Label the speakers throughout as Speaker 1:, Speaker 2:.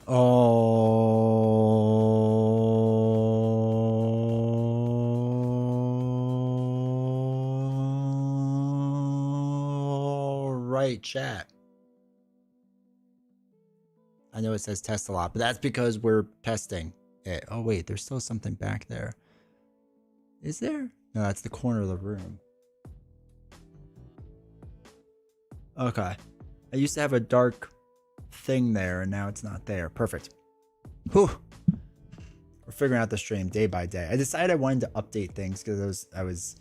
Speaker 1: All right, chat. I know it says test a lot, but that's because we're testing it. Oh, wait, there's still something back there. Is there? No, that's the corner of the room. Okay. I used to have a dark thing there, and now it's not there. Perfect. Whew. We're figuring out the stream day by day. I decided I wanted to update things because I was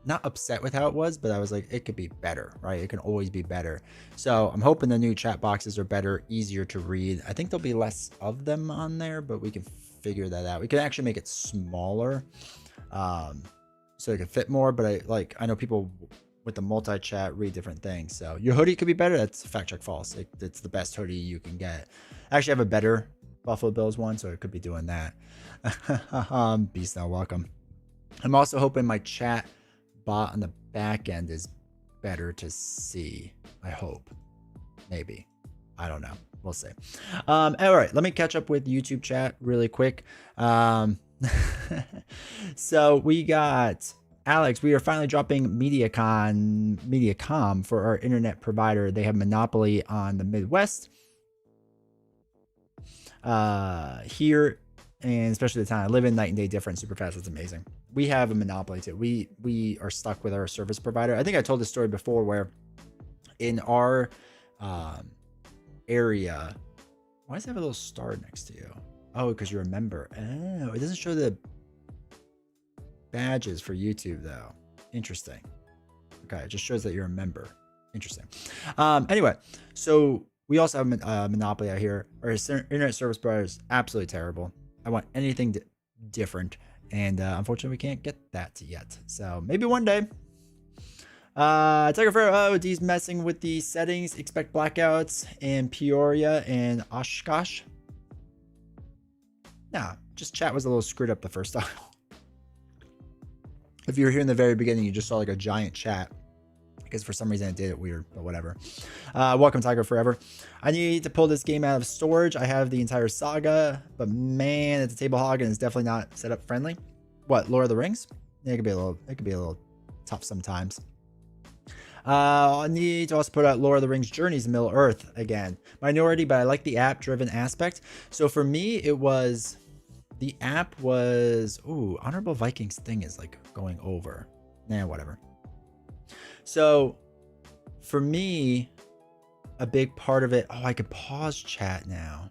Speaker 1: not upset with how it was, but I was like, it could be better, right? It can always be better. So I'm hoping the new chat boxes are better, easier to read. I think there'll be less of them on there, but we can figure that out. We can actually make it smaller, so it can fit more. But I know people with the multi-chat read different things. So your hoodie could be better. That's fact check false. It's the best hoodie you can get. I actually have a better Buffalo Bills one, so it could be doing that. Beast now, welcome. I'm also hoping my chat bot on the back end is better to see. I hope. Maybe. I don't know. We'll see. All right, let me catch up with YouTube chat really quick. So we got Alex. We are finally dropping Mediacom for our internet provider. They have monopoly on the Midwest. Here, and especially the town I live in, night and day difference, super fast. It's amazing. We have a monopoly too. We are stuck with our service provider. I think I told this story before where in our area, why does it have a little star next to you? Oh, because you're a member. Oh, it doesn't show the badges for YouTube though. Interesting. Okay, it just shows that you're a member. Interesting. Anyway, so we also have a monopoly out here. Our internet service provider is absolutely terrible. I want anything different, and unfortunately, we can't get that yet. So maybe one day. Tiger Fair, oh, D's messing with the settings. Expect blackouts in Peoria and Oshkosh. Nah, just chat was a little screwed up the first time. If you were here in the very beginning, you just saw like a giant chat. Because for some reason it did it weird, but whatever. Welcome, Tiger Forever. I need to pull this game out of storage. I have the entire saga, but man, it's a table hog and it's definitely not set up friendly. What, Lord of the Rings? Yeah, it could be a little tough sometimes. I need to also put out Lord of the Rings Journeys Middle Earth again. Minority, but I like the app-driven aspect. So for me, the app was, ooh, Honorable Vikings thing is like going over. Nah, whatever. So for me, a big part of it, oh, I could pause chat now.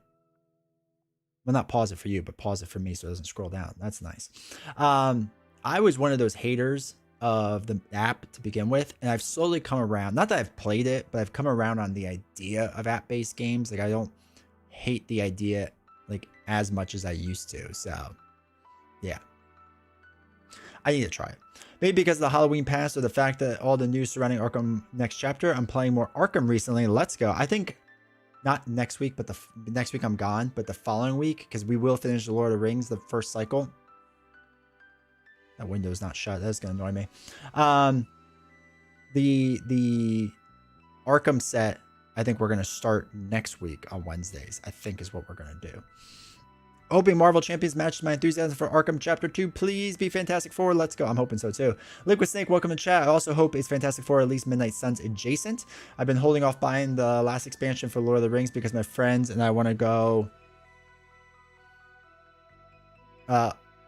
Speaker 1: Well, not pause it for you, but pause it for me so it doesn't scroll down. That's nice. I was one of those haters of the app to begin with, and I've slowly come around. Not that I've played it, but I've come around on the idea of app-based games. Like, I don't hate the idea like as much as I used to. So yeah, I need to try it. Maybe because of the Halloween pass or the fact that all the news surrounding Arkham next chapter. I'm playing more Arkham recently. Let's go. I think not next week, but the next week I'm gone, but the following week, because we will finish the Lord of the Rings, the first cycle. That window's not shut. That's going to annoy me. The Arkham set, I think we're going to start next week on Wednesdays, I think is what we're going to do. Hoping Marvel Champions matches my enthusiasm for Arkham Chapter 2. Please be Fantastic Four. Let's go. I'm hoping so too. Liquid Snake, welcome to chat. I also hope it's Fantastic Four, at least Midnight Suns adjacent. I've been holding off buying the last expansion for Lord of the Rings because my friends and I want to go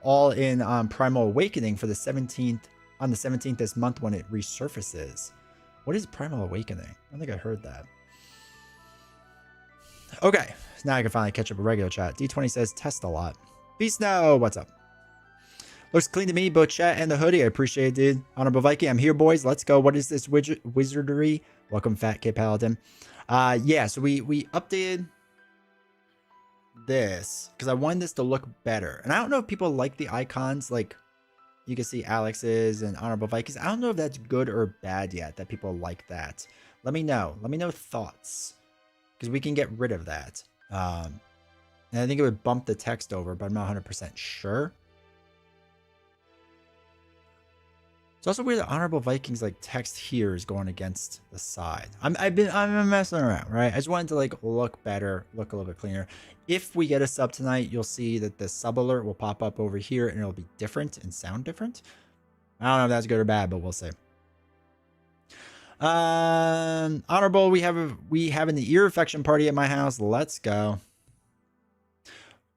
Speaker 1: all in on Primal Awakening for the 17th, on the 17th this month when it resurfaces. What is Primal Awakening? I don't think I heard that. Okay, now I can finally catch up a regular chat. D20 says test a lot. Beast now, what's up? Looks clean to me, both chat and the hoodie. I appreciate it, dude. Honorable Viking, I'm here, boys. Let's go. What is this wizardry? Welcome, Fat Kid Paladin. Yeah, so we updated this because I wanted this to look better. And I don't know if people like the icons. Like, you can see Alex's and Honorable Vikings. I don't know if that's good or bad yet, that people like that. Let me know. Let me know thoughts. Because we can get rid of that. And I think it would bump the text over, but I'm not 100% sure. It's also weird that Honorable Vikings like text here is going against the side. I'm messing around, right? I just wanted to like look better, look a little bit cleaner. If we get a sub tonight, you'll see that the sub alert will pop up over here and it'll be different and sound different. I don't know if that's good or bad, but we'll see. Honorable, we have an ear infection party at my house. Let's go.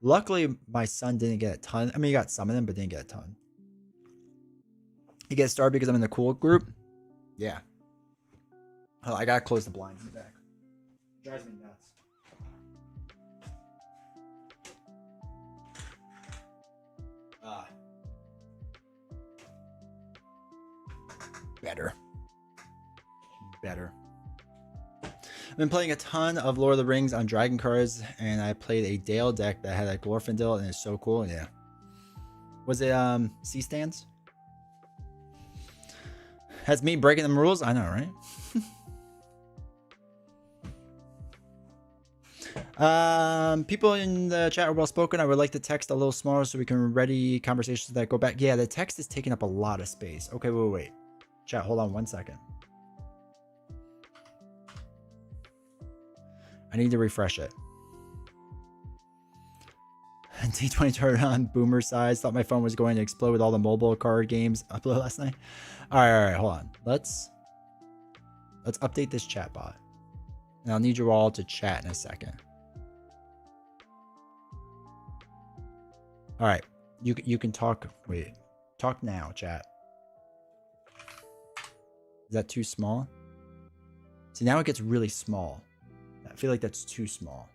Speaker 1: Luckily, my son didn't get a ton. I mean, he got some of them, but didn't get a ton. He gets started because I'm in the cool group. Yeah. Oh, I gotta close the blinds in the back. Drives me nuts. Better. I've been playing a ton of Lord of the Rings on Dragon cards, and I played a Dale deck that had a Glorfindel, and it's so cool. Yeah. Was it C-stands? That's me breaking them rules? I know, right? People in the chat are well spoken. I would like the text a little smaller so we can ready conversations that go back. Yeah, the text is taking up a lot of space. Okay, wait. Chat, hold on 1 second. I need to refresh it. T20 turned on boomer size. Thought my phone was going to explode with all the mobile card games uploaded last night. All right, hold on. Let's update this chat bot. And I'll need you all to chat in a second. All right, you can talk. Wait, talk now, chat. Is that too small? See, now it gets really small. I feel like that's too small.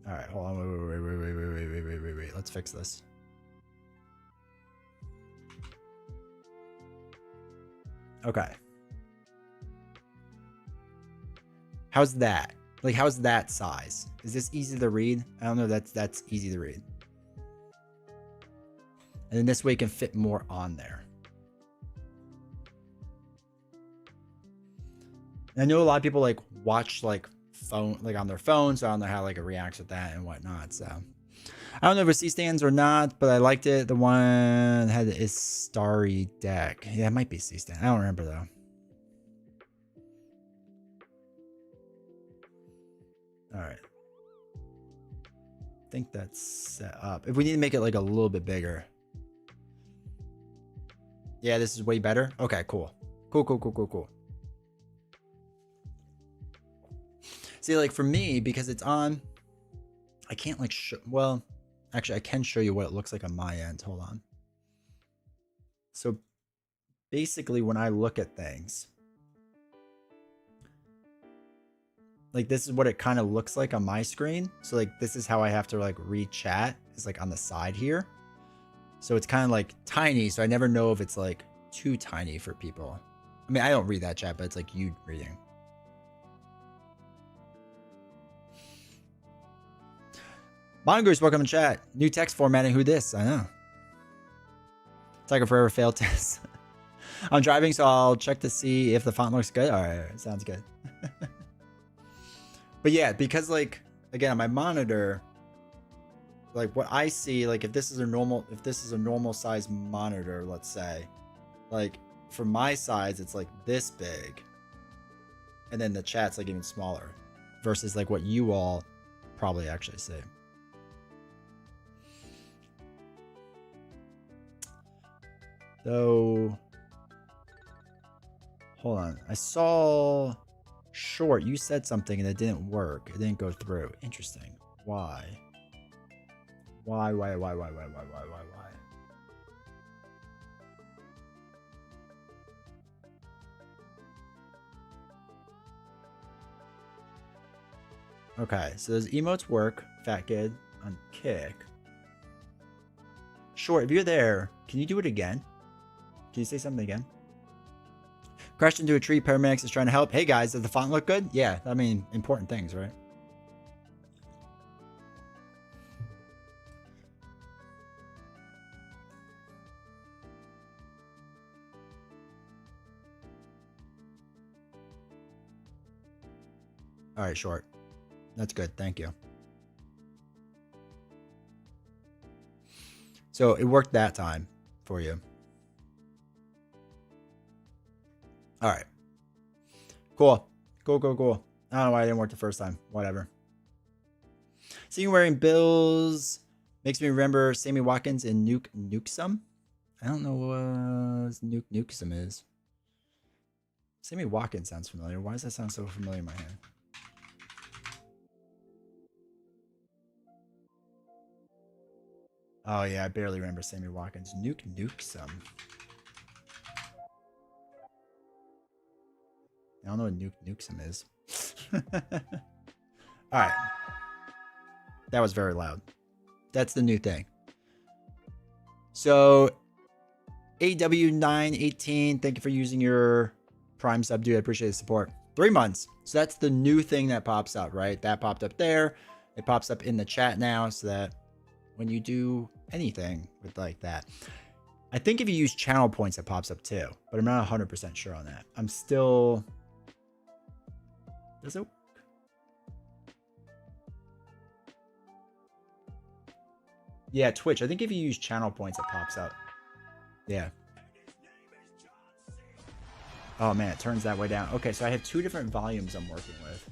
Speaker 1: All right, hold on. Wait. Let's fix this. Okay. How's that? Like, how's that size? Is this easy to read? I don't know if that's easy to read. And then this way it can fit more on there. And I know a lot of people like watch like phone, like on their phone, so I don't know how like it reacts with that and whatnot. So I don't know if it's C-stands or not, but I liked it. The one had a starry deck. Yeah, it might be C-stand. I don't remember though. All right. I think that's set up. If we need to make it like a little bit bigger. Yeah, this is way better. Okay, cool. Cool. See, like for me, because it's on, I can't like well, actually I can show you what it looks like on my end. Hold on. So basically when I look at things, like this is what it kind of looks like on my screen. So like this is how I have to like read chat, is like on the side here. So it's kind of like tiny. So I never know if it's like too tiny for people. I mean, I don't read that chat, but it's like you reading. Mongoose, welcome in chat. New text formatting. Who this? I know. Tiger Forever failed test. I'm driving, so I'll check to see if the font looks good. All right, sounds good. But yeah, because like again, on my monitor, like what I see, like if this is a normal size monitor, let's say, like for my size, it's like this big, and then the chat's like even smaller, versus like what you all probably actually see. So, hold on. I saw Short. You said something and it didn't work. It didn't go through. Interesting. Why? Why? Okay, so those emotes work. Fat Kid on Kick. Short, if you're there, can you do it again? Can you say something again? Crashed into a tree. Paramedics is trying to help. Hey guys, does the font look good? Yeah, I mean, important things, right? All right, Short. That's good. Thank you. So it worked that time for you. All right. Cool. Cool. I don't know why it didn't work the first time. Whatever. Seeing wearing Bills makes me remember Sammy Watkins and Nuke Nukesome. I don't know what Nuke Nukesome is. Sammy Watkins sounds familiar. Why does that sound so familiar in my head? Oh yeah, I barely remember Sammy Watkins. Nuke Nukesome. I don't know what Nuke Nukesome is. All right. That was very loud. That's the new thing. So, AW918, thank you for using your Prime sub, dude. I appreciate the support. 3 months. So that's the new thing that pops up, right? That popped up there. It pops up in the chat now so that when you do anything with like that. I think if you use channel points, it pops up too. But I'm not 100% sure on that. I'm still... Does it? Yeah, Twitch. I think if you use channel points, it pops up. Yeah. Oh man, it turns that way down. Okay, so I have 2 different volumes I'm working with.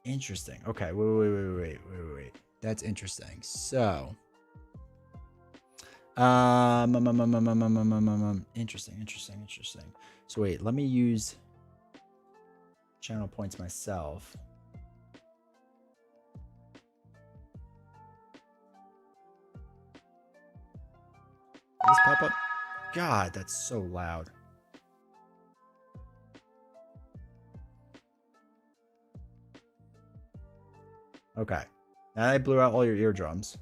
Speaker 1: Interesting. Okay, wait. That's interesting. So, interesting. So wait, let me use channel points myself. Did this pop up? God, that's so loud. Okay. Now I blew out all your eardrums.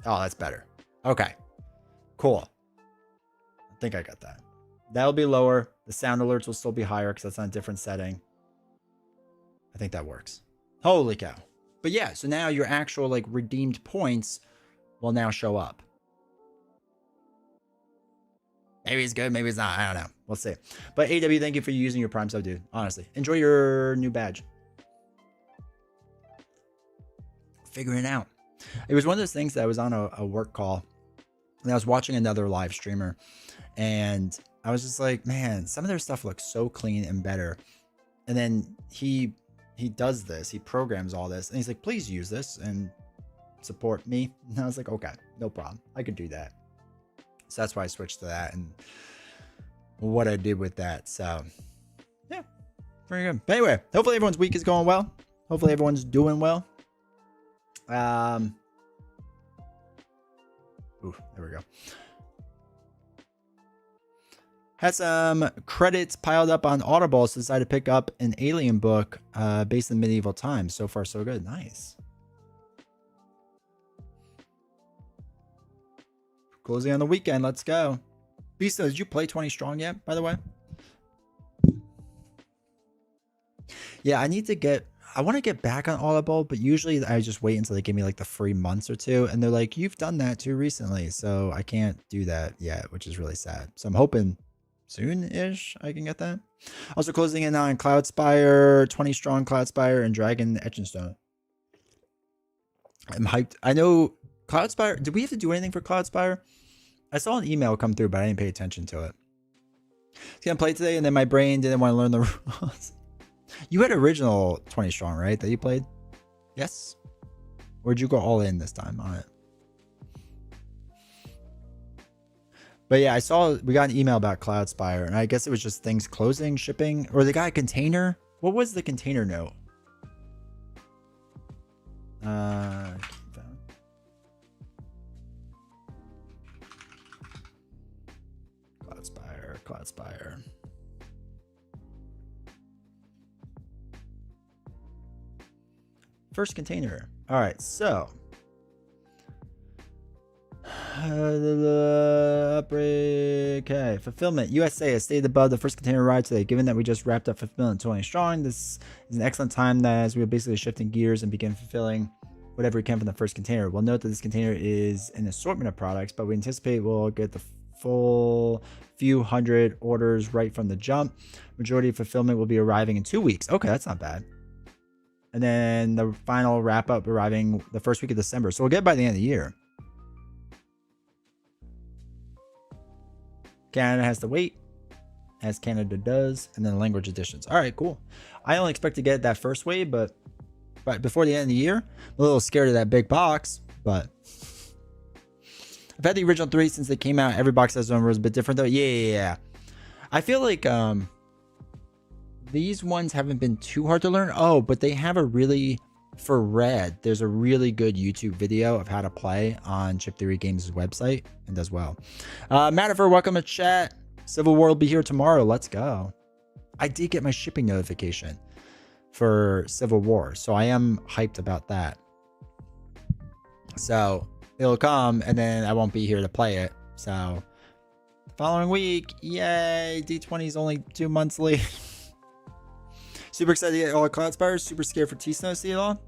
Speaker 1: Oh, that's better. Okay. Cool. I think I got that. That'll be lower. The sound alerts will still be higher because that's on a different setting. I think that works. Holy cow. But yeah, so now your actual like redeemed points will now show up. Maybe it's good, maybe it's not. I don't know. We'll see. But AW, thank you for using your Prime sub, dude. Honestly. Enjoy your new badge. Figuring it out. It was one of those things that I was on a work call and I was watching another live streamer and I was just like, man, some of their stuff looks so clean and better. And then he does this, he programs all this and he's like, please use this and support me. And I was like, okay, no problem. I could do that. So that's why I switched to that and what I did with that. So yeah, very good. But anyway, hopefully everyone's week is going well. Hopefully everyone's doing well. Ooh, there we go. Had some credits piled up on Audible, so decided to pick up an alien book based in medieval times. So far, so good. Nice. Closing on the weekend. Let's go. Beast, did you play 20 Strong yet, by the way? Yeah, I want to get back on Audible, but usually I just wait until they give me like the free months or two. And they're like, you've done that too recently. So I can't do that yet, which is really sad. So I'm hoping soon-ish I can get that. Also closing in on Cloudspire, 20 Strong Cloudspire, and Dragon Etchenstone. I'm hyped. I know Cloudspire. Did we have to do anything for Cloudspire? I saw an email come through, but I didn't pay attention to it. I was going to play today, and then my brain didn't want to learn the rules. You had original 20 Strong, right? That you played? Yes? Or did you go all in this time on it? But yeah, I saw we got an email about Cloudspire, and I guess it was just things closing, shipping, or they got a container. What was the container note? Cloudspire. First container. All right, so okay, fulfillment. USA has stayed above the first container arrived today. Given that we just wrapped up fulfillment 20 Strong, this is an excellent time that as we are basically shifting gears and begin fulfilling whatever we can from the first container. We'll note that this container is an assortment of products, but we anticipate we'll get the full few hundred orders right from the jump. Majority of fulfillment will be arriving in 2 weeks. Okay, that's not bad. And then the final wrap up arriving the first week of December. So we'll get by the end of the year. Canada has to wait, as Canada does, and then language editions. All right, cool. I only expect to get that first wave, but before the end of the year. I'm a little scared of that big box, but I've had the original 3 since they came out. Every box has its own rules, a bit different though. Yeah. I feel like these ones haven't been too hard to learn. Oh, but they have a really, for red, there's a really good YouTube video of how to play on Chip Theory Games' website, and does well. Mattifer, welcome to chat. Civil War will be here tomorrow. Let's go. I did get my shipping notification for Civil War, so I am hyped about that. So it'll come, and then I won't be here to play it. So the following week, yay! D20 is only 2 months late. Super excited to get all the Cloud Spires. Super scared for T-Snow to see it all.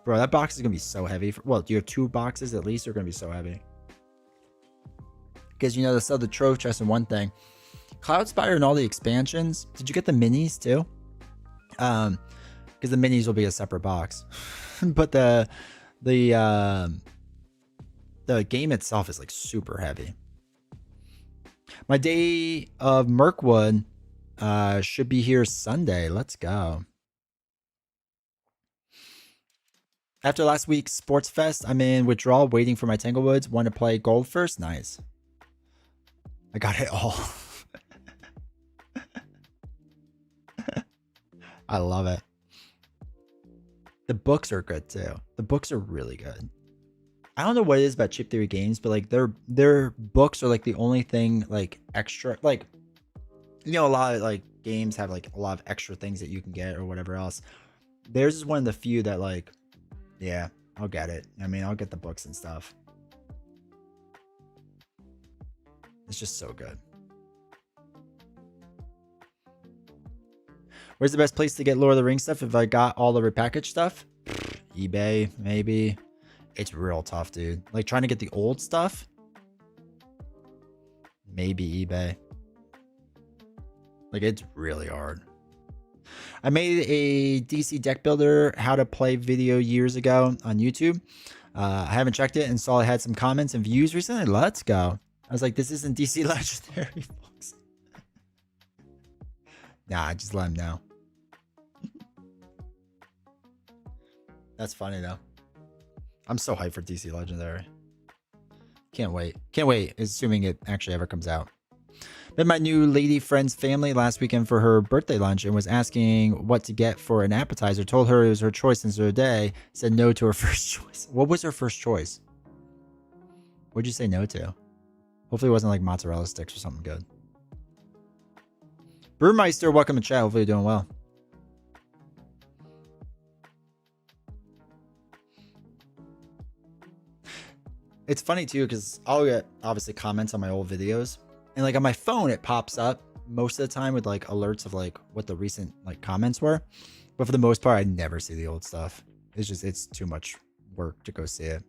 Speaker 1: Bro, that box is gonna be so heavy. Well, you have 2 boxes at least. They're gonna be so heavy. Because, you know, they sell the trove chest and one thing. Cloud Spire and all the expansions. Did you get the minis too? Because the minis will be a separate box. But the game itself is like super heavy. My day of Mirkwood should be here Sunday. Let's go. After last week's Sports Fest, I'm in withdrawal waiting for my Tanglewoods. Want to play gold first? Nice. I got it all. I love it. The books are good too. The books are really good. I don't know what it is about Chip Theory Games, but like their books are like the only thing like extra. Like, you know, a lot of like games have like a lot of extra things that you can get or whatever else. Theirs is one of the few that like, yeah, I'll get it. I mean, I'll get the books and stuff. It's just so good. Where's the best place to get Lord of the Rings stuff if I got all the repackaged stuff? eBay, maybe. It's real tough, dude. Like trying to get the old stuff? Maybe eBay. Like it's really hard. I made a DC deck builder how to play video years ago on YouTube. I haven't checked it and saw it had some comments and views recently. Let's go. I was like, this isn't DC Legendary, folks. Nah, just let him know. That's funny, though. I'm so hyped for DC Legendary. Can't wait. Can't wait, assuming it actually ever comes out. Met my new lady friend's family last weekend for her birthday lunch and was asking what to get for an appetizer. Told her it was her choice since her day. Said no to her first choice. What was her first choice? What'd you say no to? Hopefully it wasn't like mozzarella sticks or something good. Brewmeister, welcome to chat. Hopefully you're doing well. It's funny too because I'll get obviously comments on my old videos, and like on my phone it pops up most of the time with like alerts of like what the recent like comments were, but for the most part I never see the old stuff. It's too much work to go see it.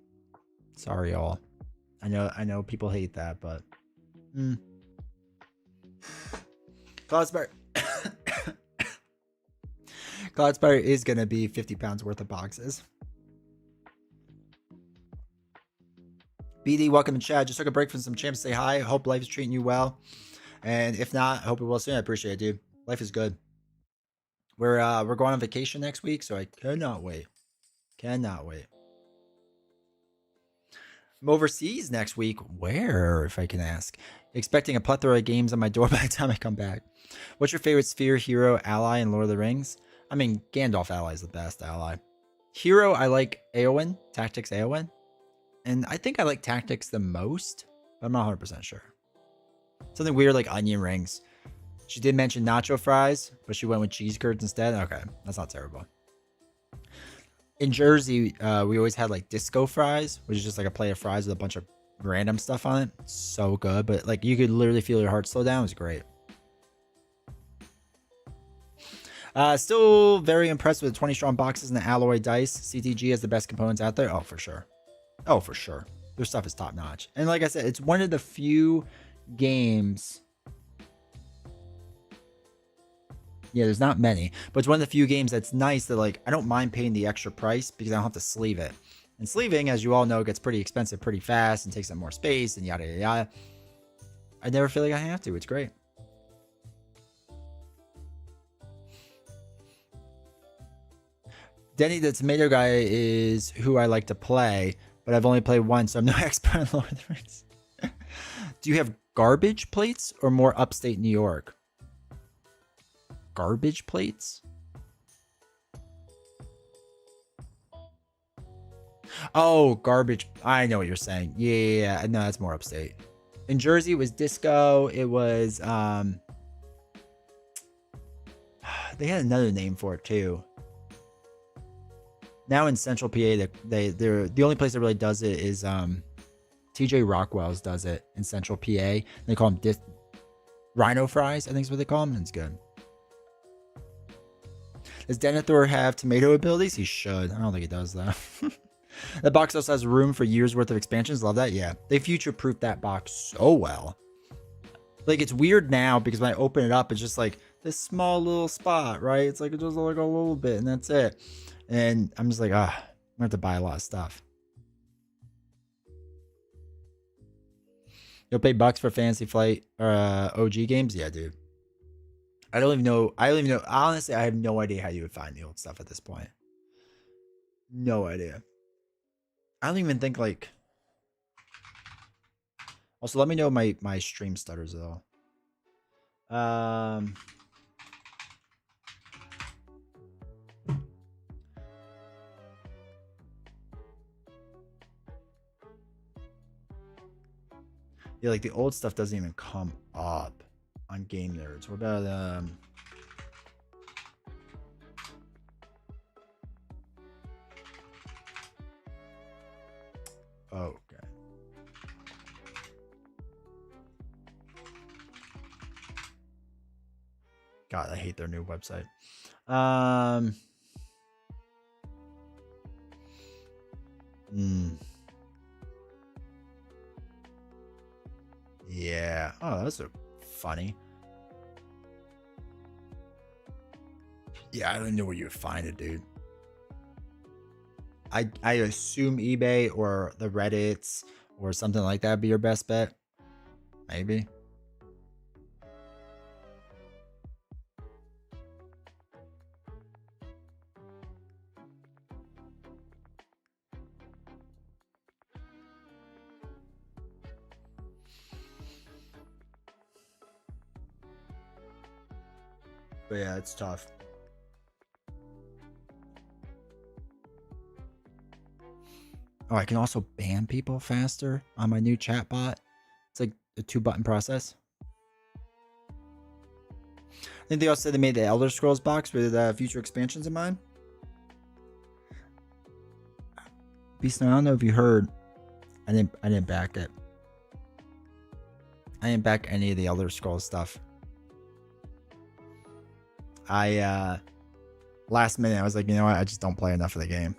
Speaker 1: Sorry y'all. I know people hate that, but Cloudspire Cloudspire is gonna be 50 pounds worth of boxes. BD, welcome to chat. Just took a break from some champs. Say hi. Hope life is treating you well. And if not, I hope it will soon. I appreciate it, dude. Life is good. We're going on vacation next week, so I cannot wait. Cannot wait. I'm overseas next week. Where, if I can ask? Expecting a plethora of games on my door by the time I come back. What's your favorite sphere, hero, ally in Lord of the Rings? I mean, Gandalf ally is the best ally. Hero, I like Eowyn. Tactics Eowyn. And I think I like tactics the most, but I'm not 100% sure. Something weird like onion rings. She did mention nacho fries, but she went with cheese curds instead. Okay, that's not terrible. In Jersey, we always had like disco fries, which is just like a plate of fries with a bunch of random stuff on it. So good, but like you could literally feel your heart slow down. It was great. Still very impressed with the 20 strong boxes and the alloy dice. CTG has the best components out there. Oh, for sure. Oh, for sure. Their stuff is top notch. And like I said, it's one of the few games. Yeah, there's not many, but it's one of the few games that's nice that like, I don't mind paying the extra price because I don't have to sleeve it. And sleeving, as you all know, gets pretty expensive pretty fast and takes up more space and yada, yada, yada. I never feel like I have to. It's great. Denny the Tomato Guy is who I like to play, but I've only played once, so I'm no expert on Lord of the Rings. Do you have garbage plates or more upstate New York? Garbage plates? Oh, garbage. I know what you're saying. Yeah. No, that's more upstate. In Jersey, it was disco. It was, they had another name for it too. Now in Central PA, they're the only place that really does it is TJ Rockwell's does it in Central PA. They call them rhino fries, I think is what they call them, and it's good. Does Denethor have tomato abilities? He should. I don't think he does though. That box also has room for years worth of expansions. Love that. Yeah, they future-proofed that box so well. Like, it's weird now because when I open it up, it's just like this small little spot, right? It's like it just like a little bit, and that's it. And I'm just like, I'm gonna have to buy a lot of stuff. You'll pay bucks for Fantasy Flight OG games? Yeah, dude. I don't even know. Honestly, I have no idea how you would find the old stuff at this point. No idea. I don't even think like. Also, let me know my stream stutters though. Yeah, like the old stuff doesn't even come up on Game Nerds. What about okay. God, I hate their new website. Yeah. Oh, those are funny. Yeah, I don't know where you would find it, dude. I assume eBay or the Reddits or something like that would be your best bet. Maybe. But yeah, it's tough. Oh, I can also ban people faster on my new chat bot. It's like a 2-button process. I think they also said they made the Elder Scrolls box with future expansions in mind. Beast, I don't know if you heard. I didn't back it. I didn't back any of the Elder Scrolls stuff. Last minute I was like, you know what? I just don't play enough of the game.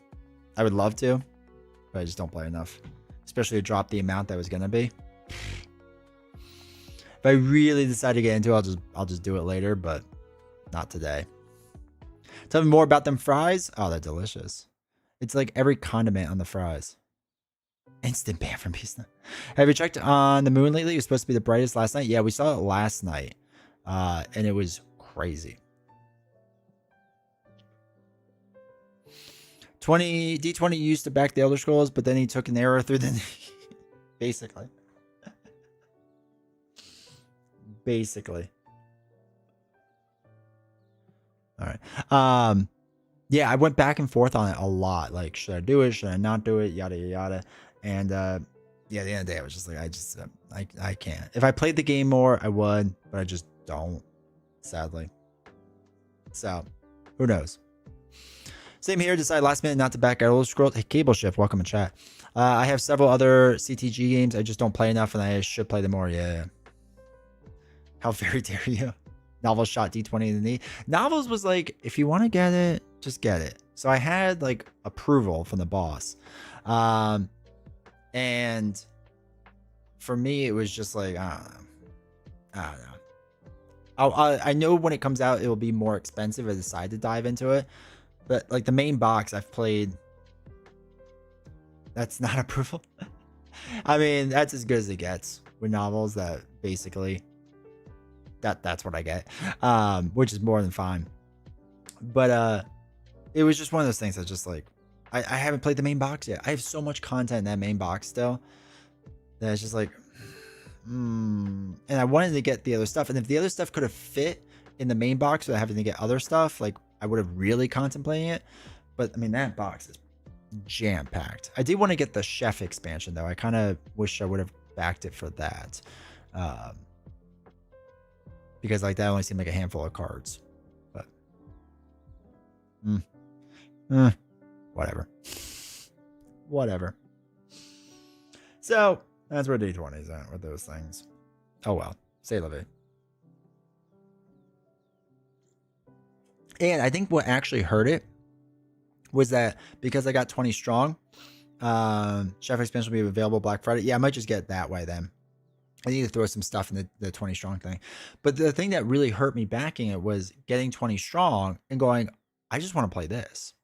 Speaker 1: I would love to, but I just don't play enough. Especially to drop the amount that was gonna be. If I really decide to get into it, I'll just do it later, but not today. Tell me more about them fries. Oh, they're delicious. It's like every condiment on the fries. Instant ban from Peace. Have you checked on the moon lately? It was supposed to be the brightest last night. Yeah, we saw it last night. And it was crazy. D20 used to back the Elder Scrolls, but then he took an arrow through the basically. Basically. All right. Yeah, I went back and forth on it a lot. Like, should I do it? Should I not do it? Yada yada. And yeah, at the end of the day, I was just like, I can't. If I played the game more, I would, but I just don't, sadly. So, who knows? Same here. Decided last minute not to back Elder Scrolls. Hey, Cable Shift, welcome to chat. I have several other CTG games. I just don't play enough, and I should play them more. Yeah. How very dare you? Novels shot D20 in the knee. Novels was like, if you want to get it, just get it. So I had like approval from the boss. And for me, it was just like, I don't know. I know when it comes out, it will be more expensive. I decide to dive into it. But like the main box I've played, that's not approval. I mean, that's as good as it gets. with novels that basically that's what I get, which is more than fine. But it was just one of those things that just like I haven't played the main box yet. I have so much content in that main box still that it's just like, and I wanted to get the other stuff, and if the other stuff could have fit in the main box without having to get other stuff, like I would have really contemplating it. But I mean, that box is jam-packed. I did want to get the chef expansion though. I kind of wish I would have backed it for that, because like that only seemed like a handful of cards. But whatever. So that's where D20 is at with those things. Oh well, say la vie. And I think what actually hurt it was that because I got 20 strong, chef expansion will be available Black Friday. Yeah, I might just get it that way then. I need to throw some stuff in the 20 strong thing. But the thing that really hurt me backing it was getting 20 strong and going, I just want to play this.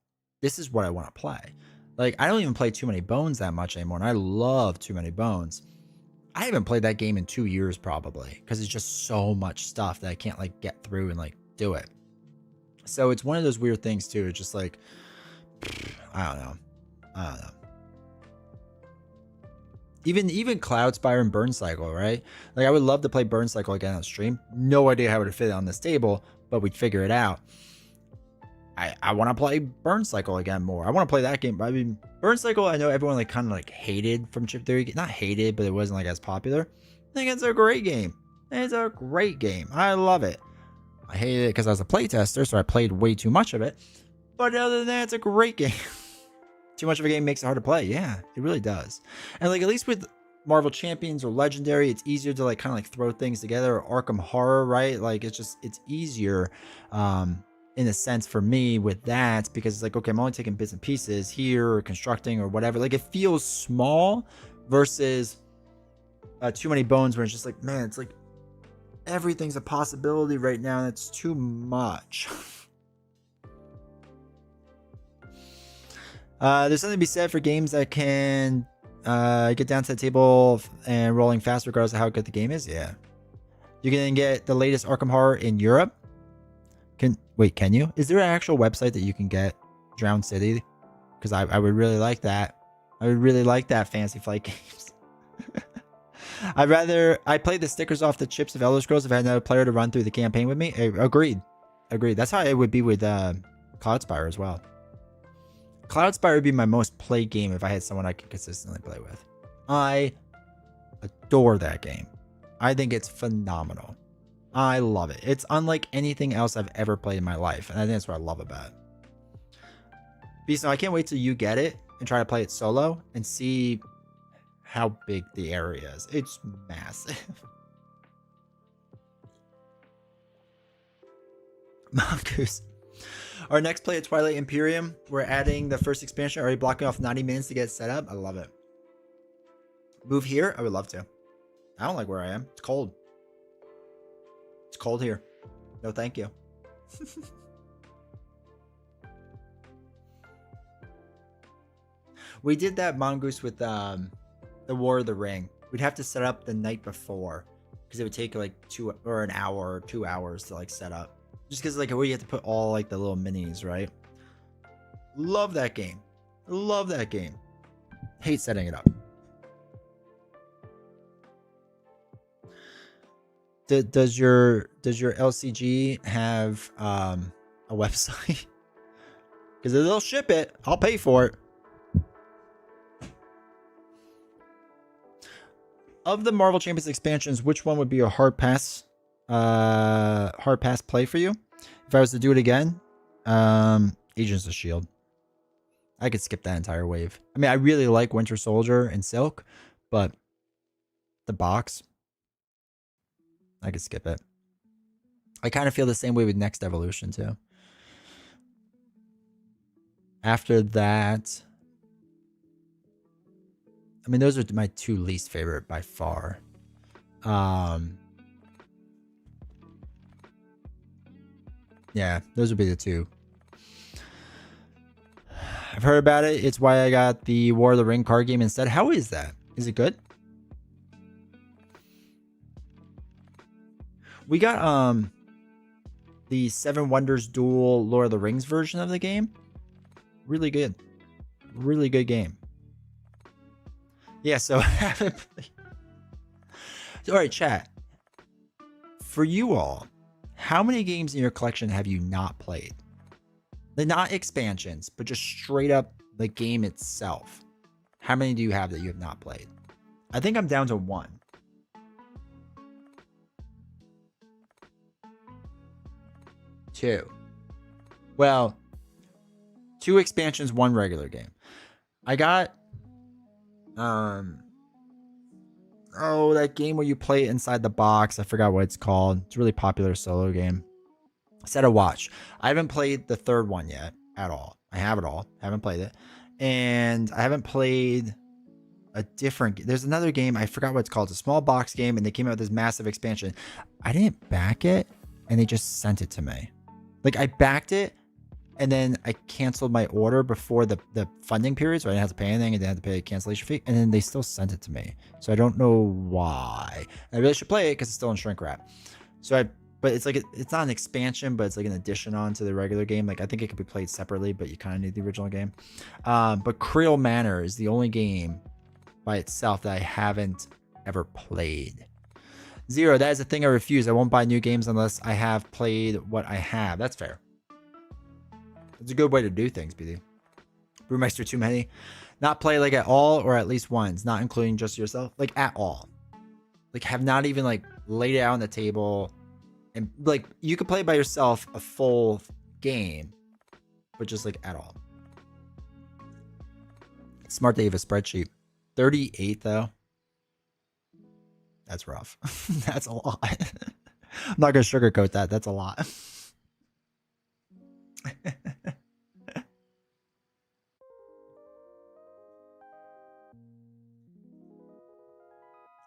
Speaker 1: This is what I want to play. Like, I don't even play Too Many Bones that much anymore, and I love Too Many Bones. I haven't played that game in 2 years probably, because it's just so much stuff that I can't like get through and like do it. So it's one of those weird things too. It's just like, I don't know. Even Cloud Spire and Burn Cycle, right? Like I would love to play Burn Cycle again on stream. No idea how it would fit on this table, but we'd figure it out. I want to play Burn Cycle again more. I want to play that game. I mean, Burn Cycle, I know everyone like kind of like hated from Chip Theory. Not hated, but it wasn't like as popular. I think it's a great game. It's a great game. I love it. I hated it because I was a playtester, so I played way too much of it. But other than that, it's a great game. Too much of a game makes it hard to play. Yeah, it really does. And like at least with Marvel Champions or Legendary, it's easier to like kind of like throw things together. Or Arkham Horror, right? Like it's easier in a sense for me with that, because it's like, okay, I'm only taking bits and pieces here or constructing or whatever. Like it feels small versus Too Many Bones, where it's just like, man, it's like everything's a possibility right now, and it's too much. There's something to be said for games that can get down to the table and rolling fast regardless of how good the game is. Yeah. You can get the latest Arkham Horror in Europe. Can you? Is there an actual website that you can get Drown City? Because I would really like that. I would really like that, Fantasy Flight Games. I played the stickers off the chips of Elder Scrolls if I had another player to run through the campaign with me. Agreed. That's how it would be with Cloud Spire as well. Cloud Spire would be my most played game if I had someone I could consistently play with. I adore that game. I think it's phenomenal. I love it. It's unlike anything else I've ever played in my life, and I think that's what I love about it. Beast, I can't wait till you get it and try to play it solo and see how big the area is. It's massive. Mongoose. Our next play at Twilight Imperium, we're adding the first expansion, already blocking off 90 minutes to get set up. I love it. Move here? I would love to. I don't like where I am. It's cold. It's cold here. No, thank you. We did that, Mongoose, with the War of the Ring. We'd have to set up the night before because it would take like an hour or 2 hours to like set up. Just because like where you have to put all like the little minis, right? Love that game. Love that game. Hate setting it up. Does your LCG have a website? Because they'll ship it, I'll pay for it. Of the Marvel Champions expansions, which one would be a hard pass play for you? If I was to do it again, Agents of S.H.I.E.L.D. I could skip that entire wave. I mean, I really like Winter Soldier and Silk, but the box, I could skip it. I kind of feel the same way with Next Evolution too. After that, I mean, those are my two least favorite by far. Yeah, those would be the two. I've heard about it. It's why I got the War of the Ring card game instead. How is that? Is it good? We got the Seven Wonders Duel Lord of the Rings version of the game. Really good. Really good game. Yeah, so all right, chat. For you all, how many games in your collection have you not played? Like not expansions, but just straight up the game itself. How many do you have that you have not played? I think I'm down to 1. 2. Well, 2 expansions, 1 regular game. I got that game where you play it inside the box. I forgot what it's called. It's a really popular solo game. Set a watch. I haven't played the 3rd one yet at all. I have it all. Haven't played it. And I haven't played a different. There's another game. I forgot what it's called. It's a small box game, and they came out with this massive expansion. I didn't back it, and they just sent it to me. Like I backed it, and then I canceled my order before the funding period, so I didn't have to pay anything. I didn't have to pay a cancellation fee, and then they still sent it to me. So I don't know why. I really should play it because it's still in shrink wrap. But it's like it's not an expansion, but it's like an addition on to the regular game. Like I think it could be played separately, but you kind of need the original game. But Creel Manor is the only game by itself that I haven't ever played. 0, that is a thing I refuse. I won't buy new games unless I have played what I have. That's fair. It's a good way to do things, BD. Brewmeister too many. Not play like at all or at least once, not including just yourself. Like at all. Like have not even like laid it out on the table. And like you could play by yourself a full game, but just like at all. Smart they have a spreadsheet. 38 though. That's rough. That's a lot. I'm not gonna sugarcoat that. That's a lot.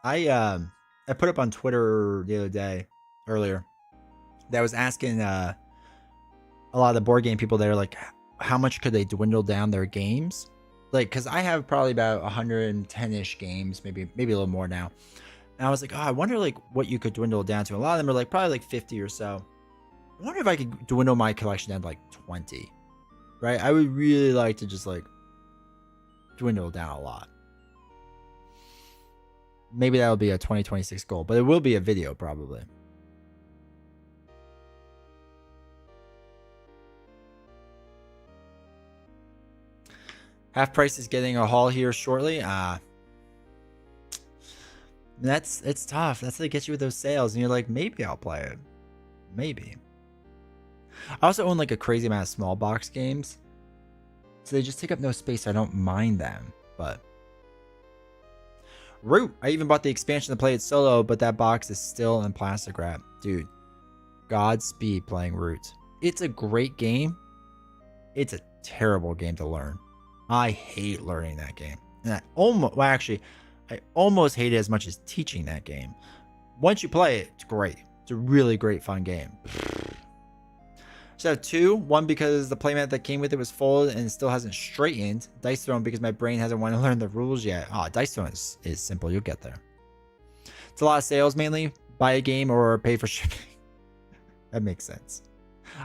Speaker 1: I put up on Twitter the other day, earlier, that was asking a lot of the board game people there, like, how much could they dwindle down their games? Like, because I have probably about 110-ish games, maybe a little more now. And I was like, oh, I wonder like what you could dwindle down to. A lot of them are like probably like 50 or so. I wonder if I could dwindle my collection down to like 20. Right? I would really like to just like dwindle down a lot. Maybe that'll be a 2026 goal, but it will be a video probably. Half Price is getting a haul here shortly. It's tough. That's what gets you with those sales, and you're like, maybe I'll play it. Maybe. I also own like a crazy amount of small box games, so they just take up no space. So I don't mind them, but Root. I even bought the expansion to play it solo, but that box is still in plastic wrap, dude. Godspeed playing Root. It's a great game. It's a terrible game to learn. I hate learning that game, and I almost hate it as much as teaching that game. Once you play it, it's great. It's a really great, fun game. So I have 2. 1 because the playmat that came with it was folded and it still hasn't straightened. Dice Throne because my brain hasn't wanted to learn the rules yet. Dice Throne is simple. You'll get there. It's a lot of sales mainly. Buy a game or pay for shipping. That makes sense.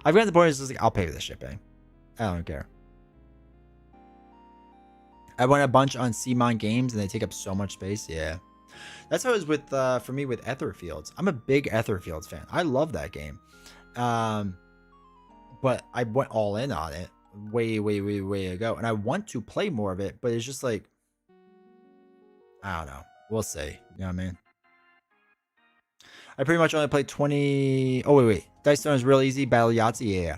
Speaker 1: I've gotten to the point where it's just like, I'll pay for the shipping. I don't care. I went a bunch on CMON games and they take up so much space. Yeah. That's how it was with, for me with Etherfields. I'm a big Etherfields fan. I love that game. But I went all in on it way ago. And I want to play more of it, but it's just like, I don't know. We'll see. You know what I mean? I pretty much only played 20. Oh, wait. Dice Throne is real easy. Battle Yahtzee. Yeah.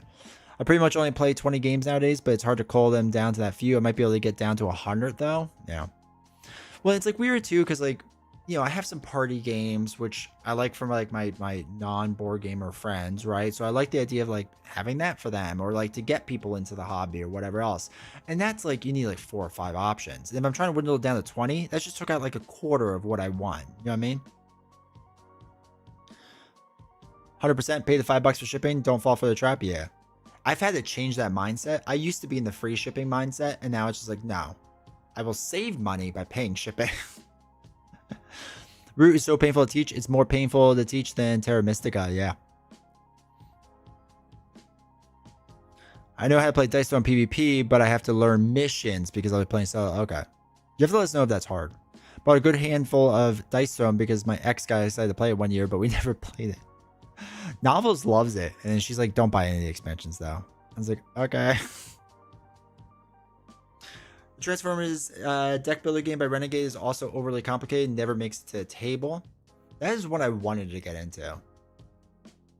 Speaker 1: I pretty much only play 20 games nowadays, but it's hard to cull them down to that few. I might be able to get down to 100 though. Yeah. Well, it's like weird too, because like, you know, I have some party games which I like from like my non-board gamer friends, right? So I like the idea of like having that for them, or like to get people into the hobby or whatever else. And that's like you need like 4 or 5 options. And if I'm trying to dwindle it down to 20, that just took out like a quarter of what I want. You know what I mean? 100% pay the $5 for shipping. Don't fall for the trap. Yeah. I've had to change that mindset. I used to be in the free shipping mindset, and now it's just like, no, I will save money by paying shipping. Root is so painful to teach. It's more painful to teach than Terra Mystica. Yeah. I know how to play Dice Storm PvP, but I have to learn missions because I'll be playing solo. Okay. You have to let us know if that's hard. Bought a good handful of Dice Storm because my ex guy decided to play it one year, but we never played it. Novels loves it. And she's like, don't buy any of the expansions though. I was like, okay. Transformers deck builder game by Renegade is also overly complicated and never makes it to the table. That is what I wanted to get into.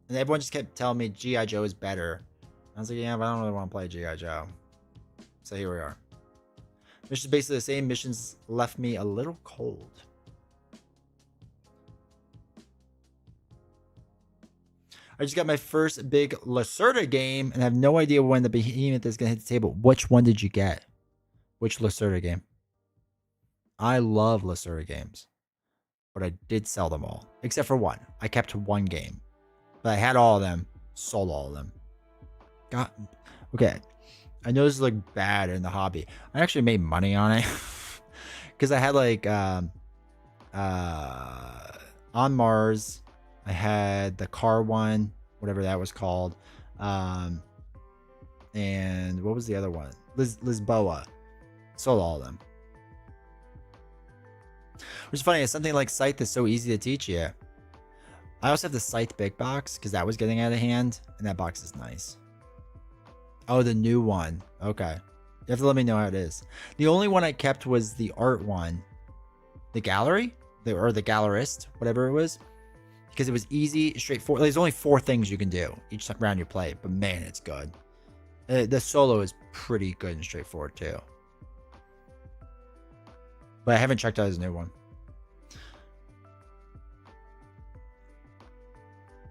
Speaker 1: And everyone just kept telling me G.I. Joe is better. I was like, yeah, but I don't really want to play G.I. Joe. So here we are. Missions basically the same. Missions left me a little cold. I just got my first big Lacerda game and I have no idea when the behemoth is going to hit the table. Which one did you get? Which Lacerda game? I love Lacerda games, but I did sell them all except for one. I kept one game, but I had all of them, sold all of them. God, okay. I know this is like bad in the hobby. I actually made money on it because I had like on Mars. I had the car one, whatever that was called, and what was the other one? Lisboa. Sold all of them. Which is funny, it's something like Scythe is so easy to teach you. I also have the Scythe big box because that was getting out of hand, and that box is nice. Oh, the new one. Okay. You have to let me know how it is. The only one I kept was the art one. The gallery? Or the gallerist, whatever it was. Because it was easy, straightforward. There's only 4 things you can do each round you play, but man, it's good. The solo is pretty good and straightforward too. But I haven't checked out his new one.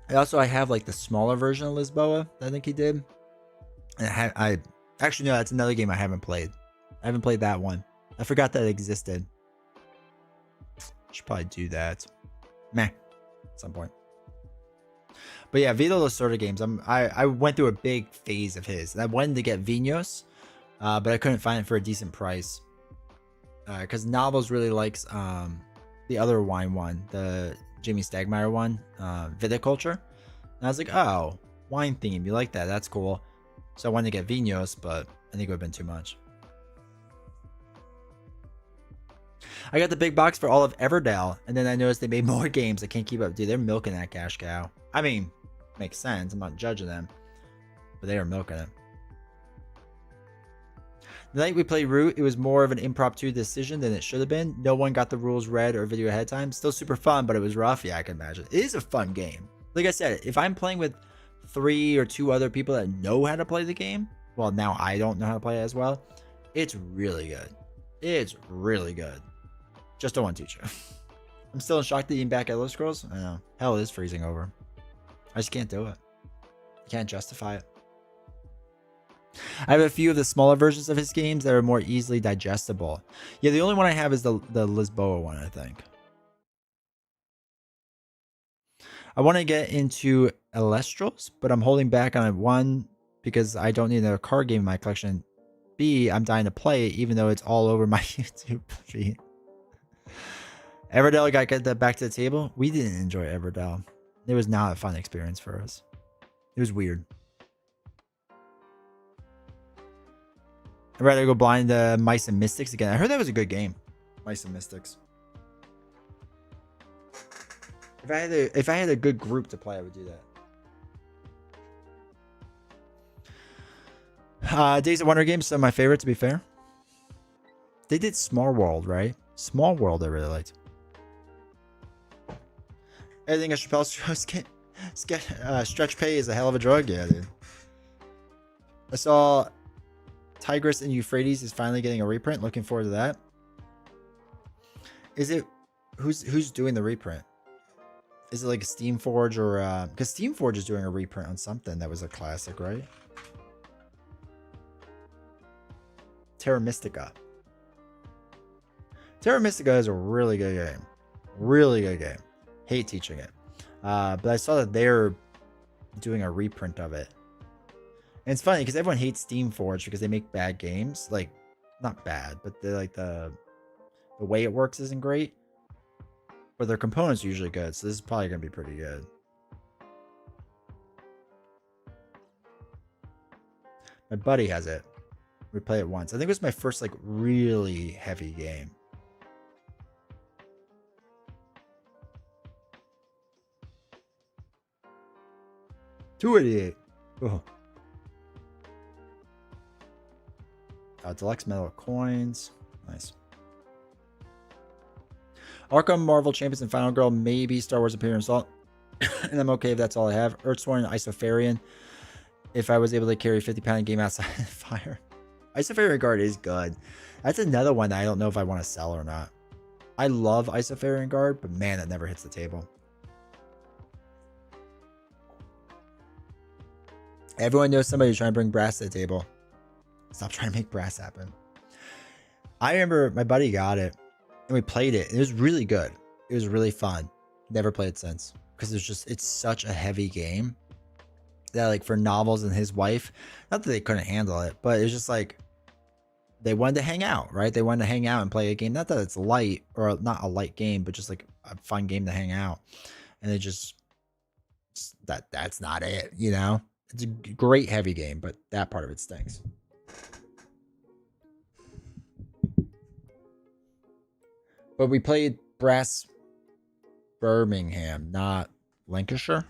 Speaker 1: I have like the smaller version of Lisboa that I think he did. And I actually, no, that's another game I haven't played. I haven't played that one. I forgot that it existed. Should probably do that. Meh. At some point. But yeah, Vito Lacerda games. I went through a big phase of his. I wanted to get Vinos, but I couldn't find it for a decent price. Because Novels really likes the other wine one, the Jamie Stagmeyer one, Viticulture. And I was like, oh, wine theme. You like that? That's cool. So I wanted to get Vinos, but I think it would have been too much. I got the big box for all of Everdell, and then I noticed they made more games. I can't keep up. Dude, they're milking that cash cow. I mean, makes sense. I'm not judging them, but they are milking it. The night we played Root, it was more of an impromptu decision than it should have been. No one got the rules read or video ahead of time. Still super fun, but it was rough. Yeah, I can imagine. It is a fun game. Like I said, if I'm playing with 3 or 2 other people that know how to play the game, well, now I don't know how to play it as well. It's really good. It's really good. Just don't want to teach you. I'm still in shock that you're back at Elder Scrolls. I know. Hell, it is freezing over. I just can't do it. I can't justify it. I have a few of the smaller versions of his games that are more easily digestible. Yeah, the only one I have is the Lisboa one, I think. I want to get into Elestrals, but I'm holding back on it. 1, because I don't need another card game in my collection. B, I'm dying to play it, even though it's all over my YouTube feed. Everdell got that back to the table. We didn't enjoy Everdell. It was not a fun experience for us. It was weird. I'd rather go blind to Mice and Mystics again. I heard that was a good game. Mice and Mystics. If I had a good group to play, I would do that. Days of Wonder games, some of my favorite, to be fair. They did Small World, right? Small World I really liked. Anything a Chappelle stretch pay is a hell of a drug. Yeah, dude. I saw Tigris and Euphrates is finally getting a reprint. Looking forward to that. Is it who's doing the reprint? Is it like a Steamforge or because Steamforge is doing a reprint on something that was a classic, right? Terra Mystica. Terra Mystica is a really good game. Really good game. Hate teaching it. But I saw that they're doing a reprint of it. And it's funny because everyone hates Steamforge because they make bad games. Like, not bad, but they're like the way it works isn't great. But their components are usually good, so this is probably going to be pretty good. My buddy has it. We played it once. I think it was my first like really heavy game. $288. Oh. Deluxe metal coins. Nice. Arkham, Marvel Champions, and Final Girl. Maybe Star Wars Imperial Assault. And I'm okay if that's all I have. Earthsworn and Isofarian. If I was able to carry 50-pound game outside the fire. Isofarian Guard is good. That's another one that I don't know if I want to sell or not. I love Isofarian Guard, but man, that never hits the table. Everyone knows somebody who's trying to bring brass to the table. Stop trying to make brass happen. I remember my buddy got it, and we played it. And it was really good. It was really fun. Never played it since. Because it's such a heavy game. That like for Novels and his wife, not that they couldn't handle it, but it was just like they wanted to hang out, right? They wanted to hang out and play a game. Not that it's light or not a light game, but just like a fun game to hang out. And it just that's not it, you know? It's a great heavy game, but that part of it stinks. But we played Brass Birmingham, not Lancashire.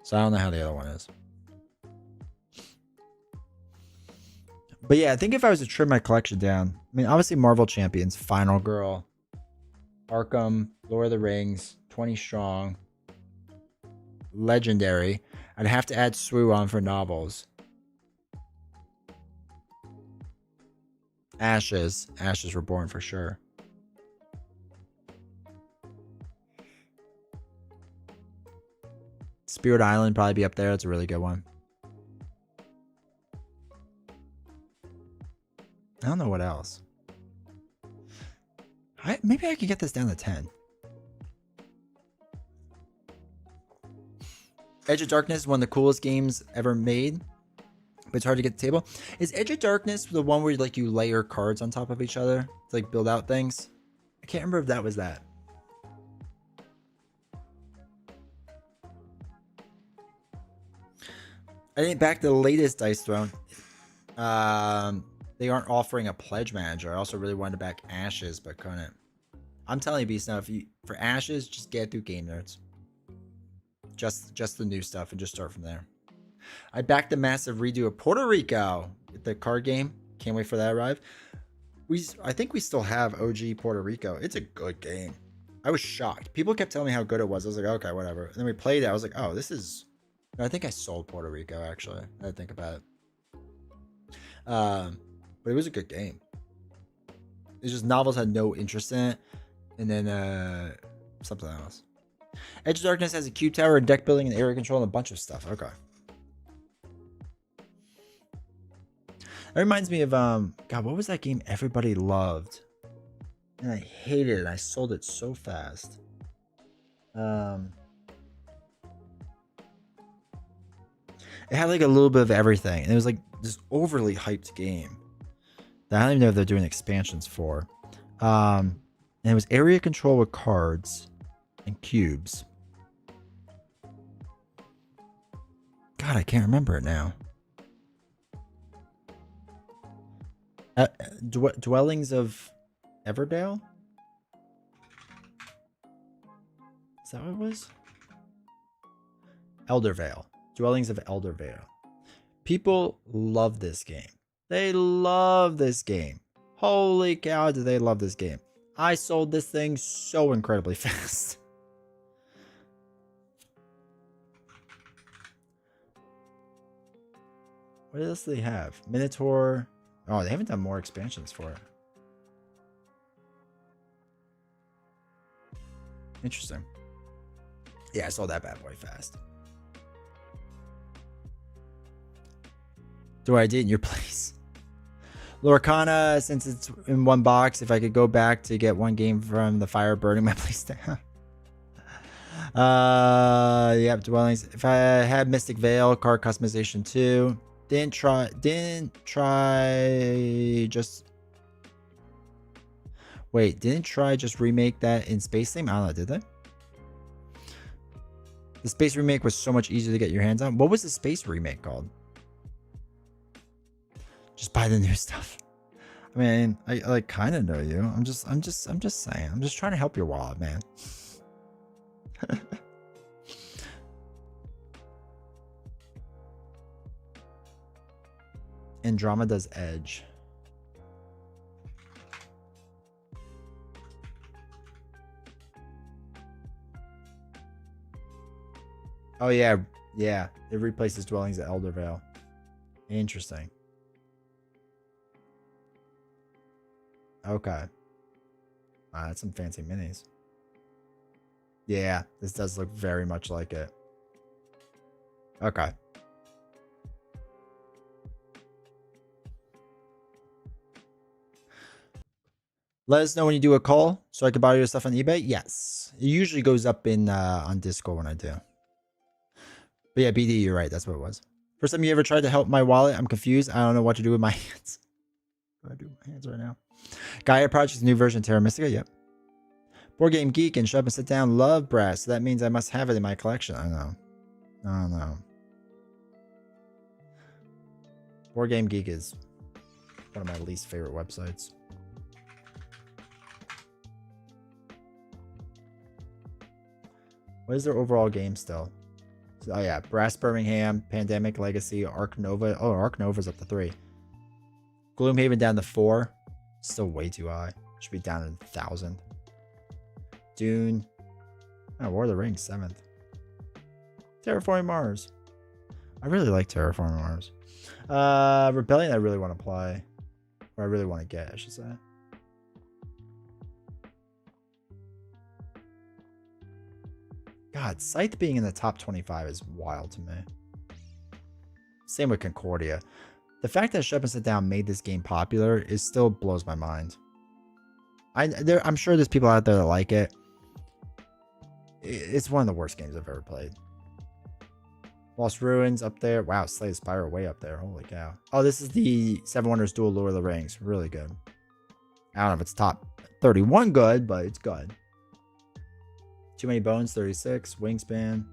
Speaker 1: So I don't know how the other one is. But yeah, I think if I was to trim my collection down, I mean, obviously Marvel Champions, Final Girl, Arkham, Lord of the Rings, 20 Strong, Legendary. I'd have to add Swoo on for Novels. Ashes. Ashes Reborn for sure. Spirit Island probably be up there. That's a really good one. I don't know what else. Maybe I could get this down to 10. Edge of Darkness is one of the coolest games ever made, but it's hard to get the table. Is Edge of Darkness the one where like you layer cards on top of each other to like build out things? I can't remember if that was that. I think back to the latest Dice Throne. They aren't offering a pledge manager. I also really wanted to back Ashes, but couldn't. I'm telling you, Beast, now if you for Ashes, just get through Game Nerds. Just the new stuff and just start from there. I backed the massive redo of Puerto Rico, the card game. Can't wait for that to arrive. I think we still have OG Puerto Rico. It's a good game. I was shocked. People kept telling me how good it was. I was like, okay, whatever. And then we played it. I was like, oh, this is. No, I think I sold Puerto Rico actually. I think about it. But it was a good game. It's just Novels had no interest in it, and then something else. Edge of Darkness has a cube tower, deck building, and area control, and a bunch of stuff. Okay. That reminds me of God, what was that game everybody loved? And I hated it. I sold it so fast. It had like a little bit of everything, and it was like this overly hyped game that I don't even know if they're doing expansions for. And it was area control with cards and cubes. God, I can't remember it now. Dwellings of Everdale? Is that what it was? Eldervale. Dwellings of Eldervale. People love this game. They love this game. Holy cow, do they love this game. I sold this thing so incredibly fast. What else do they have? Minotaur. Oh, they haven't done more expansions for it. Interesting. Yeah, I sold that bad boy fast. Do what I did in your place. Lorcana, since it's in one box, if I could go back to get one game from the fire burning my place down. Yep, Dwellings. If I had Mystic Veil, card customization too. Didn't try just Wait, didn't try just remake that in Space Theme? I don't know, did they? The Space remake was so much easier to get your hands on. What was the Space remake called? Just buy the new stuff. I mean, I like kind of know you. I'm just saying. I'm just trying to help your wallet, man. Andromeda's Edge. Oh yeah, yeah. It replaces dwellings at Eldervale. Interesting. Okay. That's some fancy minis. Yeah, this does look very much like it. Okay. Let us know when you do a call so I can buy your stuff on eBay. Yes. It usually goes up in on Discord when I do. But yeah, BD, you're right. That's what it was. First time you ever tried to help my wallet? I'm confused. I don't know what to do with my hands. What do I do with my hands right now? Gaia Project's new version, Terra Mystica. Yep. Board Game Geek and Shut Up and Sit Down love brass. So that means I must have it in my collection. I know. I don't know. Board Game Geek is one of my least favorite websites. What is their overall game still? Oh yeah, Brass Birmingham, Pandemic Legacy, Arc Nova. Oh, Arc Nova's up to 3. Gloomhaven down to 4. Still way too high. Should be down to 1,000. Dune. Oh, War of the Rings, 7th. Terraforming Mars. I really like Terraforming Mars. Rebellion I really want to play. Or I really want to get, I should say. God, Scythe being in the top 25 is wild to me. Same with Concordia. The fact that Shut Up and Sit Down made this game popular is still blows my mind. I'm sure there's people out there that like it. It's one of the worst games I've ever played. Lost Ruins up there. Wow, Slay the Spire way up there. Holy cow. Oh, this is the Seven Wonders Duel Lord of the Rings. Really good. I don't know if it's top 31 good, but it's good. Too Many Bones, 36. Wingspan.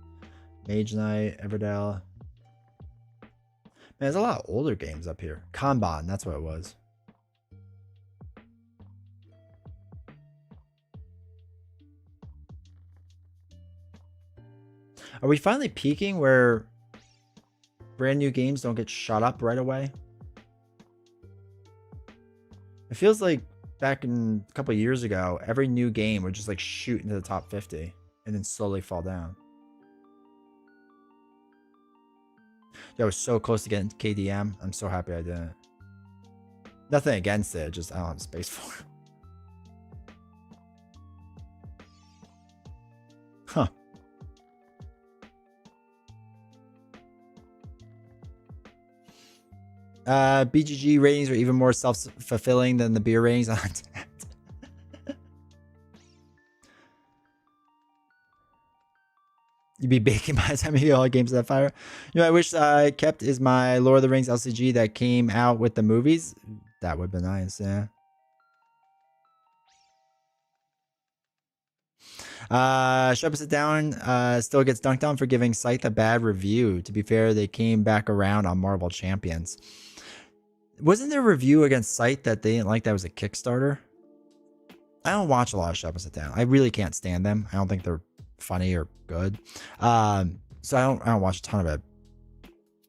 Speaker 1: Mage Knight, Everdell. Man, there's a lot of older games up here. Kanban, that's what it was. Are we finally peaking where brand new games don't get shot up right away? It feels like back in a couple of years ago, every new game would just like shoot into the top 50 and then slowly fall down. Yeah, I was so close to getting KDM. I'm so happy I didn't. Nothing against it, just I don't have space for it. Huh. BGG ratings are even more self-fulfilling than the beer ratings on Untapped. You'd be baking by the time you get all the games that fire. You know, I wish I kept is my Lord of the Rings LCG that came out with the movies. That would be nice, yeah. Shut Up and Sit Down still gets dunked on for giving Scythe a bad review. To be fair, they came back around on Marvel Champions. Wasn't there a review against Scythe that they didn't like that was a Kickstarter? I don't watch a lot of Shut Up and Sit Down. I really can't stand them. I don't think they're funny or good. So I don't watch a ton of it.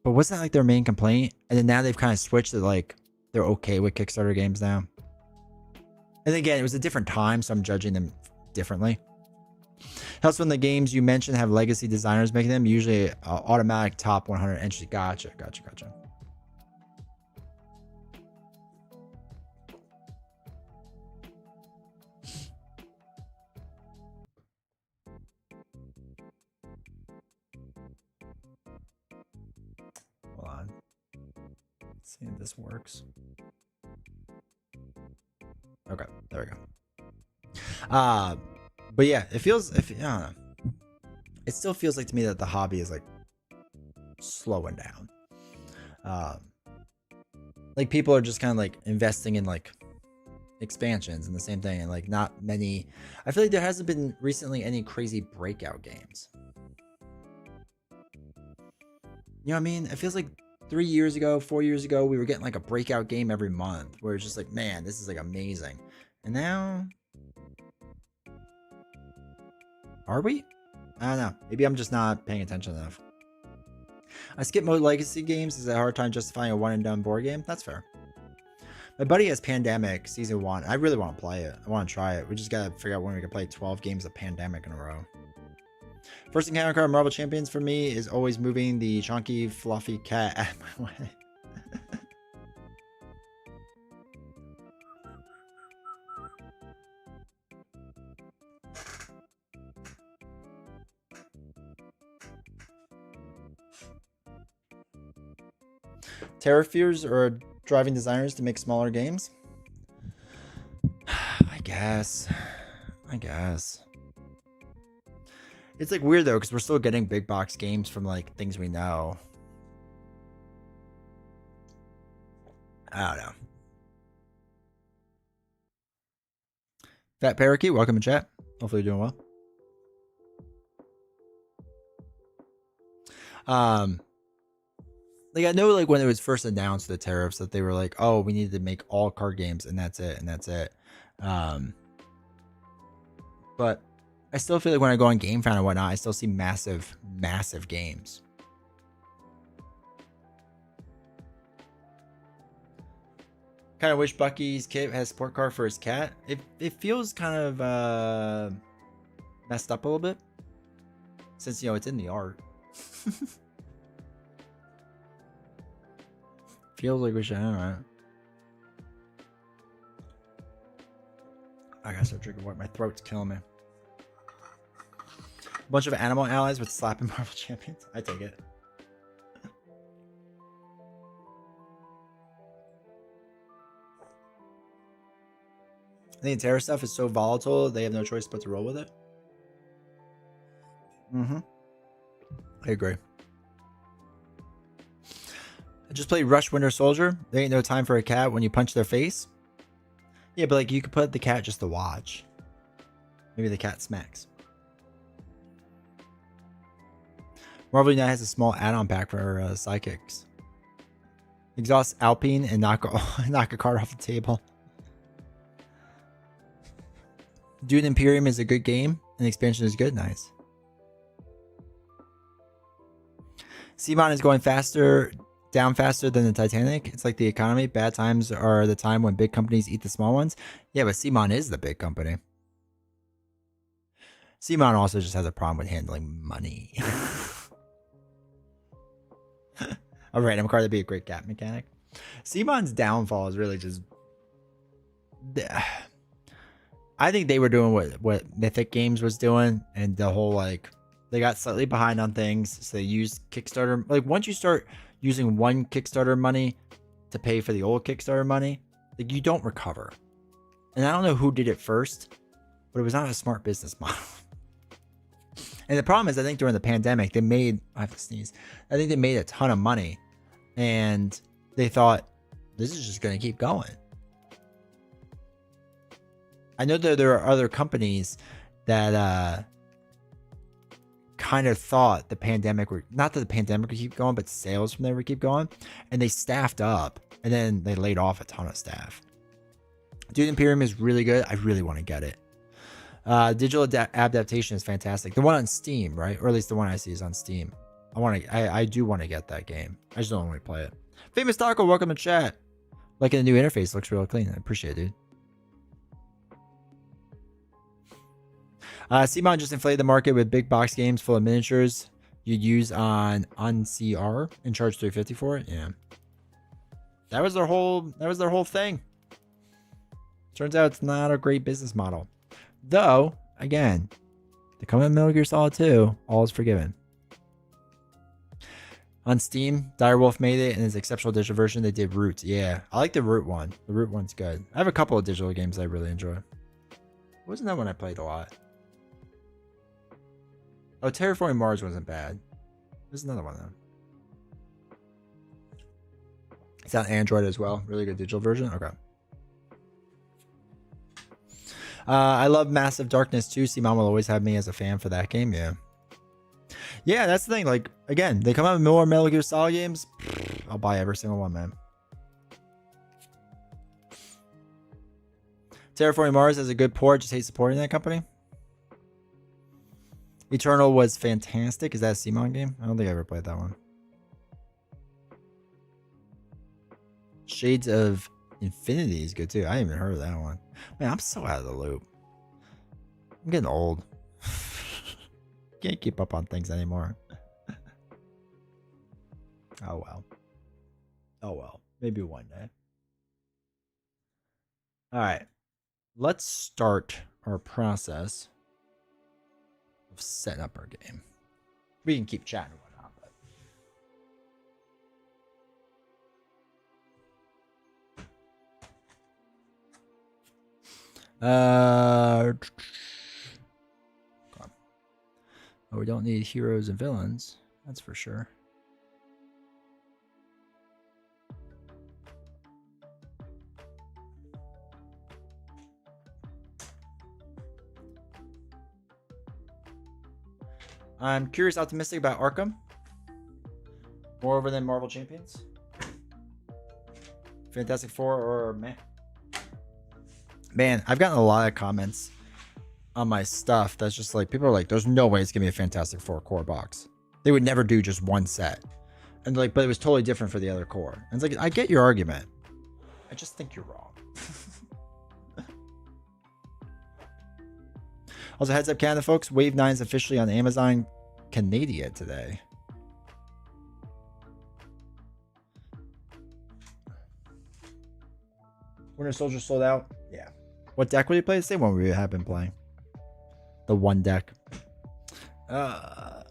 Speaker 1: But wasn't that like their main complaint? And then now they've kind of switched to like they're okay with Kickstarter games now. And again, it was a different time, so I'm judging them differently. Helps when the games you mentioned have legacy designers making them, usually automatic top 100 entries. Gotcha. Hold on. Let's see if this works. Okay, there we go. But yeah, it feels, I don't know. It still feels like to me that the hobby is like slowing down. Like people are just kind of like investing in like expansions and the same thing, and like not many. I feel like there hasn't been recently any crazy breakout games. You know what I mean? It feels like 3 years ago, 4 years ago, we were getting like a breakout game every month where it's just like, man, this is like amazing. And now, are we? I don't know. Maybe I'm just not paying attention enough. I skip most legacy games. It's a hard time justifying a one and done board game. That's fair. My buddy has Pandemic Season 1. I really want to play it. I want to try it. We just got to figure out when we can play 12 games of Pandemic in a row. First encounter card Marvel Champions for me is always moving the chunky, fluffy cat out of my way. Terrafears or driving designers to make smaller games? I guess. It's like weird though, because we're still getting big box games from like things we know. I don't know. Fat Parakeet, welcome to chat. Hopefully you're doing well. Like I know like when it was first announced the tariffs that they were like, oh, we needed to make all card games and that's it. But I still feel like when I go on GameFound and whatnot, I still see massive games. Kind of wish Bucky's kit has support card for his cat. It feels kind of messed up a little bit, since you know it's in the art. Feels like we should. Alright. I gotta start drinking water. My throat's killing me. A bunch of animal allies with slapping Marvel Champions. I take it. I think Terra stuff is so volatile, they have no choice but to roll with it. I agree. I just played Rush Winter Soldier. There ain't no time for a cat when you punch their face. Yeah, but like you could put the cat just to watch. Maybe the cat smacks. Marvel now has a small add-on pack for sidekicks. Exhaust Alpine and knock a card off the table. Dune Imperium is a good game, and the expansion is good. Nice. Simon is going down faster than the Titanic. It's like the economy. Bad times are the time when big companies eat the small ones. Yeah, but Simon is the big company. Simon also just has a problem with handling money. A random card to be a great cat mechanic. Simon's downfall is really just... I think they were doing what Mythic Games was doing, and the whole like they got slightly behind on things, so they used Kickstarter. Like once you start using one Kickstarter money to pay for the old Kickstarter money, like you don't recover. And I don't know who did it first, but it was not a smart business model. And the problem is, I think during the pandemic, they made, I have to sneeze. I think they made a ton of money, and they thought this is just going to keep going. I know that there are other companies that kind of thought the pandemic were, not that the pandemic would keep going, but sales from there would keep going, and they staffed up, and then they laid off a ton of staff. Dune Imperium is really good. I really want to get it. Digital adaptation is fantastic. The one on Steam, right? Or at least the one I see is on Steam. I do want to get that game. I just don't want to play it. Famous Taco, welcome to chat. Liking the new interface, looks real clean. I appreciate it, dude. Simon just inflated the market with big box games full of miniatures you'd use on CR and charge $350 for it. Yeah, that was their whole thing. Turns out it's not a great business model, though. Again, the coming of Metal Gear Solid 2, all is forgiven. On Steam, Direwolf made it in his exceptional digital version. They did Roots. Yeah, I like the Root one. The Root one's good. I have a couple of digital games I really enjoy. Wasn't that one I played a lot? Oh, Terraforming Mars wasn't bad. There's another one though. It's on Android as well. Really good digital version. Okay. I love Massive Darkness too. Simon will always have me as a fan for that game. Yeah. Yeah, that's the thing. Like, again, they come out with more Metal Gear Solid games. I'll buy every single one, man. Terraforming Mars has a good port. Just hate supporting that company. Eternal was fantastic. Is that a Simon game? I don't think I ever played that one. Shades of Infinity is good too. I ain't even heard of that one. Man, I'm so out of the loop. I'm getting old. Can't keep up on things anymore. Oh well. Oh well. Maybe one day. All right. Let's start our process of setting up our game. We can keep chatting and whatnot, but oh, we don't need heroes and villains. That's for sure. I'm curious, optimistic about Arkham. Moreover than Marvel Champions. Fantastic Four or meh. Man, I've gotten a lot of comments on my stuff that's just like, people are like, there's no way it's gonna be a Fantastic Four core box. They would never do just one set. And like, but it was totally different for the other core. And it's like, I get your argument. I just think you're wrong. Also, heads up Canada, folks. Wave 9 is officially on Amazon Canada today. Winter Soldier sold out? Yeah. What deck will you play? The same one we have been playing. The one deck. All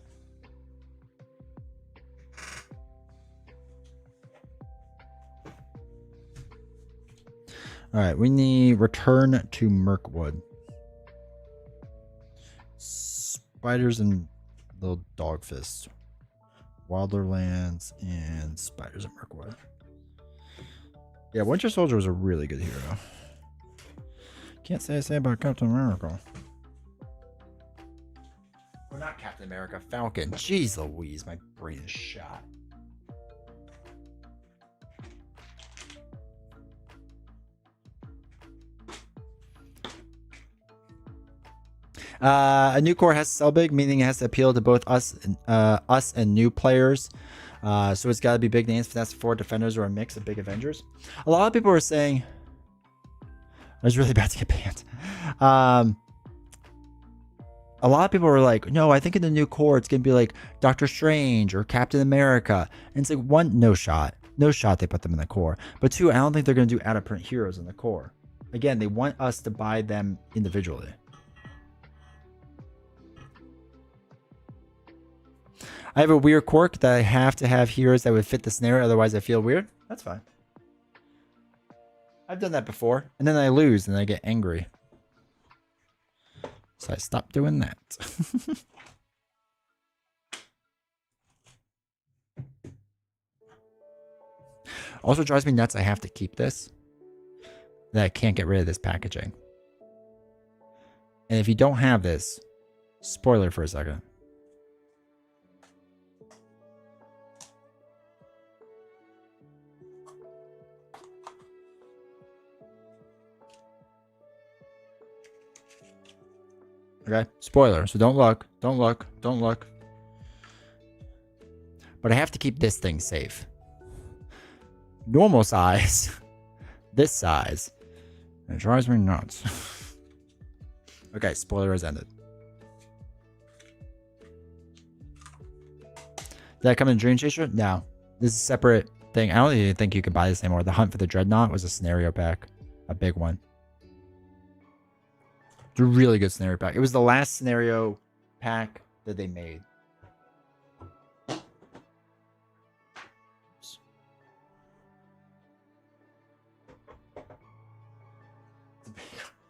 Speaker 1: right, we need Return to Mirkwood. Spiders and Little Dog Fists. Wilderlands and Spiders and Mirkwood. Yeah, Winter Soldier was a really good hero. Can't say I say about Captain America. Well, not Captain America, Falcon. Jeez Louise, my brain is shot. A new core has to sell big, meaning it has to appeal to both us and new players. So it's got to be big names. Fantastic Four, Defenders, or a mix of big Avengers. A lot of people were saying, I was really about to get banned. A lot of people were like, no, I think in the new core it's gonna be like Doctor Strange or Captain America. And it's like, one, no shot they put them in the core. But two, I don't think they're gonna do out of print heroes in the core. Again, they want us to buy them individually. I have a weird quirk that I have to have heroes that would fit the scenario, otherwise I feel weird. That's fine. I've done that before, and then I lose and I get angry. So I stopped doing that. Also drives me nuts, I have to keep this. That I can't get rid of this packaging. And if you don't have this, spoiler for a second. Okay, spoiler. So don't look. But I have to keep this thing safe. Normal size. This size. It drives me nuts. Okay, spoiler has ended. Did that come in Dream Chaser? No. This is a separate thing. I don't even think you can buy this anymore. The Hunt for the Dreadnought was a scenario pack. A big one. It's a really good scenario pack. It was the last scenario pack that they made.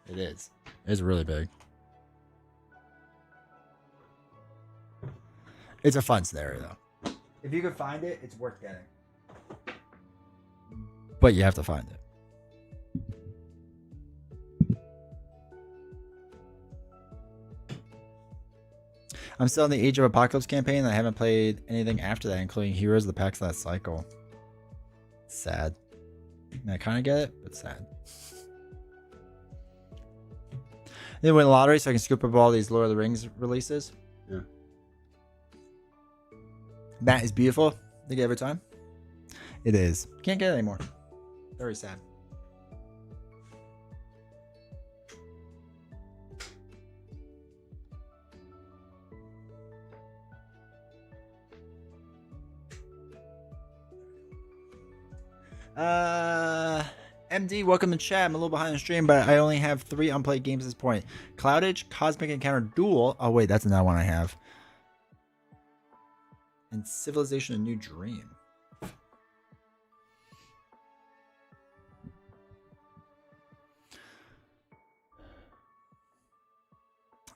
Speaker 1: It is. It's really big. It's a fun scenario, though. If you can find it, it's worth getting. But you have to find it. I'm still in the Age of Apocalypse campaign. I haven't played anything after that, including Heroes of the Packs of that cycle. Sad. I mean, I kind of get it, but sad. Then win the lottery so I can scoop up all these Lord of the Rings releases.
Speaker 2: Yeah.
Speaker 1: That is beautiful. They get every time. It is. Can't get it anymore. Very sad. MD, welcome to chat. I'm a little behind the stream, but I only have 3 unplayed games at this point. Cloudage, Cosmic Encounter Duel. Oh wait, that's another one I have. And Civilization: A New Dream.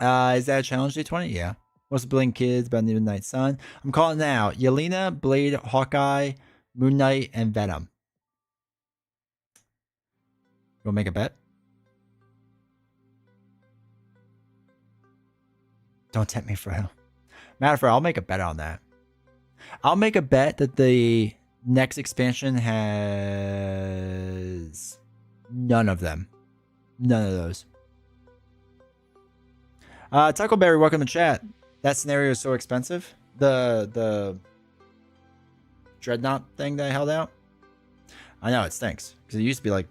Speaker 1: Is that a challenge day 20? Yeah. Most Billion Kids, About the Midnight Sun. I'm calling now. Yelena, Blade, Hawkeye, Moon Knight, and Venom. You want to make a bet? Don't tempt me, Fredo. Matter of fact, I'll make a bet on that. I'll make a bet that the next expansion has none of them. None of those. Taco Berry, welcome to chat. That scenario is so expensive. The Dreadnought thing that I held out. I know, it stinks. Because it used to be like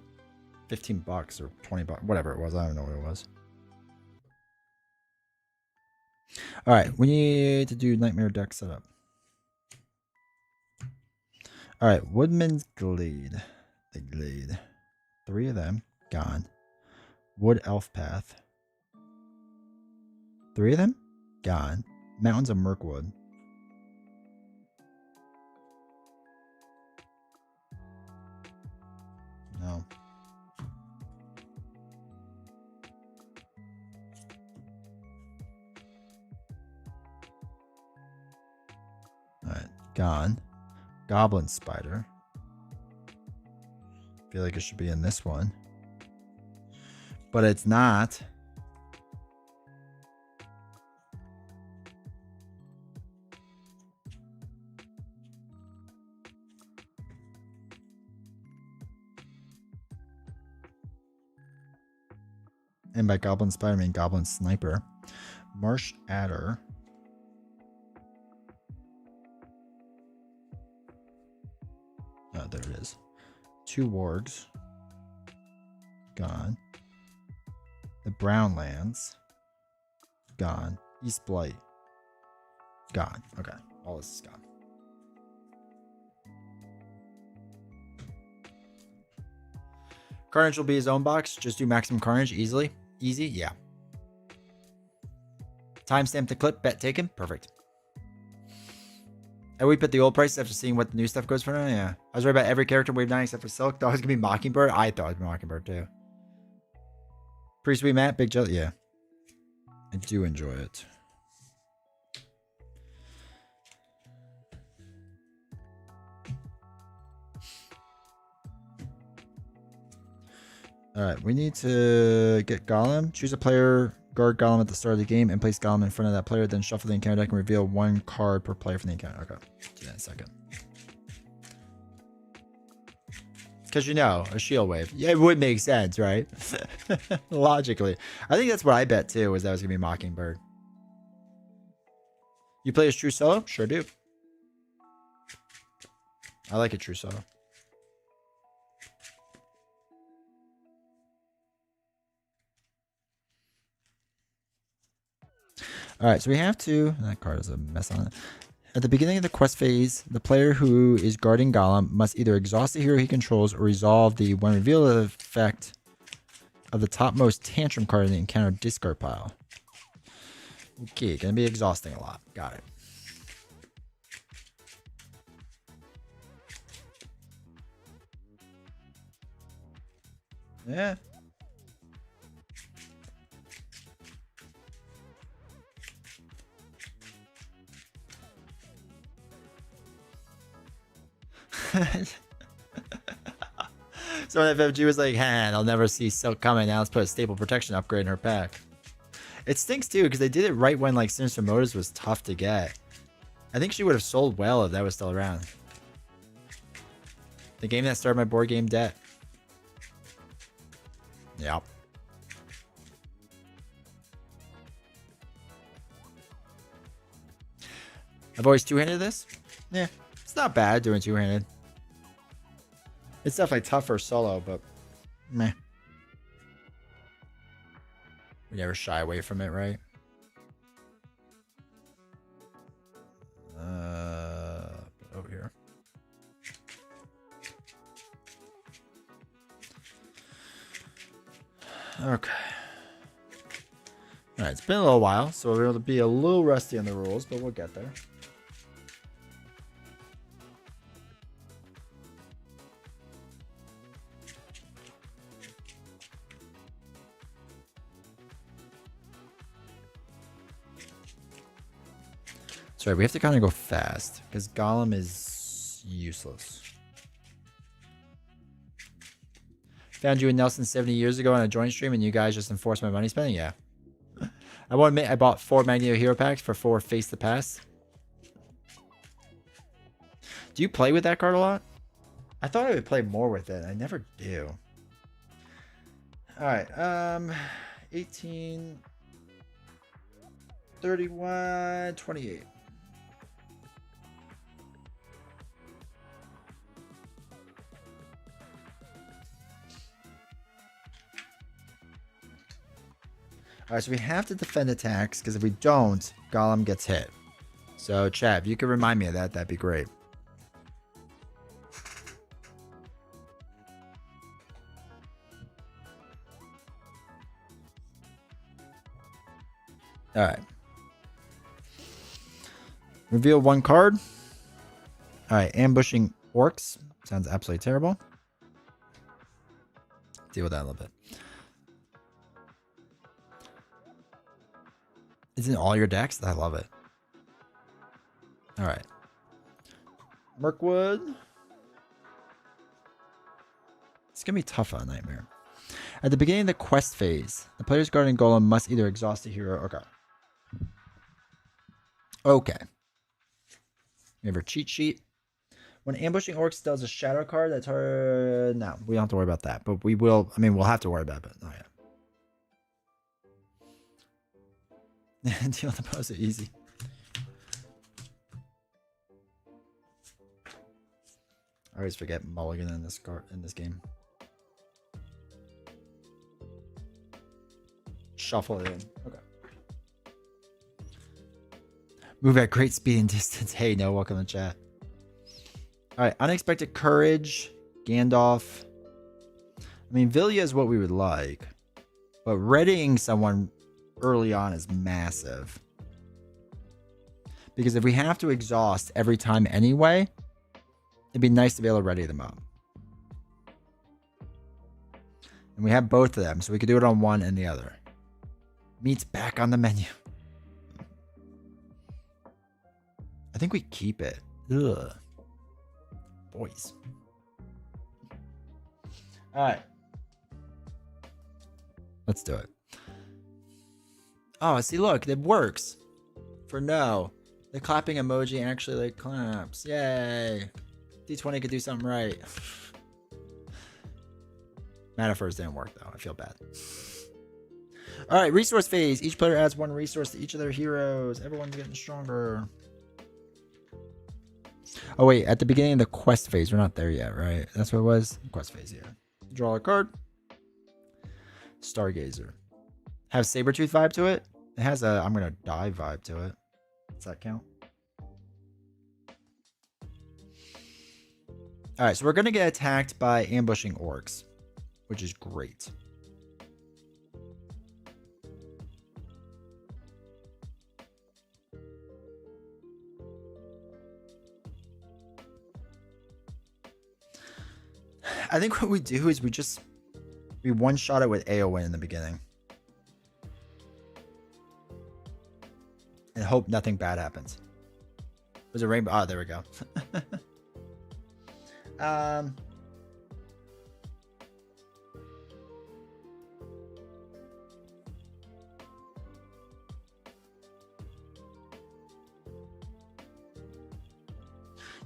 Speaker 1: $15 or $20, whatever it was. I don't know what it was. Alright, we need to do Nightmare deck setup. Alright, Woodman's Glade. The Glade. 3 of them. Gone. Wood Elf Path. 3 of them? Gone. Mountains of Mirkwood. No. Alright, gone. Goblin Spider. Feel like it should be in this one. But it's not. And by Goblin Spider, I mean Goblin Sniper. Marsh Adder. Oh, there it is. 2 wargs. Gone. The Brownlands. Gone. East Blight. Gone. Okay. All this is gone. Carnage will be his own box. Just do maximum carnage easily. Easy, yeah. Timestamp the clip. Bet taken. Perfect. And we put the old prices after seeing what the new stuff goes for now. Yeah. I was right about every character in Wave 9 except for Silk. Thought it was going to be Mockingbird. I thought it was Mockingbird too. Pretty sweet, Matt. Big jelly. Yeah. I do enjoy it. Alright, we need to get Golem. Choose a player, guard Golem at the start of the game, and place Golem in front of that player. Then shuffle the encounter deck and reveal 1 card per player from the encounter. Okay, do that in a second. Because you know, a shield wave. Yeah, it would make sense, right? Logically. I think that's what I bet too, was that was going to be Mockingbird. You play as true solo? Sure do. I like a true solo. Alright, so we have to... That card is a mess on it. At the beginning of the quest phase, the player who is guarding Golem must either exhaust the hero he controls or resolve the when revealed effect of the topmost Tantrum card in the encounter discard pile. Okay, gonna be exhausting a lot. Got it. Yeah. So when FFG was like, I'll never see Silk coming. Now let's put a staple protection upgrade in her pack. It stinks too because they did it right when like Sinister Motives was tough to get. I think she would have sold well if that was still around. The game that started my board game debt. Yep. I've always two-handed this. Yeah, it's not bad doing two-handed. It's definitely tougher solo, but meh. We never shy away from it, right? Over here. Okay. All right, it's been a little while, so we'll be a little rusty on the rules, but we'll get there. Sorry, we have to kind of go fast because Gollum is useless. Found you and Nelson 70 years ago on a joint stream and you guys just enforced my money spending? Yeah. I won't admit I bought 4 Magneto Hero Packs for 4 Face the Past. Do you play with that card a lot? I thought I would play more with it. I never do. Alright, 18, 31, 28. Alright, so we have to defend attacks, because if we don't, Gollum gets hit. So, Chad, if you could remind me of that, that'd be great. Alright. Reveal 1 card. Alright, ambushing orcs. Sounds absolutely terrible. Deal with that a little bit. It's in all your decks? I love it. Alright. Mirkwood. It's going to be tough on Nightmare. At the beginning of the quest phase, the player's guardian golem must either exhaust a hero or... Okay. We have our cheat sheet. When ambushing orcs does a shadow card, that's her... No, we don't have to worry about that. But we will... I mean, we'll have to worry about it. Oh, yeah. Deal with the post easy. I always forget Mulligan in this game. Shuffle it in. Okay. Move at great speed and distance. Hey, no, welcome to chat. Alright, unexpected courage. Gandalf. I mean, Vilya is what we would like. But readying someone early on is massive. Because if we have to exhaust every time anyway, it'd be nice to be able to ready them up. And we have both of them, so we could do it on one and the other. Meat's back on the menu. I think we keep it. Ugh. Boys. Alright. Let's do it. Oh, see, look, it works. For no. The clapping emoji actually, like, claps. Yay. D20 could do something right. Metaphors didn't work, though. I feel bad. Alright, resource phase. Each player adds 1 resource to each of their heroes. Everyone's getting stronger. Oh, wait. At the beginning of the quest phase. We're not there yet, right? That's what it was? Quest phase, yeah. Draw a card. Stargazer. Have Sabretooth vibe to it? It has a I'm gonna die vibe to it. Does that count? Alright, so we're gonna get attacked by ambushing orcs, which is great. I think what we do is we one-shot it with AoE in the beginning. And hope nothing bad happens. Was it rainbow? Oh, there we go.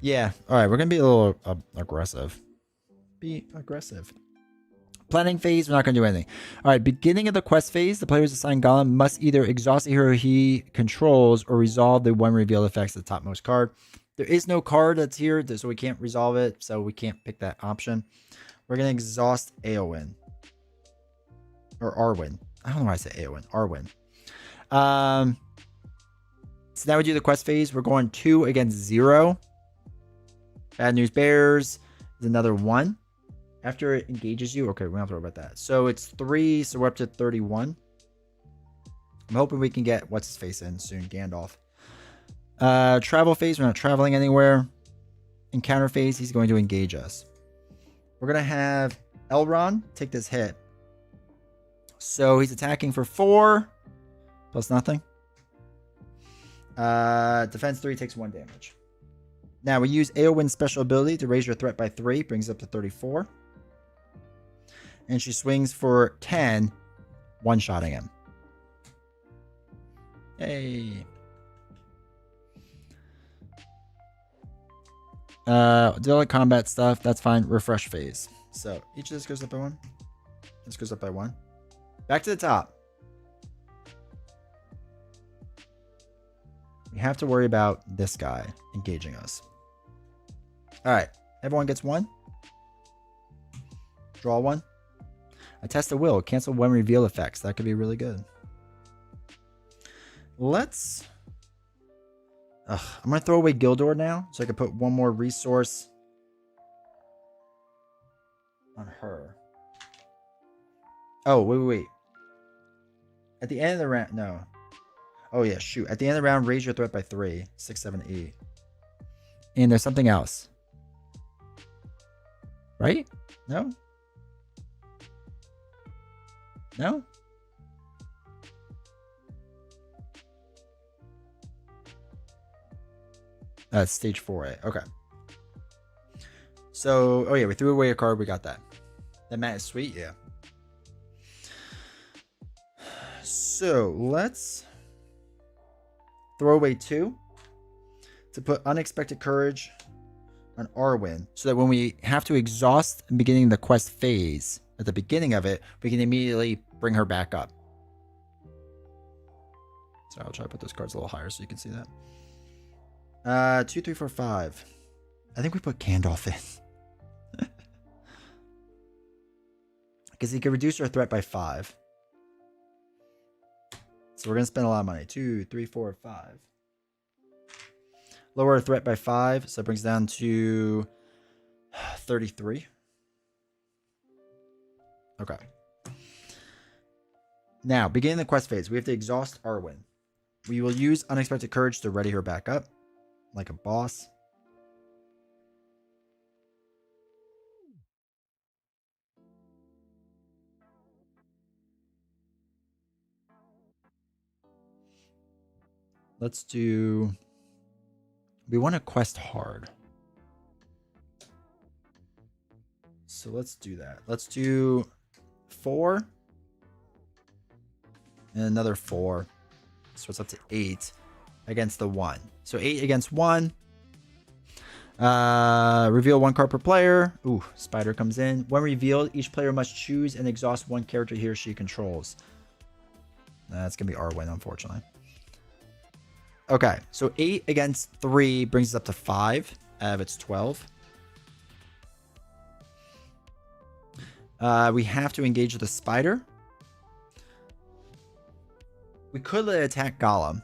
Speaker 1: Yeah. All right. We're going to be a little aggressive. Be aggressive. Planning phase, we're not going to do anything. All right, beginning of the quest phase, the players assigned Golem must either exhaust the hero he controls or resolve the one reveal effects of the topmost card. There is no card that's here, so we can't resolve it, so we can't pick that option. We're going to exhaust Eowyn. Or Arwen. I don't know why I say Eowyn. Arwen. So now we do the quest phase. We're going 2 against 0. Bad News Bears is another 1. After it engages you, okay, we don't have to worry about that. So it's 3, so we're up to 31. I'm hoping we can get what's his face in soon, Gandalf. Travel phase, we're not traveling anywhere. Encounter phase, he's going to engage us. We're going to have Elrond take this hit. So he's attacking for 4 plus nothing. Defense 3 takes 1 damage. Now we use Eowyn's special ability to raise your threat by 3, brings it up to 34. And she swings for 10, one-shotting him. Hey. Deal with combat stuff. That's fine. Refresh phase. So each of this goes up by 1. This goes up by 1. Back to the top. We have to worry about this guy engaging us. All right. Everyone gets 1. Draw 1. A test of will. Cancel 1 reveal effects. That could be really good. Let's... I'm going to throw away Gildor now, so I can put 1 more resource on her. Oh, wait. At the end of the round... No. Oh, yeah, shoot. At the end of the round, raise your threat by 3. 6, 7, 8. And there's something else. Right? No? No? That's stage 4A. Okay. So, oh yeah, we threw away a card. We got that. That mat is sweet. Yeah. So, let's throw away 2 to put Unexpected Courage on Arwen, so that when we have to exhaust the beginning of the quest phase, at the beginning of it, we can immediately bring her back up. So I'll try to put those cards a little higher so you can see that. 2, 3, 4, 5. I think we put Gandalf in. Because he can reduce our threat by 5. So we're going to spend a lot of money. 2, 3, 4, 5. Lower our threat by 5. So it brings down to 33. Okay. Now, beginning the quest phase, we have to exhaust Arwen. We will use Unexpected Courage to ready her back up, like a boss. Let's do... We want to quest hard. So let's do that. Let's do 4. And another 4. So it's up to 8 against the 1. So 8 against 1. Reveal 1 card per player. Ooh, Spider comes in. When revealed, each player must choose and exhaust 1 character he or she controls. That's going to be Arwen, unfortunately. Okay, so 8 against 3 brings us up to 5 out of its 12. We have to engage the Spider. We could let it attack Gollum.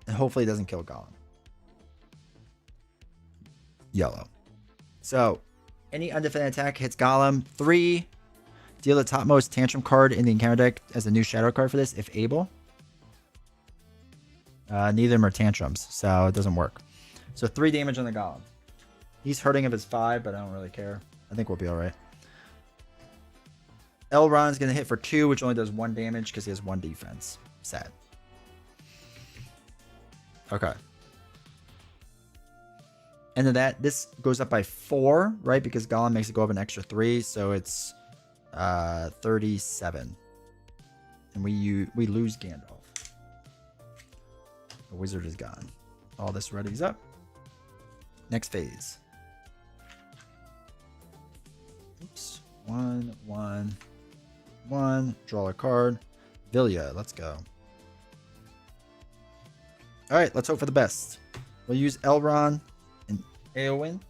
Speaker 1: And hopefully it doesn't kill Gollum. Yellow. So, any undefended attack hits Gollum. 3. Deal the topmost Tantrum card in the encounter deck as a new shadow card for this, if able. Neither of them are tantrums, so it doesn't work. So 3 damage on the Golem. He's hurting if it's 5, but I don't really care. I think we'll be alright. Elrond's going to hit for 2, which only does 1 damage because he has 1 defense. Sad. Okay. And then this goes up by 4, right? Because Gollum makes it go up an extra 3, so it's 37. And we lose Gandalf. The wizard is gone. All this readies up. Next phase. Oops. 1, 1, 1. Draw a card. Vilya, let's go. All right, let's hope for the best. We'll use Elrond and Eowyn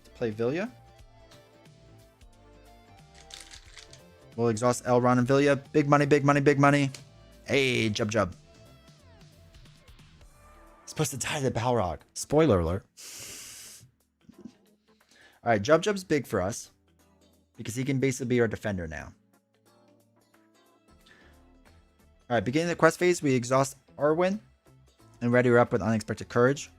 Speaker 1: to play Vilya. We'll exhaust Elrond and Vilya. Big money, big money, big money. Hey, Jub Jub. Supposed to tie the Balrog. Spoiler alert. All right, Jub Jub's big for us because he can basically be our defender now. All right, beginning of the quest phase, we exhaust Arwen and ready her up with Unexpected Courage.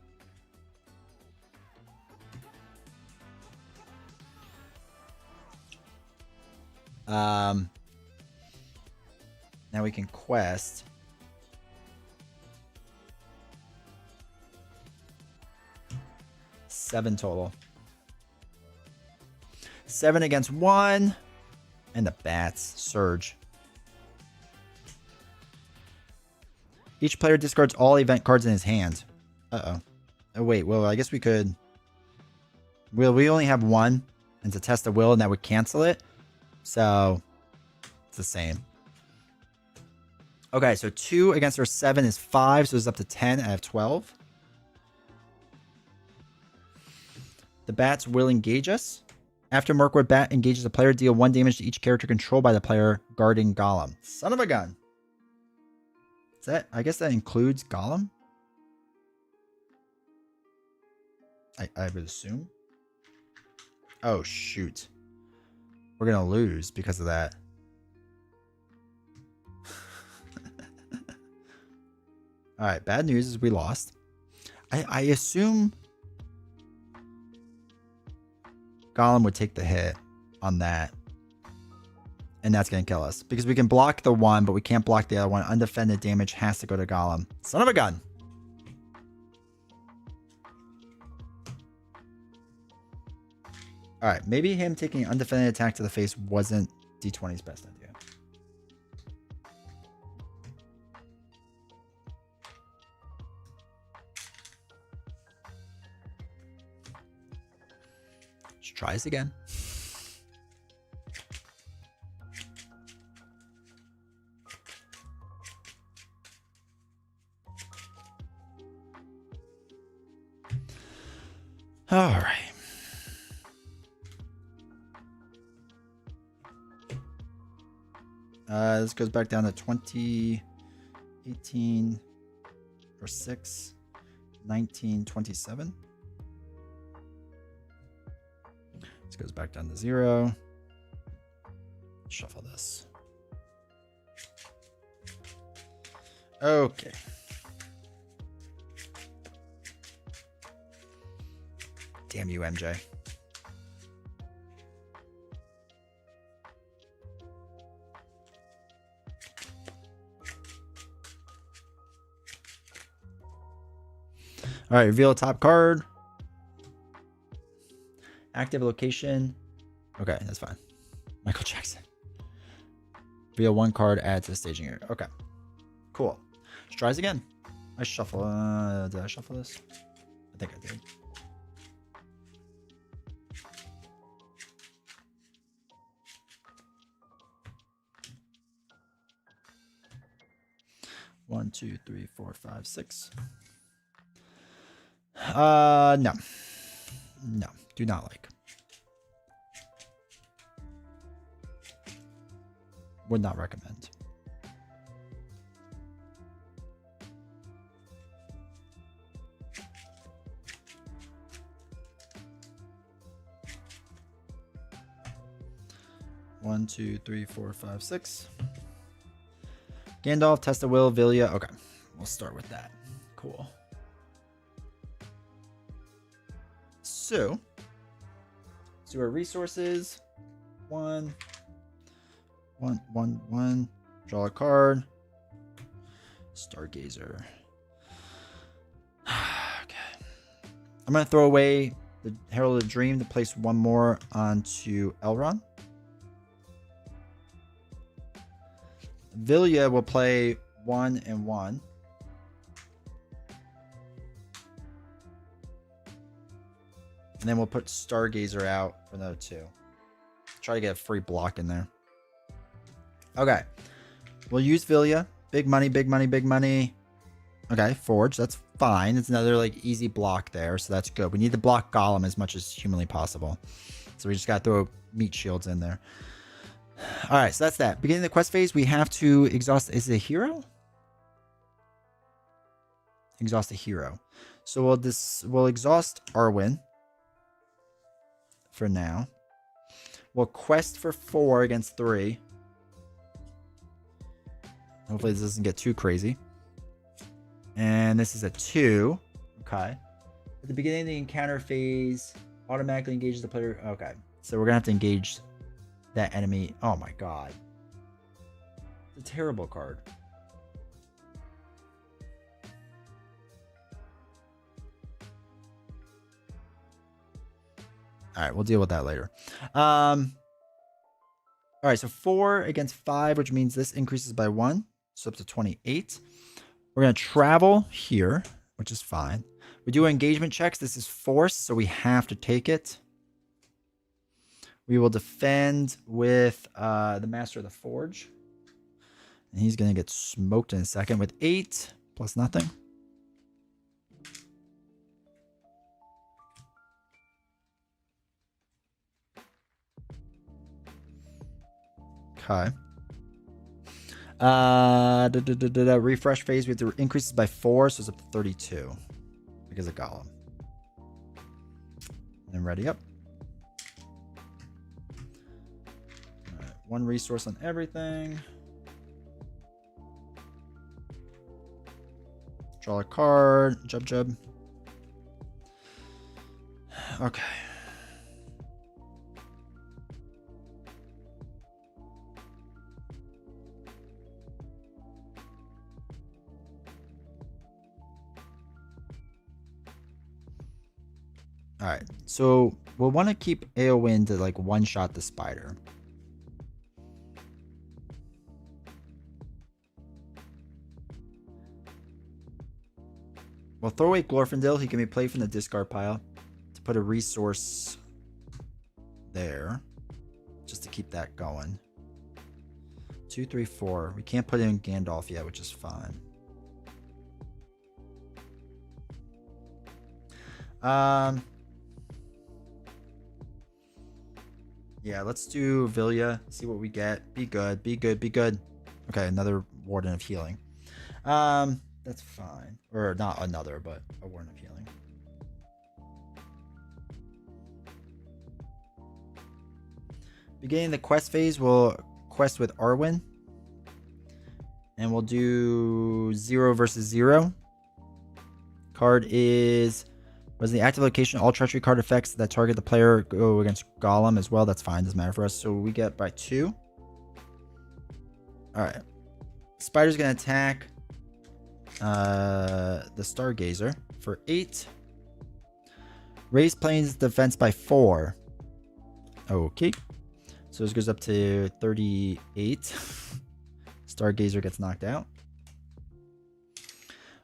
Speaker 1: Now we can quest. Seven total. 7 against 1. And the bats. Surge. Each player discards all event cards in his hand. Uh-oh. Oh, wait. Well, I guess we could... Well, we only have 1. And to test the will, and that would cancel it. So, it's the same. Okay, so 2 against our 7 is 5. So it's up to 10. I have 12. The bats will engage us. After Mirkwood Bat engages a player, deal 1 damage to each character controlled by the player guarding Gollum. Son of a gun. Is that, I guess that includes Gollum? I would assume. Oh, shoot. We're going to lose because of that. Alright, bad news is we lost. I assume Gollum would take the hit on that. And that's going to kill us. Because we can block the one, but we can't block the other one. Undefended damage has to go to Gollum. Son of a gun. Alright, maybe him taking an undefended attack to the face wasn't D20's best idea. Let's try this again. All right. This goes back down to 20, 18, or 6, 19, 27. This goes back down to 0. Shuffle this. Okay. Damn you, MJ. All right, reveal a top card. Active location. Okay, that's fine. Michael Jackson. Reveal 1 card, add to the staging area. Okay, cool. Let's try this again. I shuffle. Did I shuffle this? I think I did. One, 2, 3, 4, 5, 6. No. No, do not like. Would not recommend. One, 2, 3, 4, 5, 6. Gandalf, Test of Will, Vilya. Okay, we'll start with that. Cool. So, let's do our resources. 1, 1, 1, 1. Draw a card. Stargazer. Okay. I'm going to throw away the Herald of the Dream to place 1 more onto Elrond. Vilya will play 1 and 1. And then we'll put Stargazer out for another 2. Try to get a free block in there. Okay. We'll use Villia. Big money, big money, big money. Okay, Forge. That's fine. It's another like easy block there, so that's good. We need to block Golem as much as humanly possible. So we just got to throw meat shields in there. All right, so that's that. Beginning of the quest phase, we have to exhaust... Is it a hero? Exhaust a hero. So we'll exhaust Arwen for now. We'll quest for 4 against 3. Hopefully this doesn't get too crazy. And this is a 2. Okay. At the beginning of the encounter phase, automatically engages the player. Okay. So we're going to have to engage that enemy. Oh my god. It's a terrible card. Alright, we'll deal with that later. Alright, so 4 against 5, which means this increases by 1. So up to 28. We're going to travel here, which is fine. We do engagement checks. This is force, so we have to take it. We will defend with the Master of the Forge. And he's going to get smoked in a second with 8 plus nothing. Okay. Refresh phase, we have to increase this by 4, so it's up to 32 because of Golem. And ready up. All right, 1 resource on everything. Draw a card. Jub. Okay. All right, so we'll want to keep Eowyn to like one-shot the spider. We'll throw away Glorfindel. He can be played from the discard pile to put a resource there, just to keep that going. 2, 3, 4. We can't put in Gandalf yet, which is fine. Yeah, let's do Villia. See what we get. Be good. Be good. Be good. Okay, another Warden of Healing. That's fine. Or not another, but a Warden of Healing. Beginning the quest phase, we'll quest with Arwen. And we'll do 0 versus 0. Card is... Was the active location, all treachery card effects that target the player go against Golem as well. That's fine, doesn't matter for us. So we get by 2. Alright. Spider's gonna attack the Stargazer for 8. Raise Plains defense by 4. Okay. So this goes up to 38. Stargazer gets knocked out.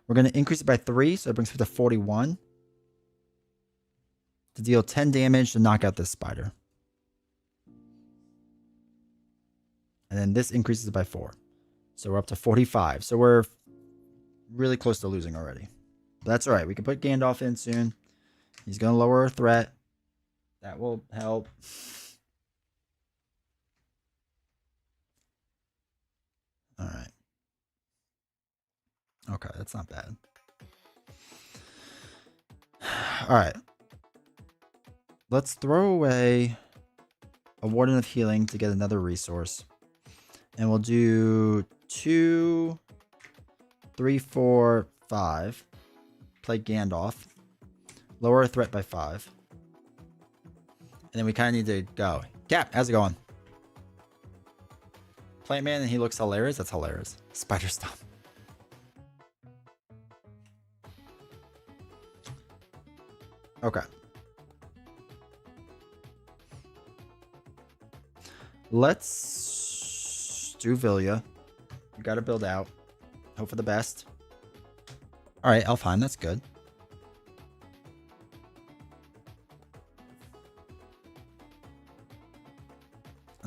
Speaker 1: We're gonna increase it by 3, so it brings it to 41. To deal 10 damage to knock out this spider. And then this increases by 4. So we're up to 45. So we're really close to losing already. But that's alright. We can put Gandalf in soon. He's going to lower our threat. That will help. Alright. Okay, that's not bad. Alright. Let's throw away a Warden of Healing to get another resource. And we'll do 2, 3, 4, 5. Play Gandalf. Lower our threat by 5. And then we kind of need to go. Cap, how's it going? Plant Man and he looks hilarious. That's hilarious. Spider Stomp. Okay. Let's do Villia. We gotta build out. Hope for the best. Alright, Elfheim, that's good.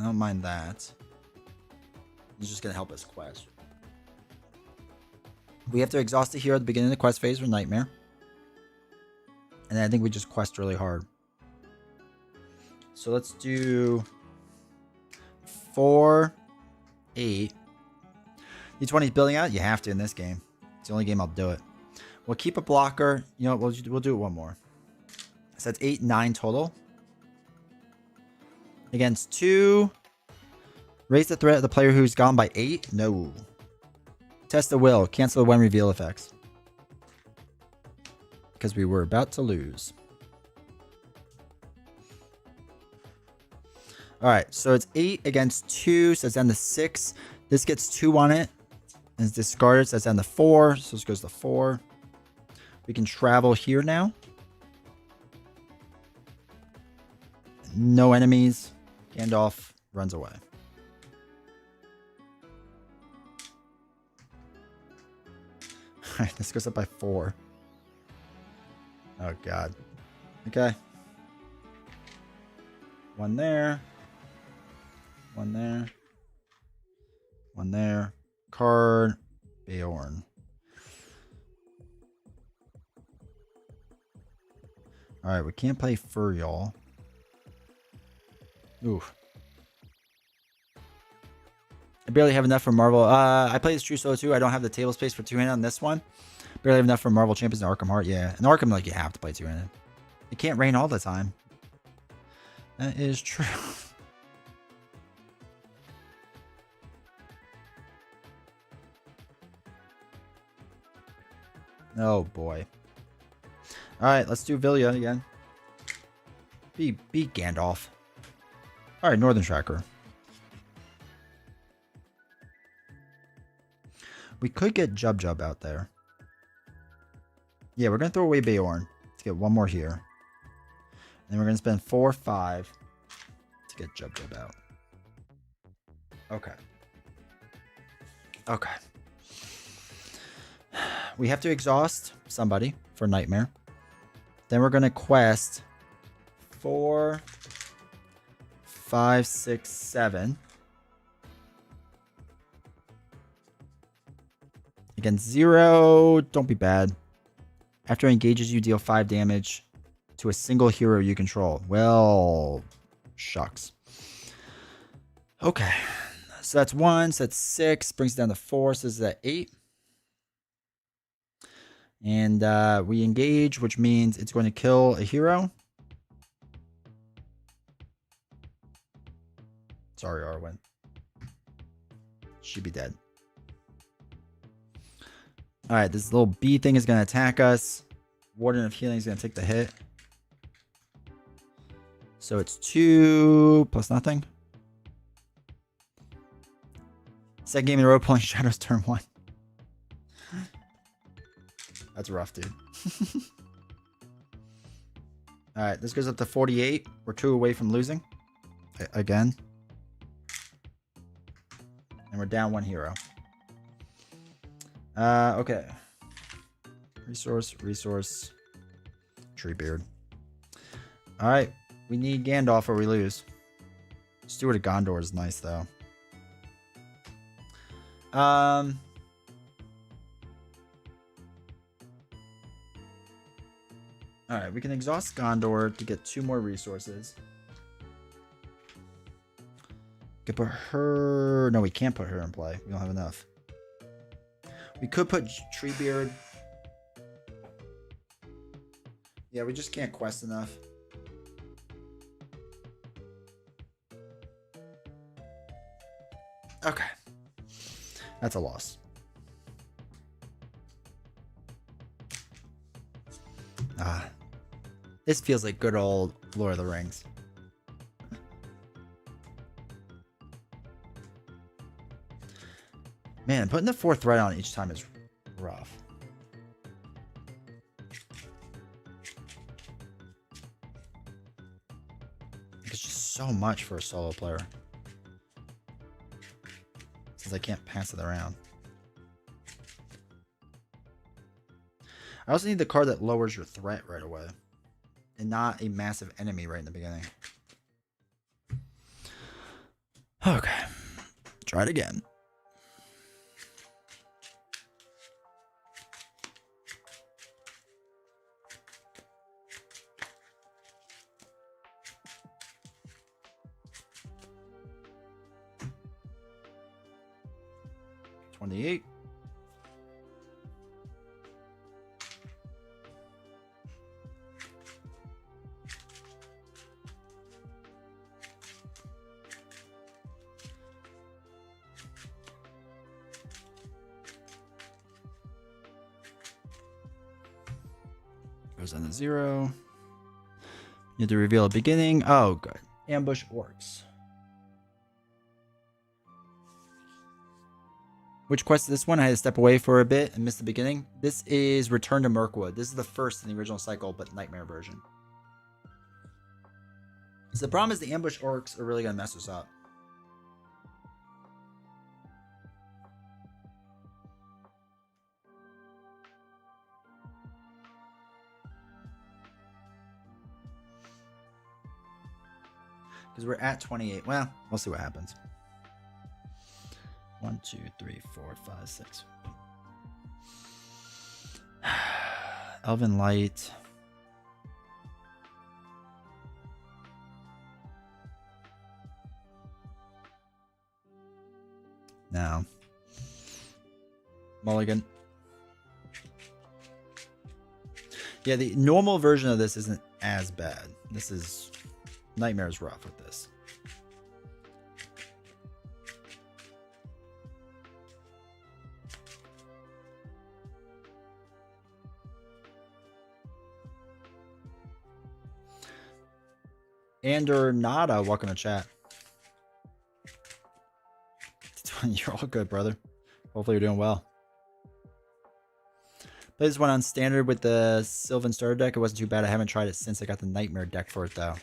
Speaker 1: don't mind that. He's just going to help us quest. We have to exhaust the hero at the beginning of the quest phase for Nightmare. And then I think we just quest really hard. So let's do 4, 8. D20's building out. You have to in this game. It's the only game I'll do it. We'll keep a blocker. You know what? We'll do it one more. So that's 8, 9 total. Against 2. Raise the threat of the player who's gone by 8. No. Test the will. Cancel the when reveal effects. Because we were about to lose. Alright, so it's 8 against 2, so it's down to 6. This gets 2 on it. And it's discarded, so it's down to 4. So this goes to 4. We can travel here now. No enemies. Gandalf runs away. Alright, this goes up by 4. Oh, God. Okay. 1 there. 1 there. 1 there. Card. Beorn. Alright, we can't play Furial. Oof. I barely have enough for Marvel. I play this True Solo too. I don't have the table space for 2-handed on this one. Barely have enough for Marvel Champions and Arkham Heart. Yeah, in Arkham, like, you have to play 2-handed. It can't rain all the time. That is true. Oh, boy. Alright, let's do Villia again. Be Gandalf. Alright, Northern Tracker. We could get Jub out there. Yeah, we're going to throw away Beorn to get 1 more here. And then we're going to spend 4, 5 to get Jub out. Okay. Okay. We have to exhaust somebody for Nightmare. Then we're going to quest 4, 5, 6, 7. Against 0, don't be bad. After it engages, you deal 5 damage to a single hero you control. Well, shucks. Okay. So that's 1, so that's 6, brings it down to 4, so this is at 8. And we engage, which means it's going to kill a hero. Sorry, Arwen. She'd be dead. Alright, this little bee thing is going to attack us. Warden of Healing is going to take the hit. So it's 2 plus nothing. Second game in a row pulling Shadows turn 1. That's rough, dude. Alright, this goes up to 48. We're 2 away from losing. Again. And we're down 1 hero. Okay. Resource. Treebeard. Alright. We need Gandalf or we lose. Steward of Gondor is nice, though. Alright, we can exhaust Gondor to get 2 more resources. We could put her... No, we can't put her in play. We don't have enough. We could put Treebeard. Yeah, we just can't quest enough. Okay. That's a loss. This feels like good old Lord of the Rings. Man, putting the 4th threat on each time is rough. It's just so much for a solo player. Since I can't pass it around. I also need the card that lowers your threat right away. And not a massive enemy right in the beginning. Okay. Try it again. $28. Goes on to 0. You have to reveal a beginning. Oh, good. Ambush orcs. Which quest is this one? I had to step away for a bit and miss the beginning. This is Return to Mirkwood. This is the first in the original cycle, but Nightmare version. So the problem is the ambush orcs are really going to mess us up. Because we're at 28. Well, we'll see what happens. 1, 2, 3, 4, 5, 6. Elven Light. Now. Mulligan. Yeah, the normal version of this isn't as bad. This is... Nightmare's rough with this. Ander Nada, welcome to chat. You're all good, brother. Hopefully you're doing well. Played this one on standard with the Sylvan starter deck. It wasn't too bad. I haven't tried it since I got the Nightmare deck for it, though.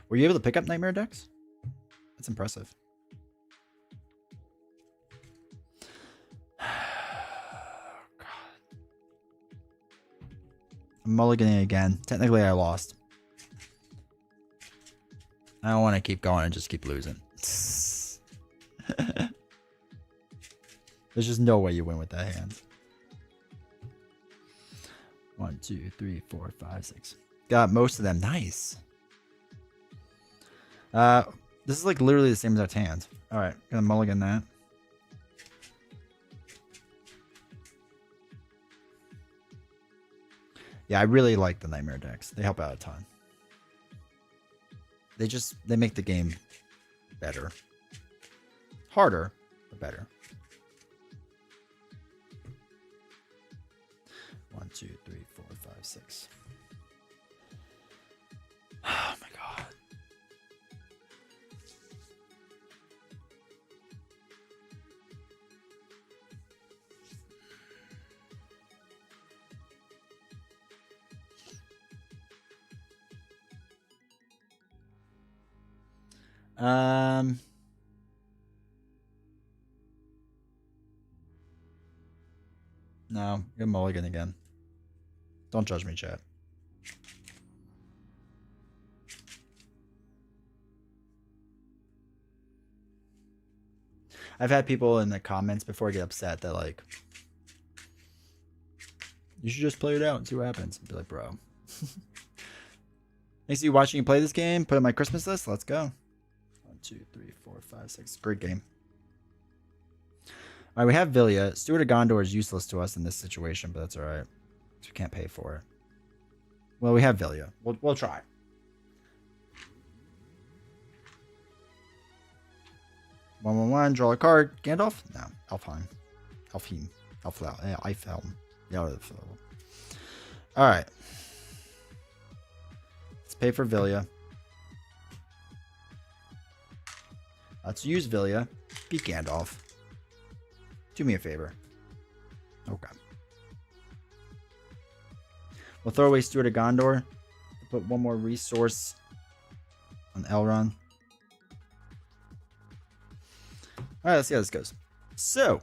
Speaker 1: Were you able to pick up Nightmare decks? That's impressive. God. I'm mulliganing again. Technically, I lost. I don't want to keep going and just keep losing. There's just no way you win with that hand. 1, 2, 3, 4, 5, 6. Got most of them. Nice. This is like literally the same exact hand. All right, gonna mulligan that. Yeah, I really like the Nightmare decks. They help out a ton. They make the game better. Harder, but better. 1, 2, 3, 4, 5, 6. Oh my god. No, you're mulligan again. Don't judge me, chat. I've had people in the comments before get upset that like, you should just play it out and see what happens. I'd be like, bro. Thanks to you watching you play this game. Put it on my Christmas list. Let's go. 1, 2, 3, 4, 5, 6. Great game. All right, we have Villia. Steward of Gondor is useless to us in this situation, but that's all right. We can't pay for it. Well, we have Villia. We'll try. One. Draw a card. Gandalf? No. Elfheim. Eifelm. Yeah. All right. Let's pay for Villia. Let's use Villia. Beat Gandalf. Do me a favor. Okay. We'll throw away Steward of Gondor. Put one more resource on Elrond. Alright, let's see how this goes. So,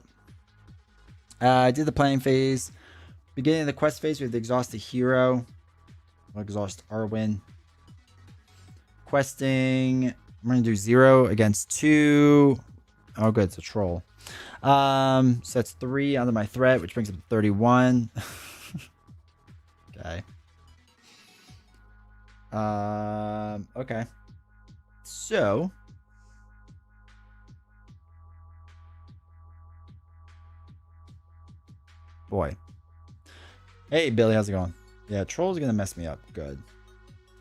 Speaker 1: I did the planning phase. Beginning of the quest phase, we have to exhaust the hero. We'll exhaust Arwen. Questing. I'm going to do 0 against 2. Oh, good. It's a troll. So that's 3 onto my threat, which brings it to 31. Okay. Okay. So. Boy. Hey, Billy, how's it going? Yeah, troll's going to mess me up. Good.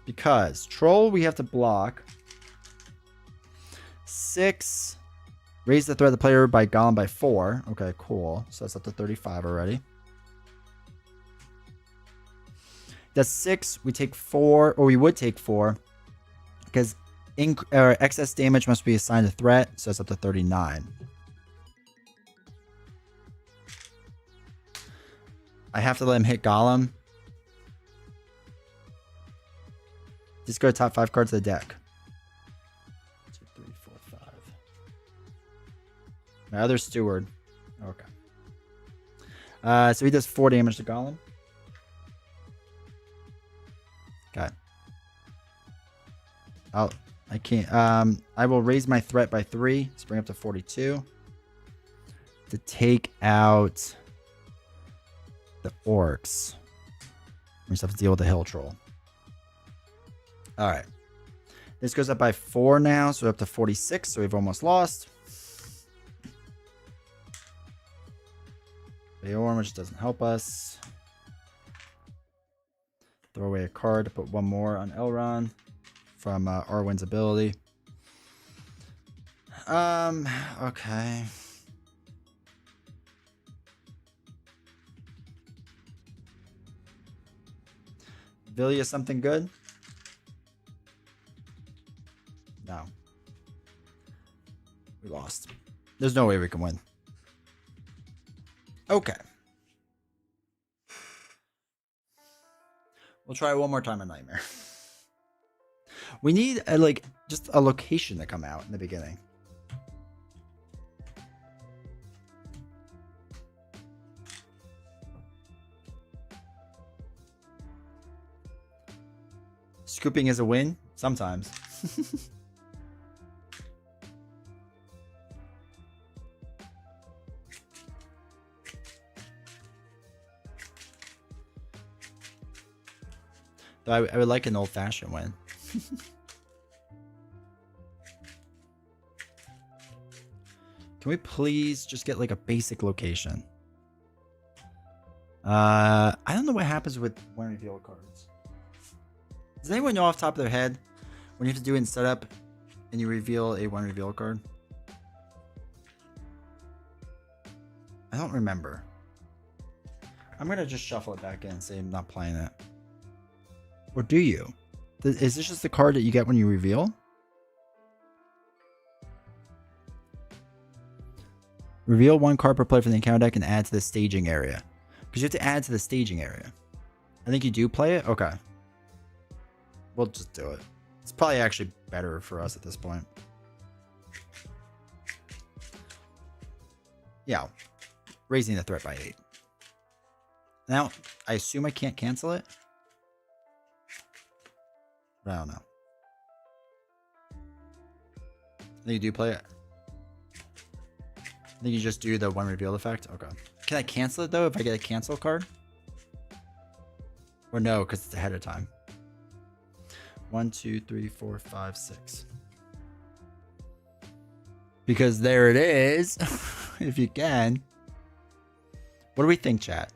Speaker 1: Because troll, we have to block. 6. Raise the threat of the player by golem by 4. Okay, cool. So that's up to 35 already. That's 6. We take 4, or we would take 4. Because excess damage must be assigned to threat. So that's up to 39. I have to let him hit golem. Just go to top 5 cards of the deck. 2, 3, 4, 5. My other steward. Okay. So he does 4 damage to golem. Okay. I can't. I will raise my threat by 3. Let's bring up to 42. To take out the orcs. We just have to deal with the hill troll. All right. This goes up by 4 now, so we're up to 46. So we've almost lost. Bayorn, which doesn't help us. Throw away a card to put 1 more on Elrond from Arwen's ability. Okay. Villia something good? No. We lost. There's no way we can win. Okay. We'll try one more time a nightmare. We need just a location to come out in the beginning. Scooping is a win sometimes. Though I would like an old-fashioned win. Can we please just get like a basic location? I don't know what happens with one reveal cards. Does anyone know off the top of their head when you have to do it in setup and you reveal a one reveal card? I don't remember. I'm gonna just shuffle it back in and say I'm not playing it. Or do you? Is this just the card that you get when you reveal? Reveal 1 card per play from the encounter deck and add to the staging area. Because you have to add to the staging area. I think you do play it? Okay. We'll just do it. It's probably actually better for us at this point. Yeah. Raising the threat by 8. Now, I assume I can't cancel it. But I don't know. I think you do play it. I think you just do the one reveal effect. Okay. Can I cancel it though if I get a cancel card? Or no, because it's ahead of time. 1, 2, 3, 4, 5, 6. Because there it is. If you can. What do we think, chat?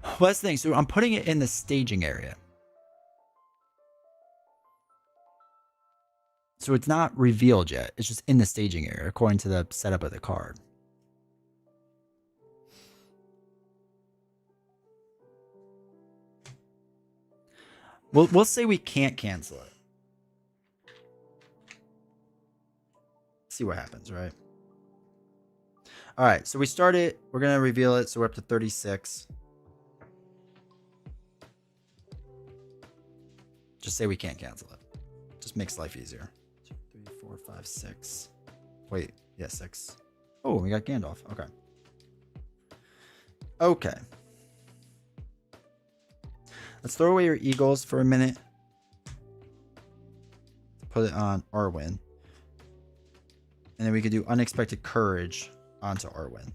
Speaker 1: Well, that's the thing. So I'm putting it in the staging area. So it's not revealed yet. It's just in the staging area according to the setup of the card. We'll say we can't cancel it. See what happens, right? All right, so we start it. We're going to reveal it. So we're up to 36. Just say we can't cancel it. Just makes life easier. 2, 3, 4, 5, 6. Wait, yeah, 6. Oh, we got Gandalf. Okay. Okay. Let's throw away your eagles for a minute. put it on Arwen. And then we could do Unexpected Courage onto Arwen.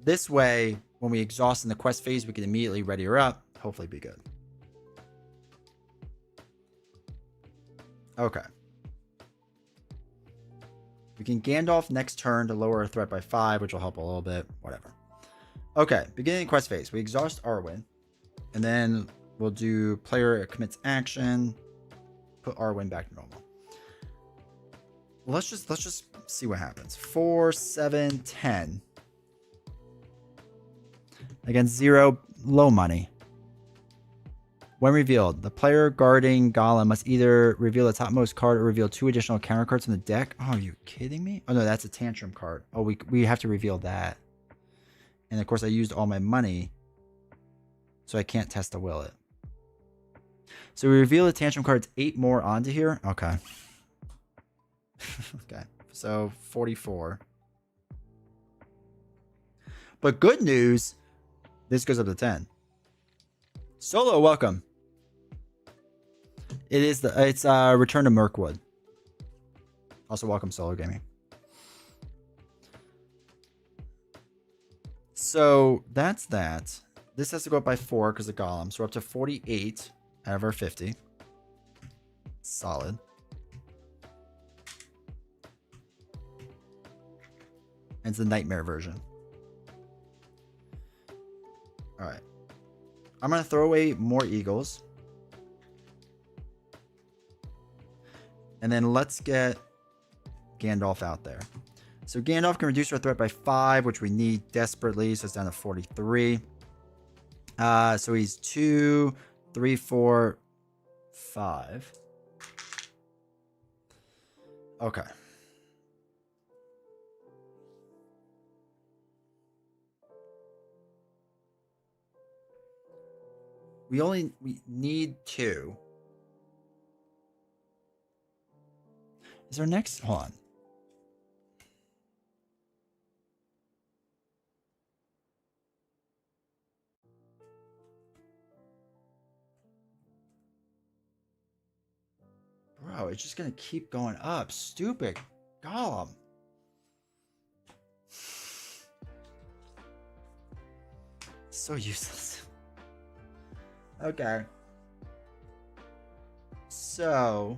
Speaker 1: This way, when we exhaust in the quest phase, we can immediately ready her up. Hopefully be good. Okay. We can Gandalf next turn to lower our threat by 5, which will help a little bit. Whatever. Okay, beginning quest phase. We exhaust Arwen. And then we'll do player commits action. Put Arwen back to normal. Let's just see what happens. 4, 7, 10. Against 0, low money. When revealed, the player guarding Gollum must either reveal the topmost card or reveal 2 additional counter cards from the deck. Oh, are you kidding me? Oh no, that's a tantrum card. Oh, we have to reveal that. And of course I used all my money, so I can't test to will it. So we reveal the tantrum cards 8 more onto here. Okay. Okay. So 44. But good news, this goes up to 10. Solo, welcome. It's Return to Mirkwood. Also, welcome, Solo Gaming. So that's that. This has to go up by 4 because of Gollum. So we're up to 48 out of our 50. Solid. And it's the Nightmare version. All right. I'm going to throw away more Eagles. And then let's get Gandalf out there. So Gandalf can reduce our threat by 5, which we need desperately. So it's down to 43. So he's 2, 3, 4, 5. Okay. We need 2. Is our next... Hold on. Bro, it's just going to keep going up. Stupid Gollum. So useless. Okay. So...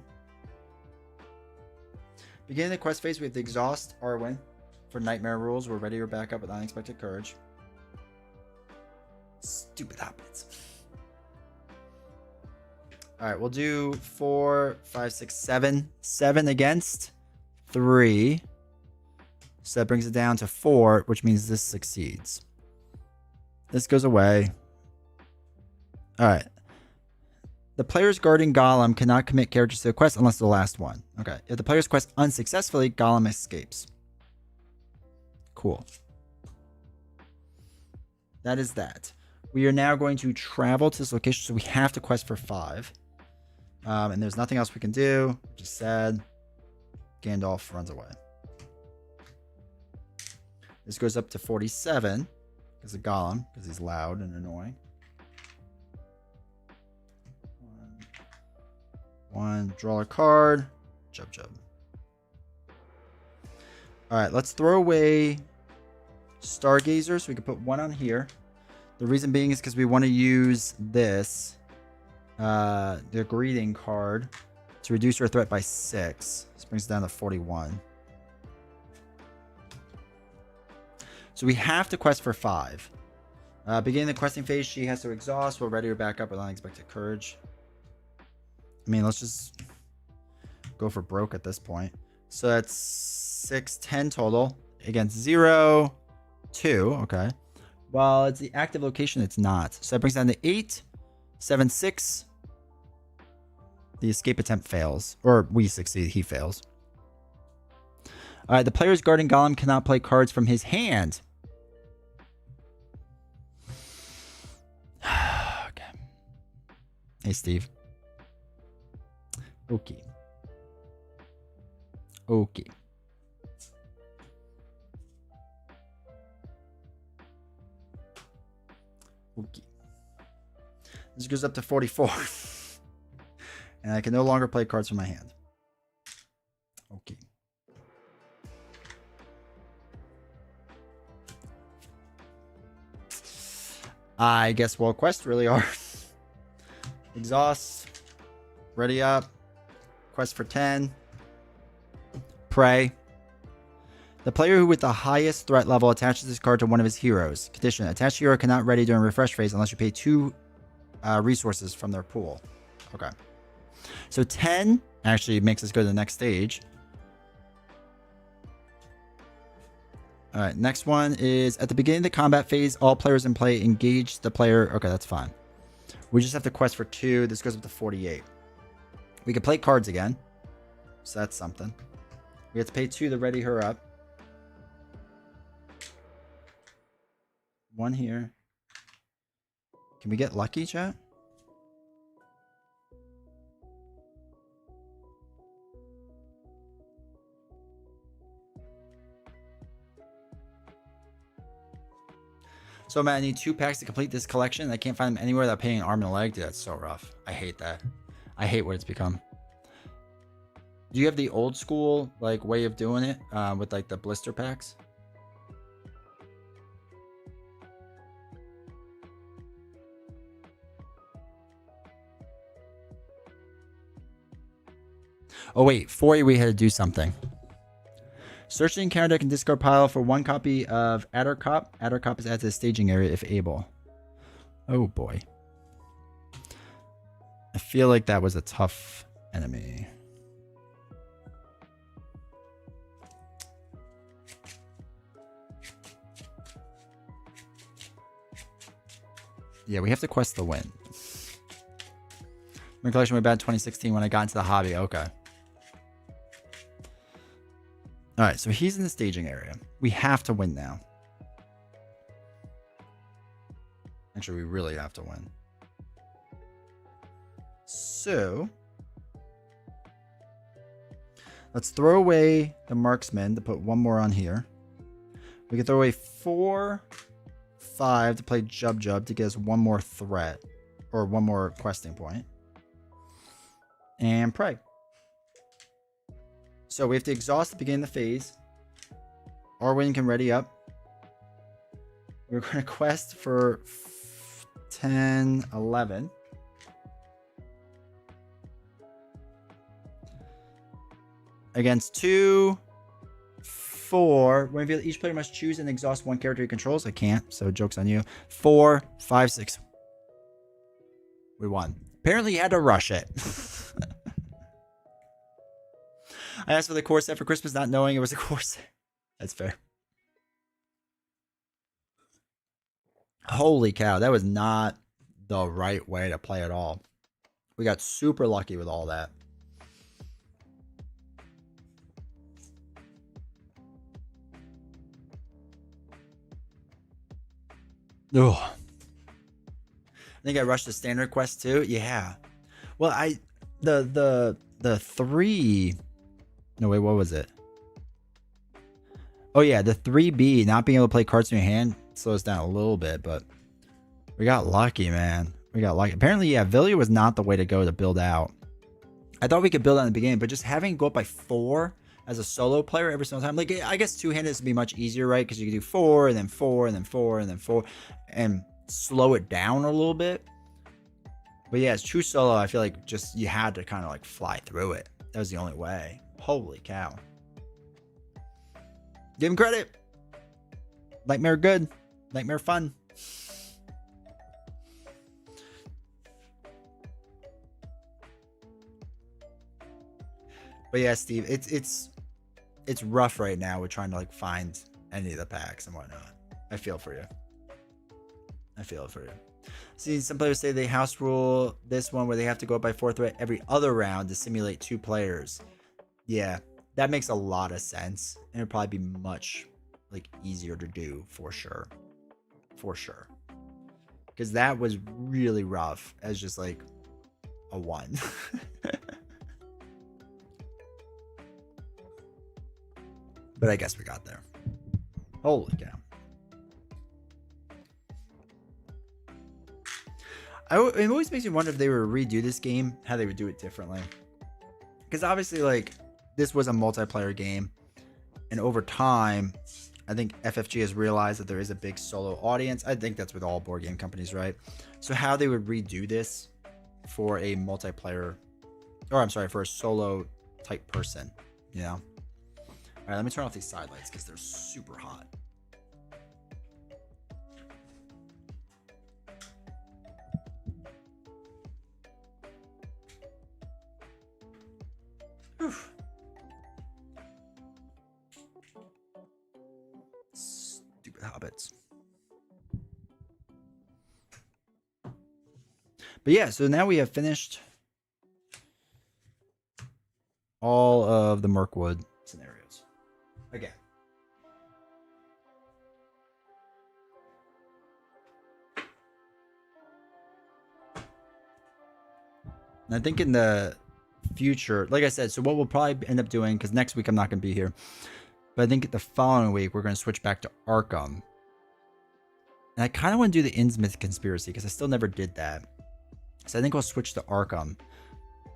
Speaker 1: beginning the quest phase, we have to exhaust Arwen for Nightmare rules. We're ready to back up with Unexpected Courage. Stupid hobbits. Alright, we'll do 4, 5, 6, 7. 7 against 3. So that brings it down to 4, which means this succeeds. This goes away. Alright. The players guarding Gollum cannot commit characters to the quest unless the last one. Okay. If the players quest unsuccessfully, Gollum escapes. Cool. That is that. We are now going to travel to this location, so we have to quest for 5. And there's nothing else we can do. Just sad. Gandalf runs away. This goes up to 47 because of Gollum, because he's loud and annoying. 1, draw a card. Chub chub. Alright, let's throw away Stargazer so we can put 1 on here. The reason being is because we want to use this, the greeting card, to reduce our threat by 6. This brings it down to 41. So we have to quest for 5. Beginning the questing phase, she has to exhaust. We'll ready her back up with Unexpected Courage. I mean, let's just go for broke at this point. So that's 6, 10 total against 0, 2. Okay. Well, it's the active location. It's not. So that brings down to 8, 7, 6. The escape attempt fails. Or we succeed. He fails. All right. The players guarding Gollum cannot play cards from his hand. Okay. Hey, Steve. Okay. Okay. Okay. This goes up to 44. And I can no longer play cards from my hand. Okay. I guess World Quest really are. Exhaust. Ready up. Quest for 10. Pray. The player who with the highest threat level attaches this card to one of his heroes. Condition. Attached hero cannot ready during refresh phase unless you pay 2 resources from their pool. Okay. So 10 actually makes us go to the next stage. All right, next one is at the beginning of the combat phase, all players in play engage the player. Okay, that's fine. We just have to quest for 2. This goes up to 48. We can play cards again. So that's something. We have to pay 2 to ready her up. 1 here. Can we get lucky, chat? So, man, I need 2 packs to complete this collection. I can't find them anywhere without paying an arm and a leg. Dude, that's so rough. I hate that. I hate what it's become. Do you have the old school like way of doing it with like the blister packs? Oh, wait. 4 we had to do something. Search the encounter deck and discard pile for 1 copy of Addercop. Addercop is added to the staging area if able. Oh boy. I feel like that was a tough enemy. Yeah, we have to quest the win. My collection went bad in 2016 when I got into the hobby. Okay. All right, so he's in the staging area. We have to win now. Actually, we really have to win. So, let's throw away the marksman to put 1 more on here. We can throw away 4, 5 to play Jub Jub to get us 1 more threat. Or 1 more questing point. And pray. So we have to exhaust at the beginning of the phase. Arwen can ready up. We're going to quest for 10, 11. Against 2, 4. When each player must choose and exhaust 1 character he controls. I can't, so joke's on you. 4, 5, 6. We won. Apparently you had to rush it. I asked for the core set for Christmas, not knowing it was a core set. That's fair. Holy cow, that was not the right way to play at all. We got super lucky with all that. Ugh. I think I rushed the standard quest too. Yeah. Well, the 3. No, wait, what was it? Oh, yeah, the 3B, not being able to play cards in your hand, slows down a little bit, but we got lucky, man. We got lucky. Apparently, yeah, Villia was not the way to go to build out. I thought we could build out in the beginning, but just having it go up by 4 as a solo player every single time, like, I guess two-handed would be much easier, right? Because you can do 4, and then 4, and then 4, and then 4, and slow it down a little bit. But yeah, it's true solo. I feel like just you had to kind of like fly through it. That was the only way. Holy cow. Give him credit. Nightmare good. Nightmare fun. But yeah, Steve, it's rough right now. We're trying to like find any of the packs and whatnot. I feel for you. I feel it for you. See, some players say they house rule this one where they have to go up by 4 threat every other round to simulate 2 players. Yeah, that makes a lot of sense. And it'd probably be much like easier to do for sure. For sure. Because that was really rough as just like a 1. But I guess we got there. Holy cow. It always makes me wonder if they were to redo this game, how they would do it differently. Because obviously, like, this was a multiplayer game, and over time, I think FFG has realized that there is a big solo audience. I think that's with all board game companies, right? So how they would redo this for a multiplayer, or I'm sorry, for a solo type person, you know? All right, let me turn off these side lights because they're super hot. Whew. Stupid hobbits. But yeah, so now we have finished all of the Mirkwood scenarios. Again. And I think in the future, like I said, so what we'll probably end up doing, because next week I'm not going to be here, but I think the following week we're going to switch back to Arkham. And I kind of want to do the Innsmouth conspiracy because I still never did that. So I think we'll switch to Arkham.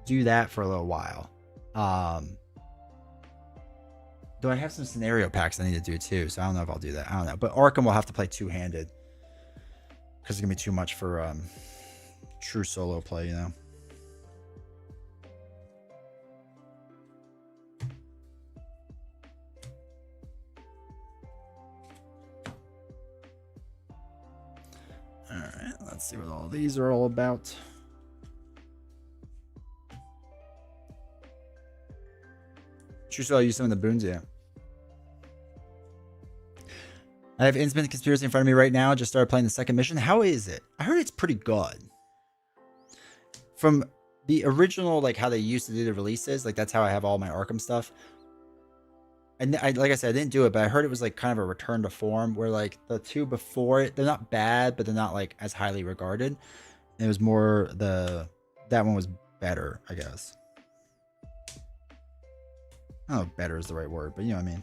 Speaker 1: Do that for a little while. Though I have some scenario packs I need to do too, so I don't know if I'll do that. I don't know. But Arkham will have to play two-handed. Because it's going to be too much for true solo play, you know? Alright, let's see what all these are all about. True solo, use some of the boons, yeah. I have Innsmouth Conspiracy in front of me right now. Just started playing the second mission. How is it? I heard it's pretty good. From the original, like how they used to do the releases, like that's how I have all my Arkham stuff. And like I said, I didn't do it, but I heard it was like kind of a return to form where like the two before it, they're not bad, but they're not like as highly regarded. And it was more that one was better, I guess. I don't know if better is the right word, but you know what I mean.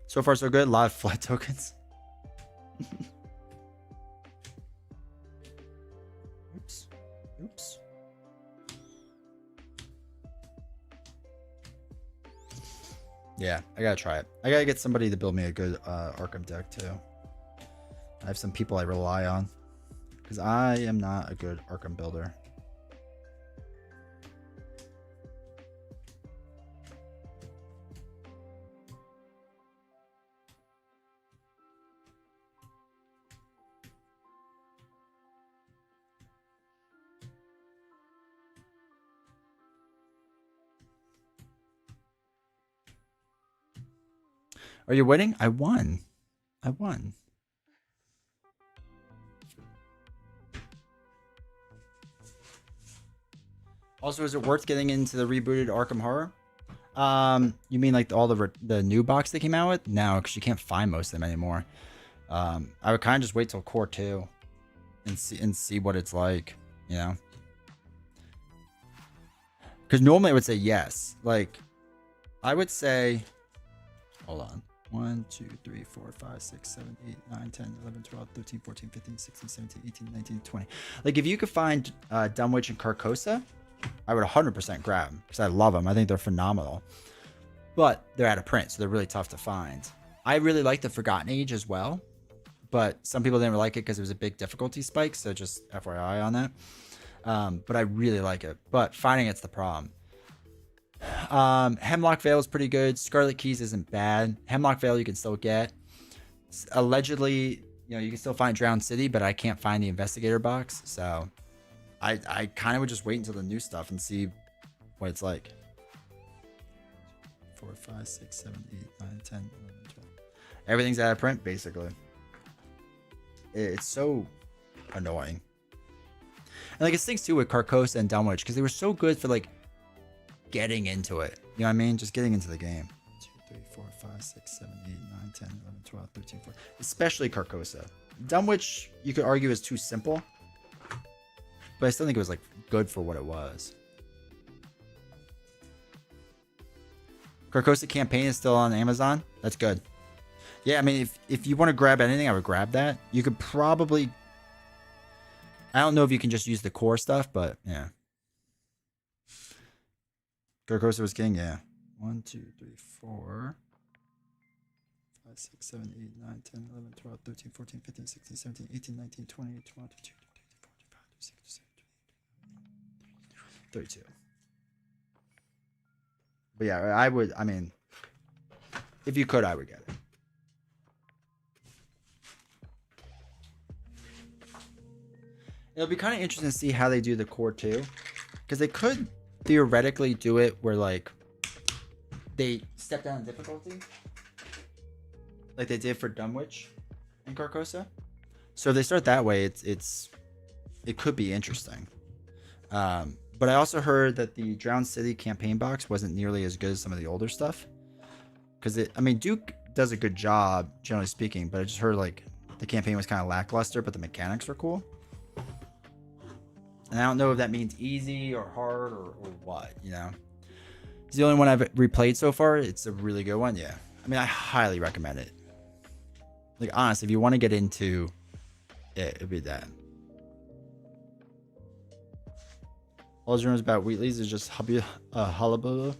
Speaker 1: So far, so good. A lot of flight tokens. Oops. Oops. Yeah, I gotta try it. I gotta get somebody to build me a good Arkham deck, too. I have some people I rely on. Because I am not a good Arkham builder. Are you winning? I won. I won. Also, is it worth getting into the rebooted Arkham Horror? You mean like all the new box they came out with? No, because you can't find most of them anymore. I would kind of just wait till Core 2 and see what it's like, you know? Because normally I would say yes. Like, I would say, hold on. 1, 2, 3, 4, 5, 6, 7, 8, 9, 10, 11, 12, 13, 14, 15, 16, 17, 18, 19, 20. Like, if you could find Dunwich and Carcosa, I would 100% grab them because I love them. I think they're phenomenal. But they're out of print, so they're really tough to find. I really like the Forgotten Age as well, but some people didn't like it because it was a big difficulty spike, so just FYI on that. But I really like it. But finding it's the problem. Hemlock Vale is pretty good. Scarlet Keys isn't bad. Hemlock Vale you can still get. Allegedly, you know, you can still find Drowned City, but I can't find the Investigator box, so I kind of would just wait until the new stuff and see what it's like. 4, 5, 6, 7, 8, 9, 10, 11, 12. Everything's out of print, basically. It's so annoying. And like it stinks too with Carcosa and Dunwich because they were so good for like getting into it. You know what I mean? Just getting into the game. 2, 3, 4, 5, 6, 7, 8, 9, 10, 11, 12, 13, 14. Especially Carcosa. Dunwich, you could argue, is too simple. But I still think it was like good for what it was. Carcosa campaign is still on Amazon. That's good. Yeah, I mean, if you want to grab anything, I would grab that. You could probably... I don't know if you can just use the core stuff, but yeah. Carcosa was king, yeah. 1, 2, 3, 4, 5, 6, 7, 8, 9, 10, 11, 12, 13, 14, 15, 16, 17, 18, 19, 20, 21, 22, 23, 24, 25, 26, 27, 32. But yeah, I would, I mean, if you could, I would get it. It'll be kind of interesting to see how they do the core too. Because they could theoretically do it where like they step down in difficulty. Like they did for Dunwich and Carcosa. So if they start that way, it could be interesting. But I also heard that the Drowned City campaign box wasn't nearly as good as some of the older stuff. Because I mean, Duke does a good job, generally speaking, but I just heard like the campaign was kind of lackluster, but the mechanics were cool. And I don't know if that means easy or hard or what, you know. It's the only one I've replayed so far. It's a really good one, yeah. I mean, I highly recommend it. Like, honestly, if you want to get into it, it'd be that. All those rumors about Wheatley's is just hullabaloo.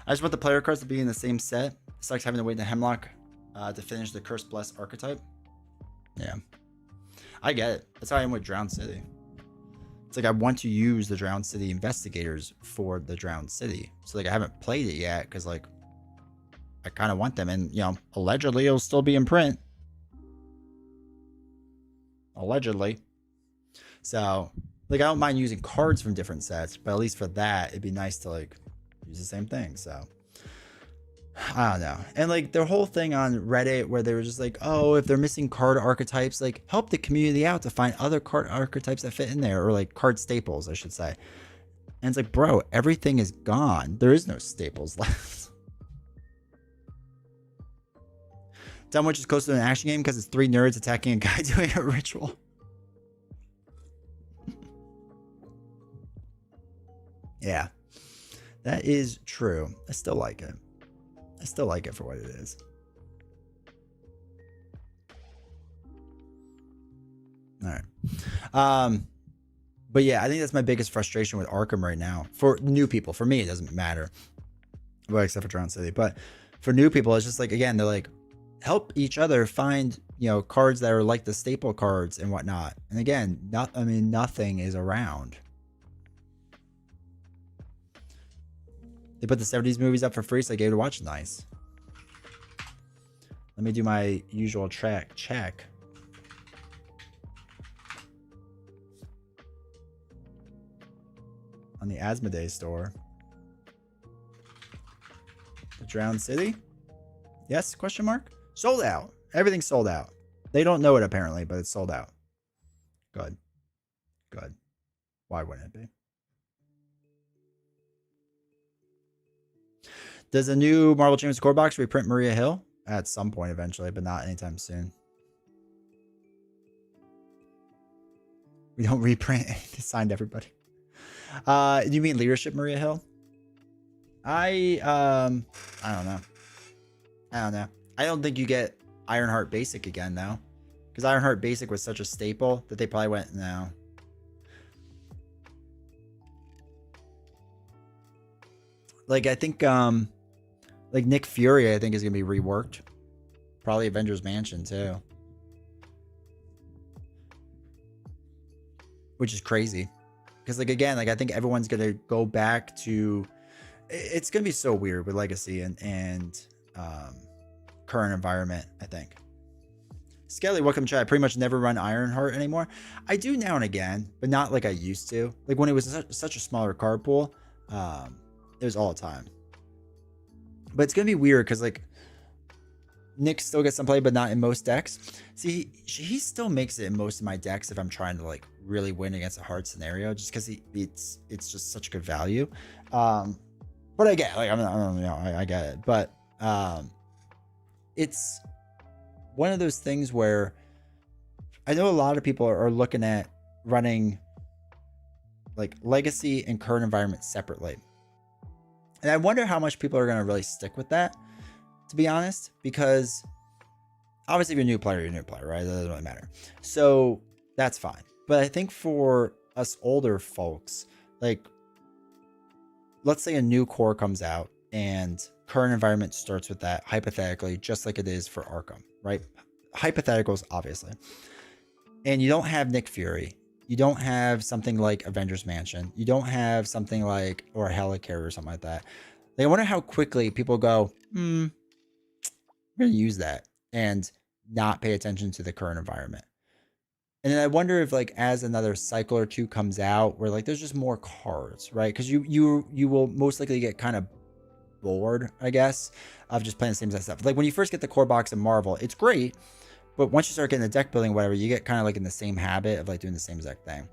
Speaker 1: I just want the player cards to be in the same set. It sucks having to wait in the Hemlock to finish the Curse Bless archetype. Yeah. I get it. That's how I am with Drowned City. It's like I want to use the Drowned City investigators for the Drowned City. So like I haven't played it yet because like I kind of want them, and you know, allegedly it'll still be in print. Allegedly. So like I don't mind using cards from different sets, but at least for that it'd be nice to like use the same thing. So I don't know. And like their whole thing on Reddit where they were just like, oh, if they're missing card archetypes, like help the community out to find other card archetypes that fit in there, or like card staples, I should say. And it's like, bro, everything is gone. There is no staples left. Dunwich is close to an action game because it's 3 nerds attacking a guy doing a ritual. Yeah, that is true. I still like it. I still like it for what it is. All right. But yeah, I think that's my biggest frustration with Arkham right now. For new people, for me, it doesn't matter. Well, except for Drowned City. But for new people, it's just like, again, they're like, help each other find, you know, cards that are like the staple cards and whatnot. And again, nothing is around. They put the 70s movies up for free, so I gave it a watch. Nice. Let me do my usual check. On the Asmodee store. The Drowned City? Yes? Question mark? Sold out. Everything's sold out. They don't know it apparently, but it's sold out. Good. Good. Why wouldn't it be? Does a new Marvel Champions core box reprint Maria Hill? At some point eventually, but not anytime soon. We don't reprint. They signed everybody. You mean Leadership Maria Hill? I don't know. I don't think you get Ironheart Basic again though. Because Ironheart Basic was such a staple that they probably went, no. Like I think like Nick Fury, I think, is gonna be reworked. Probably Avengers Mansion too. Which is crazy. Because like again, like I think everyone's gonna go back to, it's gonna be so weird with Legacy and current environment, I think. Skelly, welcome chat. I pretty much never run Ironheart anymore. I do now and again, but not like I used to. Like when it was such a smaller card pool, it was all the time. But it's gonna be weird because like Nick still gets some play, but not in most decks. See, he still makes it in most of my decks if I'm trying to like really win against a hard scenario, just because it's just such good value. But I get, like, I get it, but it's one of those things where I know a lot of people are looking at running like legacy and current environment separately, and I wonder how much people are going to really stick with that, to be honest, because obviously if you're a new player, right? That doesn't really matter. So that's fine. But I think for us older folks, like, let's say a new core comes out and current environment starts with that, hypothetically, just like it is for Arkham, right? Hypotheticals, obviously. And you don't have Nick Fury. You don't have something like Avengers Mansion. You don't have something like, or Helicarrier or something like that. Like, I wonder how quickly people go, I'm going to use that and not pay attention to the current environment. And then I wonder if, like, as another cycle or two comes out where like there's just more cards, right? Because you will most likely get kind of bored, I guess, of just playing the same stuff. Like when you first get the core box of Marvel, it's great, but once you start getting the deck building, whatever, you get kind of like in the same habit of like doing the same exact thing.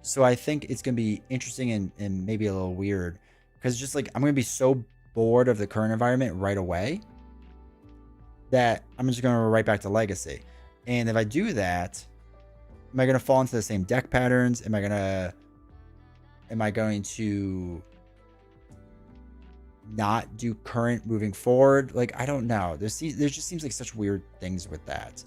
Speaker 1: So I think it's gonna be interesting and maybe a little weird, because just like I'm gonna be so bored of the current environment right away that I'm just gonna go right back to Legacy. And if I do that, am I going to fall into the same deck patterns? Am I going to not do current moving forward? Like, I don't know. There just seems like such weird things with that.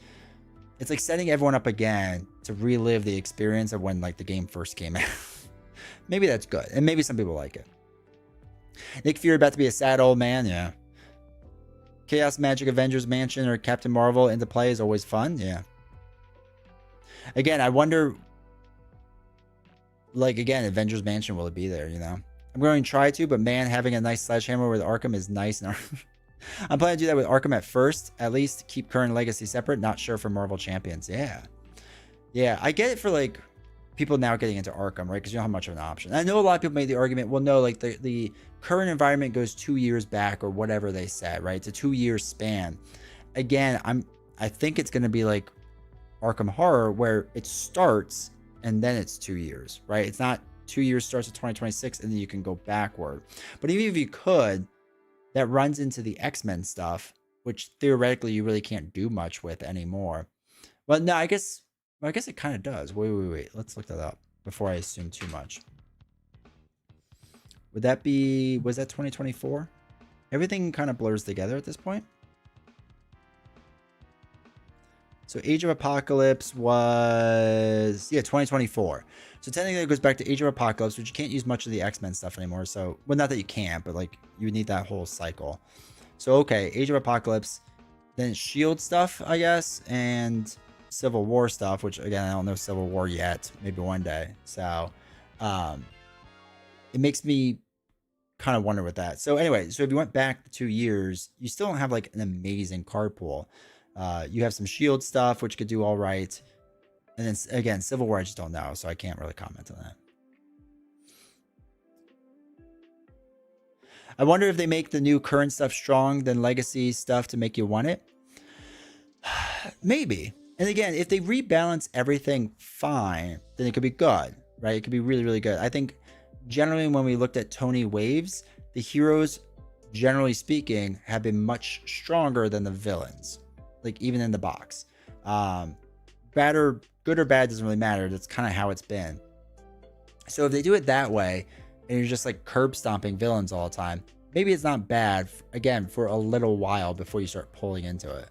Speaker 1: It's like setting everyone up again to relive the experience of when like the game first came out. Maybe that's good. And maybe some people like it. Nick Fury about to be a sad old man. Yeah. Chaos Magic Avengers Mansion or Captain Marvel into play is always fun. Yeah. Again, I wonder, like, again, Avengers Mansion, will it be there, you know? I'm going to try to, but man, having a nice Sledgehammer with Arkham is nice. I'm planning to do that with Arkham at first, at least keep current legacy separate. Not sure for Marvel Champions. Yeah. Yeah, I get it for, like, people now getting into Arkham, right? Because you don't have much of an option. I know a lot of people made the argument, well, no, like the current environment goes 2 years back or whatever they said, right? It's a 2-year span. Again, I think it's going to be like Arkham Horror, where it starts and then it's 2 years, right? It's not 2 years starts at 2026 and then you can go backward. But even if you could, that runs into the X-Men stuff, which theoretically you really can't do much with anymore. Well, no, I guess it kind of does. Wait. Let's look that up before I assume too much. Was that 2024? Everything kind of blurs together at this point. So Age of Apocalypse was, 2024. So technically it goes back to Age of Apocalypse, which you can't use much of the X-Men stuff anymore. So, well, not that you can't, but like you need that whole cycle. So, okay, Age of Apocalypse, then Shield stuff, I guess, and Civil War stuff, which again, I don't know Civil War yet, maybe one day. So it makes me kind of wonder with that. So anyway, so if you went back 2 years, you still don't have like an amazing card pool. You have some Shield stuff, which could do all right. And then again, Civil War, I just don't know. So I can't really comment on that. I wonder if they make the new current stuff strong than legacy stuff to make you want it. Maybe. And again, if they rebalance everything fine, then it could be good, right? It could be really, really good. I think generally when we looked at Tony waves, the heroes, generally speaking, have been much stronger than the villains, like even in the box. Bad or good or bad doesn't really matter. That's kind of how it's been. So if they do it that way, and you're just like curb stomping villains all the time, maybe it's not bad, again, for a little while before you start pulling into it.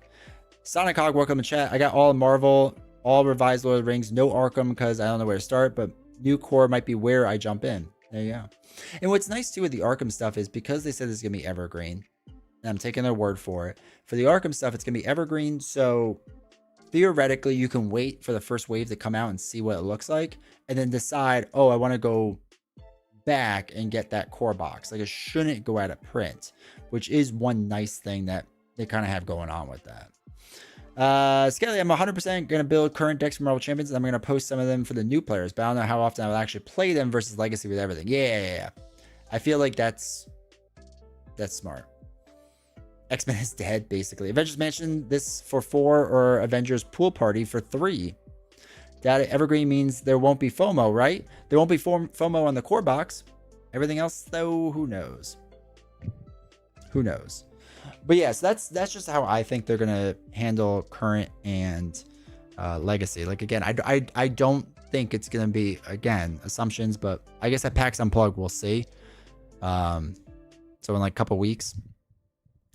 Speaker 1: Sonic Hog, welcome to chat. I got all Marvel, all revised Lord of the Rings, no Arkham because I don't know where to start, but new core might be where I jump in. There you go. And what's nice too with the Arkham stuff is because they said this is going to be evergreen, and I'm taking their word for it. For the Arkham stuff, it's going to be evergreen, so theoretically you can wait for the first wave to come out and see what it looks like, and then decide, oh, I want to go back and get that core box. Like, it shouldn't go out of print, which is one nice thing that they kind of have going on with that. Skelly, I'm 100% going to build current decks for Marvel Champions, and I'm going to post some of them for the new players, but I don't know how often I will actually play them versus Legacy with everything. Yeah. I feel like that's smart. X-Men is dead, basically. Avengers Mansion this for 4 or Avengers Pool Party for 3. Data Evergreen means there won't be FOMO, right? There won't be FOMO on the core box. Everything else, though, who knows? Who knows? But yes, that's just how I think they're gonna handle current and legacy. Like again, I don't think it's gonna be, again, assumptions, but I guess at PAX Unplugged we'll see. So in like a couple weeks,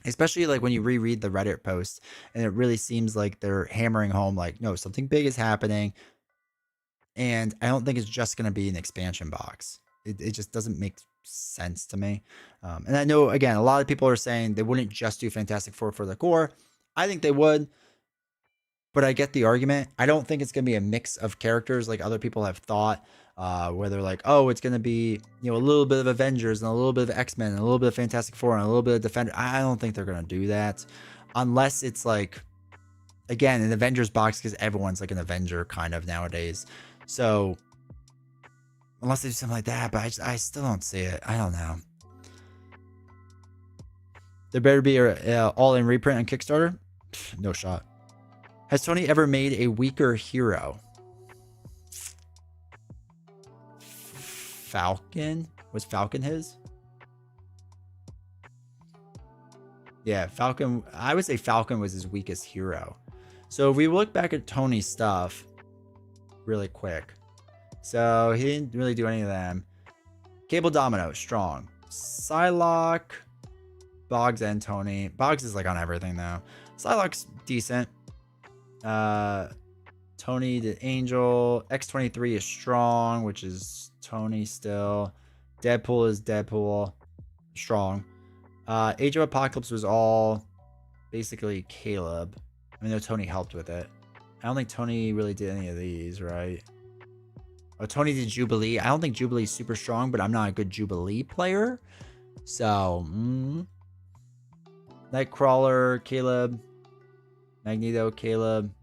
Speaker 1: especially like when you reread the Reddit post, and it really seems like they're hammering home like, no, something big is happening, and I don't think it's just gonna be an expansion box. It just doesn't make sense to me. And I know, again, a lot of people are saying they wouldn't just do Fantastic Four for the core. I think they would, but I get the argument. I don't think it's going to be a mix of characters like other people have thought, where they're like, oh, it's going to be, you know, a little bit of Avengers and a little bit of X-Men and a little bit of Fantastic Four and a little bit of Defender. I don't think they're going to do that unless it's like, again, an Avengers box, because everyone's like an Avenger kind of nowadays. So unless they do something like that, but I still don't see it. I don't know. There better be a all-in reprint on Kickstarter. Pff, no shot. Has Tony ever made a weaker hero? Falcon? Was Falcon his? Yeah, Falcon. I would say Falcon was his weakest hero. So if we look back at Tony's stuff really quick. So he didn't really do any of them. Cable Domino, strong. Psylocke, Boggs, and Tony. Boggs is like on everything though. Psylocke's decent. Tony the Angel. X-23 is strong, which is Tony still. Deadpool is Deadpool. Strong. Age of Apocalypse was all basically Caleb. I mean, though Tony helped with it. I don't think Tony really did any of these, right? Oh, Tony did Jubilee. I don't think Jubilee's super strong, but I'm not a good Jubilee player. So, Nightcrawler, Caleb. Magneto, Caleb.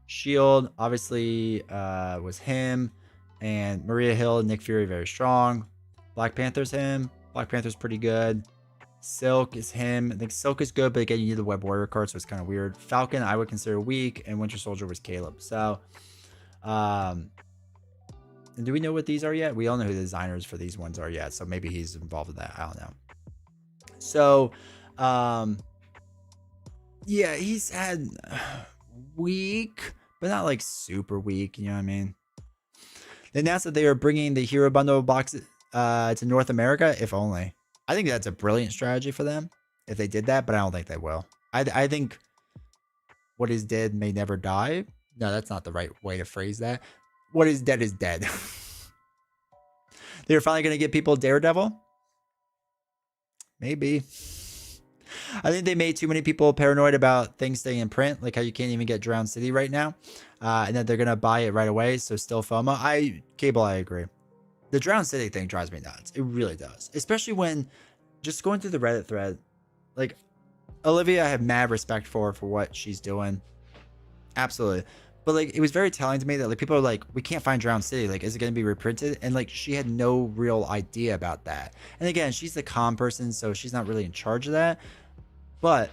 Speaker 1: Shield, obviously, was him. And Maria Hill, Nick Fury, very strong. Black Panther's him. Black Panther's pretty good. Silk is him. I think Silk is good, but again, you need the Web Warrior card, so it's kind of weird. Falcon, I would consider weak, and Winter Soldier was Caleb. So, and do we know what these are yet? We all know who the designers for these ones are yet, so maybe he's involved with that. I don't know. So, yeah, he's had weak, but not like super weak. You know what I mean? They announced that they are bringing the Hero Bundle box to North America, if only. I think that's a brilliant strategy for them if they did that, but I don't think they will. I think what is dead may never die. No, that's not the right way to phrase that. What is dead is dead. They're finally going to get people Daredevil? Maybe. I think they made too many people paranoid about things staying in print, like how you can't even get Drowned City right now, and that they're going to buy it right away, so still FOMO. Cable, I agree. The Drowned City thing drives me nuts. It really does. Especially when, just going through the Reddit thread, like, Olivia, I have mad respect for what she's doing. Absolutely. But, like, it was very telling to me that, like, people are like, we can't find Drowned City. Like, is it going to be reprinted? And, like, she had no real idea about that. And, again, she's the comm person, so she's not really in charge of that. But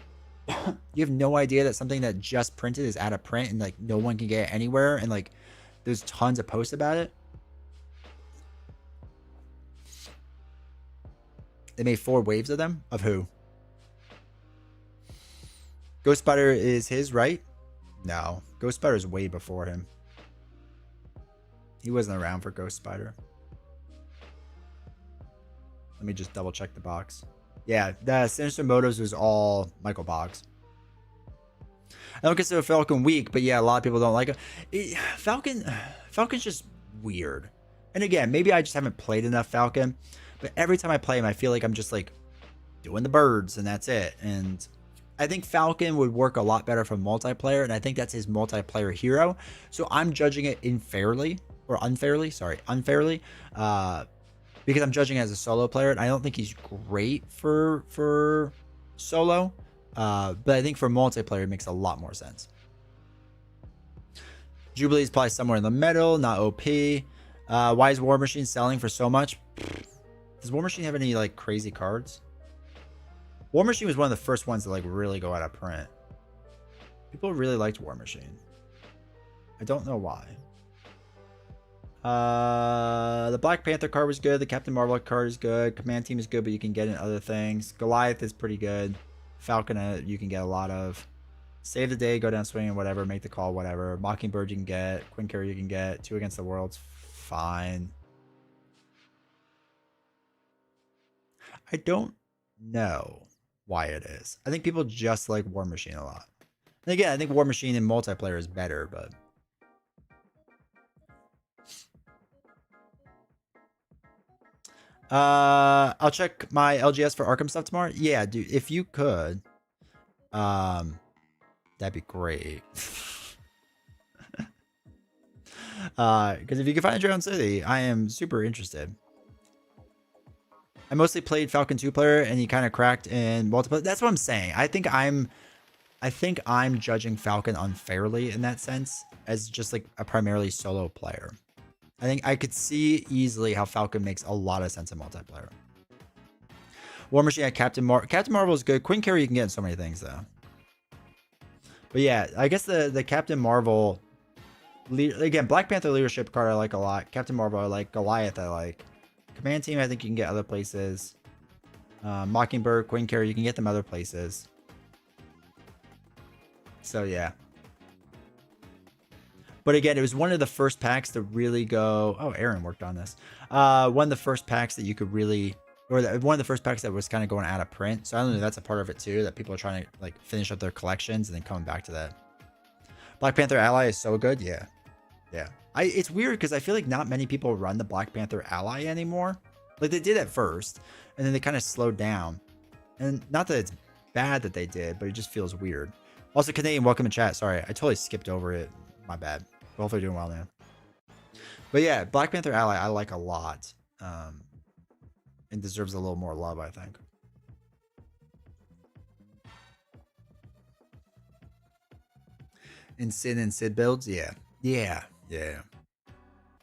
Speaker 1: you have no idea that something that just printed is out of print and, like, no one can get it anywhere. And, like, there's tons of posts about it. They made 4 waves of them? Of who? Ghost Spider is his, right? No. Ghost Spider is way before him. He wasn't around for Ghost Spider. Let me just double check the box. Yeah, the Sinister Motives was all Michael Boggs. I don't consider Falcon weak, but yeah, a lot of people don't like him. Falcon's just weird. And again, maybe I just haven't played enough Falcon. But every time I play him, I feel like I'm just like doing the birds and that's it. And I think Falcon would work a lot better for multiplayer. And I think that's his multiplayer hero. So I'm judging it unfairly. Because I'm judging it as a solo player. And I don't think he's great for solo. But I think for multiplayer, it makes a lot more sense. Jubilee is probably somewhere in the middle, not OP. Why is War Machine selling for so much? Does War Machine have any like crazy cards? War Machine was one of the first ones to like really go out of print. People really liked War Machine. I don't know why. The Black Panther card was good. The Captain Marvel card is good. Command Team is good, but you can get in other things. Goliath is pretty good. Falcon, you can get a lot of. Save the Day, go down swinging, whatever. Make the call, whatever. Mockingbird you can get. Quinn Carrier you can get. 2 Against the World's fine. I don't know why it is. I think people just like War Machine a lot. And again, I think War Machine in multiplayer is better, but... I'll check my LGS for Arkham stuff tomorrow. Yeah, dude, if you could, that'd be great. Because if you can find Drown City, I am super interested. I mostly played Falcon 2 player, and he kind of cracked in multiplayer. That's what I'm saying. I think I'm judging Falcon unfairly in that sense, as just like a primarily solo player. I think I could see easily how Falcon makes a lot of sense in multiplayer. War Machine had Captain Marvel. Captain Marvel is good. Quinn Carrier you can get in so many things though. But yeah, I guess the Captain Marvel, again, Black Panther leadership card I like a lot. Captain Marvel I like. Goliath I like. Command Team I think you can get other places. Mockingbird, Quinn Carrier you can get them other places. So yeah. But again, it was one of the first packs to really go... Oh, Aaron worked on this. One of the first packs that you could really... Or one of the first packs that was kind of going out of print. So I don't know if that's a part of it too, that people are trying to like finish up their collections and then coming back to that. Black Panther Ally is so good. Yeah. Yeah. It's weird because I feel like not many people run the Black Panther Ally anymore. Like they did at first and then they kind of slowed down. And not that it's bad that they did, but it just feels weird. Also, Canadian, welcome to chat. Sorry, I totally skipped over it. My bad. Hopefully doing well, man. But yeah, Black Panther Ally I like a lot. And deserves a little more love, I think. And Sid builds, yeah. Yeah.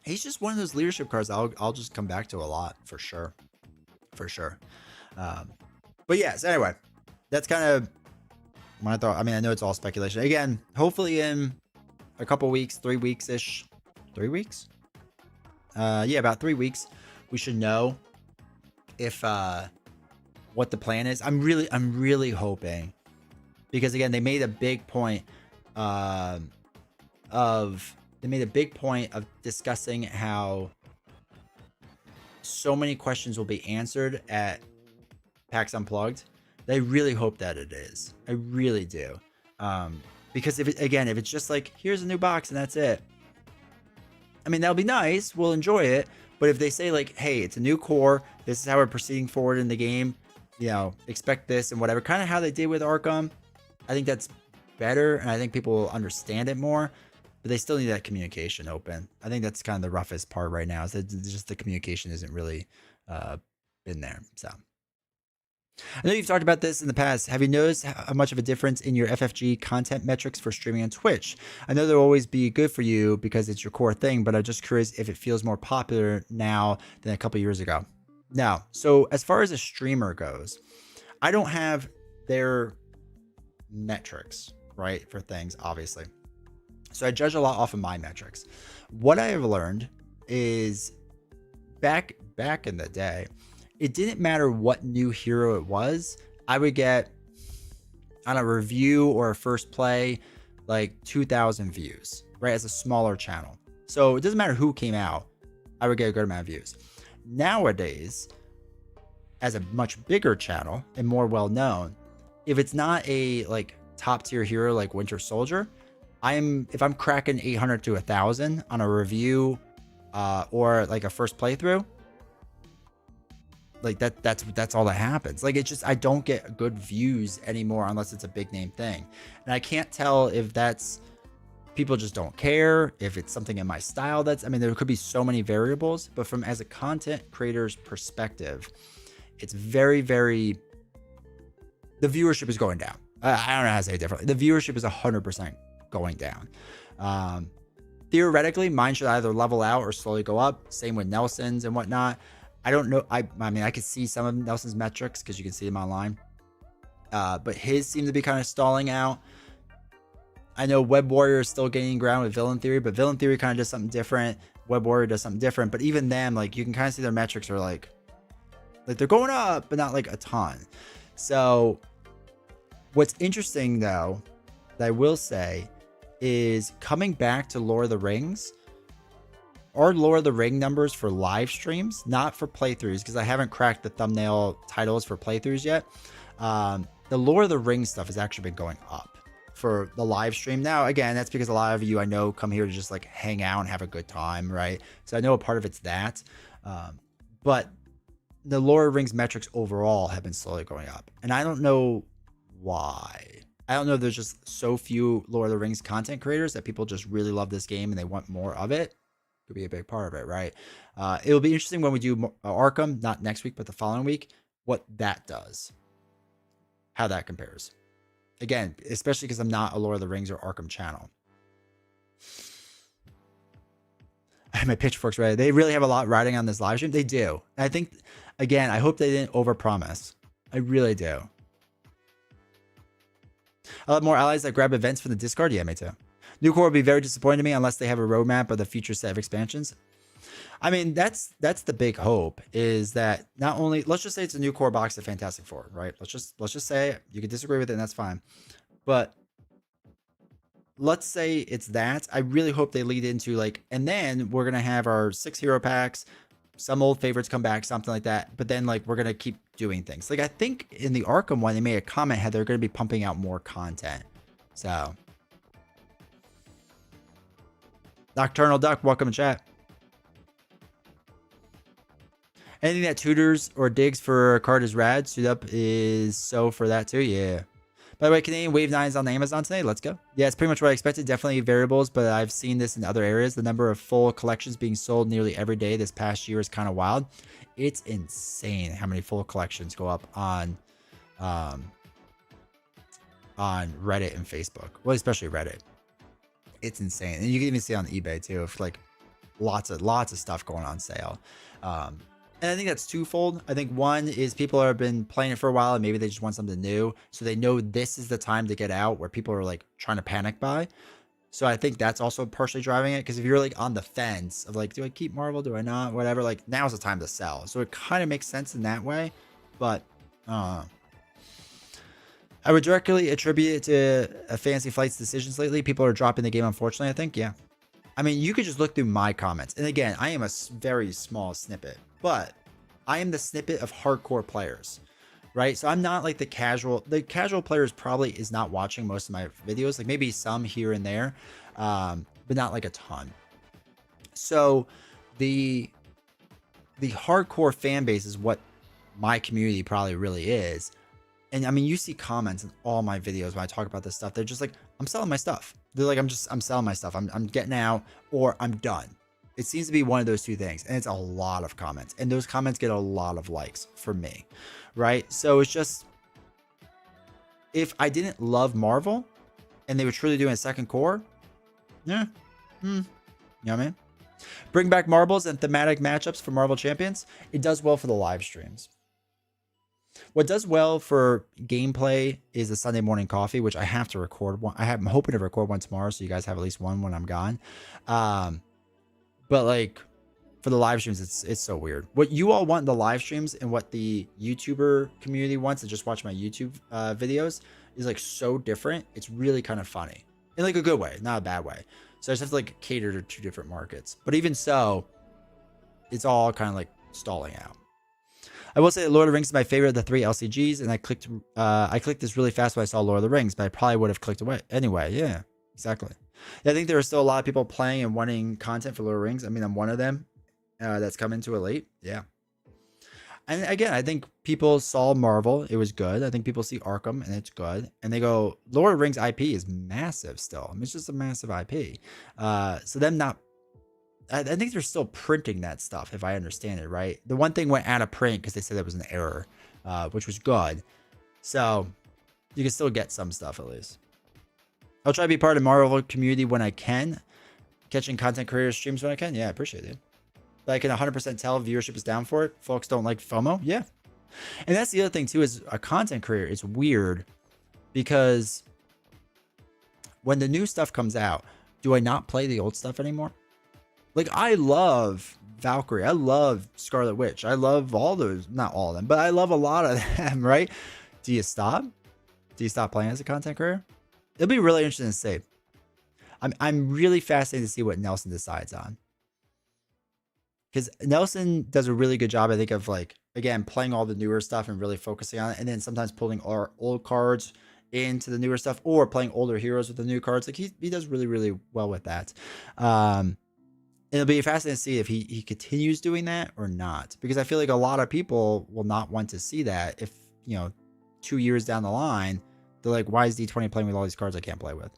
Speaker 1: He's just one of those leadership cards I'll just come back to a lot for sure. For sure. But yeah, so anyway, that's kind of my thought. I mean, I know it's all speculation. Again, hopefully in a couple weeks, 3 weeks-ish. 3 weeks? Yeah, about 3 weeks. We should know if what the plan is. I'm really hoping, because again, they made a big point of discussing how so many questions will be answered at PAX Unplugged. I really hope that it is. I really do. Because if it's just like, here's a new box and that's it. I mean, that'll be nice. We'll enjoy it. But if they say like, hey, it's a new core, this is how we're proceeding forward in the game, you know, expect this and whatever, kind of how they did with Arkham, I think that's better. And I think people will understand it more, but they still need that communication open. I think that's kind of the roughest part right now, is that just the communication isn't really been there. So I know you've talked about this in the past. Have you noticed how much of a difference in your FFG content metrics for streaming on Twitch? I know they'll always be good for you because it's your core thing, but I'm just curious if it feels more popular now than a couple years ago. Now, so as far as a streamer goes, I don't have their metrics, right, for things, obviously. So I judge a lot off of my metrics. What I have learned is back in the day, it didn't matter what new hero it was. I would get on a review or a first play, like 2,000 views, right? As a smaller channel. So it doesn't matter who came out. I would get a good amount of views. Nowadays, as a much bigger channel and more well-known, if it's not a like top tier hero like Winter Soldier, if I'm cracking 800 to 1,000 on a review or like a first playthrough, like that's all that happens. Like, it's just, I don't get good views anymore unless it's a big name thing. And I can't tell if that's people just don't care, if it's something in my style I mean, there could be so many variables, but from as a content creator's perspective, it's very, the viewership is going down. I don't know how to say it differently. The viewership is 100% going down. Theoretically, mine should either level out or slowly go up. Same with Nelson's and whatnot. I don't know. I mean, I could see some of Nelson's metrics because you can see them online. But his seem to be kind of stalling out. I know Web Warrior is still gaining ground with Villain Theory, but Villain Theory kind of does something different. Web Warrior does something different, but even them, like, you can kind of see their metrics are like they're going up, but not like a ton. So what's interesting though, that I will say, is coming back to Lord of the Rings. Our Lord of the Ring numbers for live streams, not for playthroughs, because I haven't cracked the thumbnail titles for playthroughs yet. The Lord of the Rings stuff has actually been going up for the live stream. Now, again, that's because a lot of you I know come here to just like hang out and have a good time, right? So I know a part of it's that. But the Lord of the Rings metrics overall have been slowly going up. And I don't know why. I don't know if there's just so few Lord of the Rings content creators that people just really love this game and they want more of it. Could be a big part of it, right? It'll be interesting when we do Arkham, not next week, but the following week, what that does. How that compares. Again, especially because I'm not a Lord of the Rings or Arkham channel. I have my pitchforks ready. They really have a lot riding on this live stream. They do. And I think, again, I hope they didn't overpromise. I really do. I'll have more allies that grab events from the Discord. Yeah, me too. New Core will be very disappointing to me unless they have a roadmap of the future set of expansions. I mean, that's the big hope, is that not only, let's just say it's a new core box of Fantastic Four, right? Let's just say you can disagree with it and that's fine. But let's say it's that. I really hope they lead into like, and then we're going to have our 6 hero packs, some old favorites come back, something like that. But then like, we're going to keep doing things. Like I think in the Arkham one, they made a comment how they're going to be pumping out more content. So Nocturnal Duck, welcome to chat. Anything that tutors or digs for a card is rad. Suit up is so for that too. Yeah. By the way, Canadian Wave 9 is on Amazon today. Let's go. Yeah, it's pretty much what I expected. Definitely variables, but I've seen this in other areas. The number of full collections being sold nearly every day this past year is kind of wild. It's insane how many full collections go up on Reddit and Facebook. Well, especially Reddit. It's insane. And you can even see it on eBay too. If like lots of stuff going on sale. And I think that's twofold. I think one is people have been playing it for a while and maybe they just want something new. So they know this is the time to get out where people are like trying to panic buy. So I think that's also partially driving it. Because if you're like on the fence of like, do I keep Marvel? Do I not? Whatever. Like now's the time to sell. So it kind of makes sense in that way. But I would directly attribute it to a Fantasy Flight's decisions lately. People are dropping the game, unfortunately, I think. Yeah. I mean, you could just look through my comments. And again, I am a very small snippet. But I am the snippet of hardcore players, right? So I'm not like the casual players probably is not watching most of my videos, like maybe some here and there, but not like a ton. So the hardcore fan base is what my community probably really is. And I mean, you see comments in all my videos when I talk about this stuff. They're just like, I'm selling my stuff. They're like, I'm selling my stuff. I'm getting out, or I'm done. It seems to be one of those two things. And it's a lot of comments. And those comments get a lot of likes for me. Right? So it's just, if I didn't love Marvel and they were truly doing a second core, yeah. You know what I mean? Bring back marbles and thematic matchups for Marvel Champions. It does well for the live streams. What does well for gameplay is the Sunday morning coffee, which I have to record one. I'm hoping to record one tomorrow, so you guys have at least one when I'm gone. But like for the live streams, it's so weird. What you all want in the live streams and what the YouTuber community wants to just watch my YouTube videos is like so different. It's really kind of funny in like a good way, not a bad way. So I just have to like cater to 2 different markets. But even so, it's all kind of like stalling out. I will say that Lord of the Rings is my favorite of the 3 LCGs, and I clicked this really fast when I saw Lord of the Rings, but I probably would have clicked away anyway. Yeah, exactly. Yeah, I think there are still a lot of people playing and wanting content for Lord of the Rings. I mean, I'm one of them that's come into it late. Yeah. And again, I think people saw Marvel. It was good. I think people see Arkham and it's good. And they go, Lord of the Rings IP is massive still. I mean, it's just a massive IP. So them not, I think they're still printing that stuff, if I understand it right. The one thing went out of print because they said it was an error, which was good. So you can still get some stuff at least. I'll try to be part of the Marvel community when I can. Catching content creators streams when I can. Yeah, I appreciate it. But I can 100% tell viewership is down for it. Folks don't like FOMO. Yeah. And that's the other thing too, is a content creator. It's weird because when the new stuff comes out, do I not play the old stuff anymore? Like, I love Valkyrie. I love Scarlet Witch. I love all those, not all of them, but I love a lot of them, right? Do you stop? Do you stop playing as a content creator? It'll be really interesting to see. I'm really fascinated to see what Nelson decides on. Because Nelson does a really good job, I think, of like, again, playing all the newer stuff and really focusing on it. And then sometimes pulling our old cards into the newer stuff, or playing older heroes with the new cards. Like, he does really, really well with that. It'll be fascinating to see if he continues doing that or not. Because I feel like a lot of people will not want to see that if, 2 years down the line, they're like, why is D20 playing with all these cards I can't play with?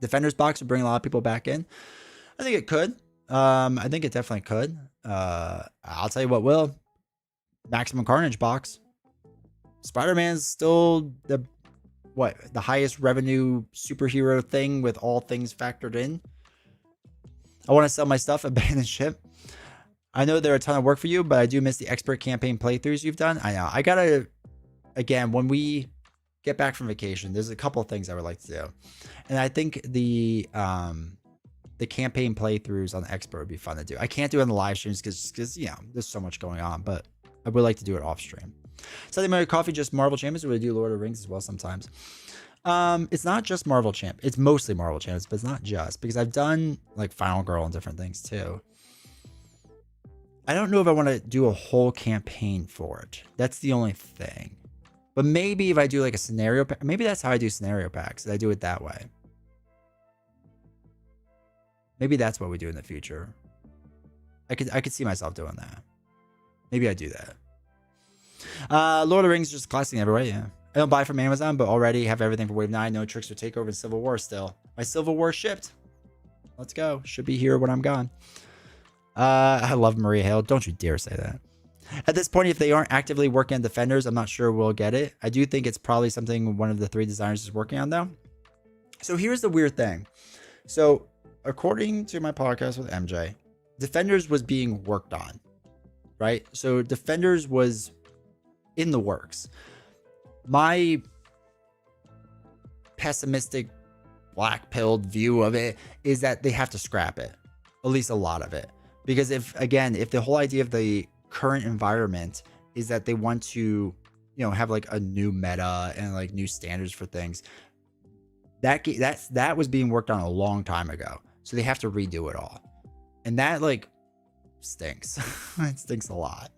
Speaker 1: Defender's Box would bring a lot of people back in. I think it could. I think it definitely could. I'll tell you what will. Maximum Carnage box. Spider-Man's still the highest revenue superhero thing with all things factored in. I want to sell my stuff, abandon ship. I know they're a ton of work for you, but I do miss the expert campaign playthroughs you've done. I know. I gotta, again, when we get back from vacation, there's a couple of things I would like to do. And I think the campaign playthroughs on the expert would be fun to do. I can't do it on the live streams because there's so much going on, but I would like to do it off stream. Sunday Morning Coffee, just Marvel Champions, or we do Lord of the Rings as well sometimes. It's not just Marvel Champ. It's mostly Marvel Champions, but it's not just, because I've done like Final Girl and different things too. I don't know if I want to do a whole campaign for it. That's the only thing. But maybe if I do like a scenario pack, maybe that's how I do scenario packs. I do it that way. Maybe that's what we do in the future. I could see myself doing that. Maybe I do that. Lord of the Rings is just a classic everywhere, yeah. I don't buy from Amazon, but already have everything for Wave 9. No tricks or takeover in Civil War still. My Civil War shipped. Let's go. Should be here when I'm gone. I love Maria Hale. Don't you dare say that. At this point, if they aren't actively working on Defenders, I'm not sure we'll get it. I do think it's probably something one of the 3 designers is working on, though. So here's the weird thing. So according to my podcast with MJ, Defenders was being worked on, right? So Defenders was in the works. My pessimistic, black-pilled view of it is that they have to scrap it, at least a lot of it. Because if the whole idea of the current environment is that they want to, have like a new meta and like new standards for things, that was being worked on a long time ago. So they have to redo it all. And that like stinks. It stinks a lot.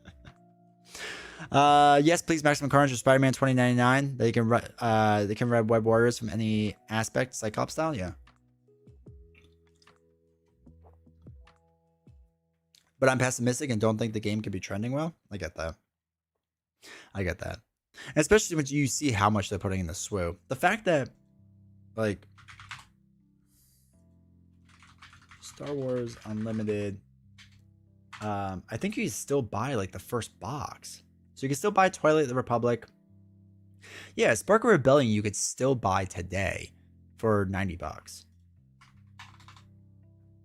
Speaker 1: Yes, please, Maximum Carnage or Spider-Man 2099. They can read Web Warriors from any aspect, Cyclops style, yeah. But I'm pessimistic and don't think the game could be trending well. I get that. And especially when you see how much they're putting in the SWU. The fact that, like, Star Wars Unlimited, I think you can still buy, like, the first box. So you can still buy Twilight of the Republic. Yeah, Spark of Rebellion you could still buy today for $90.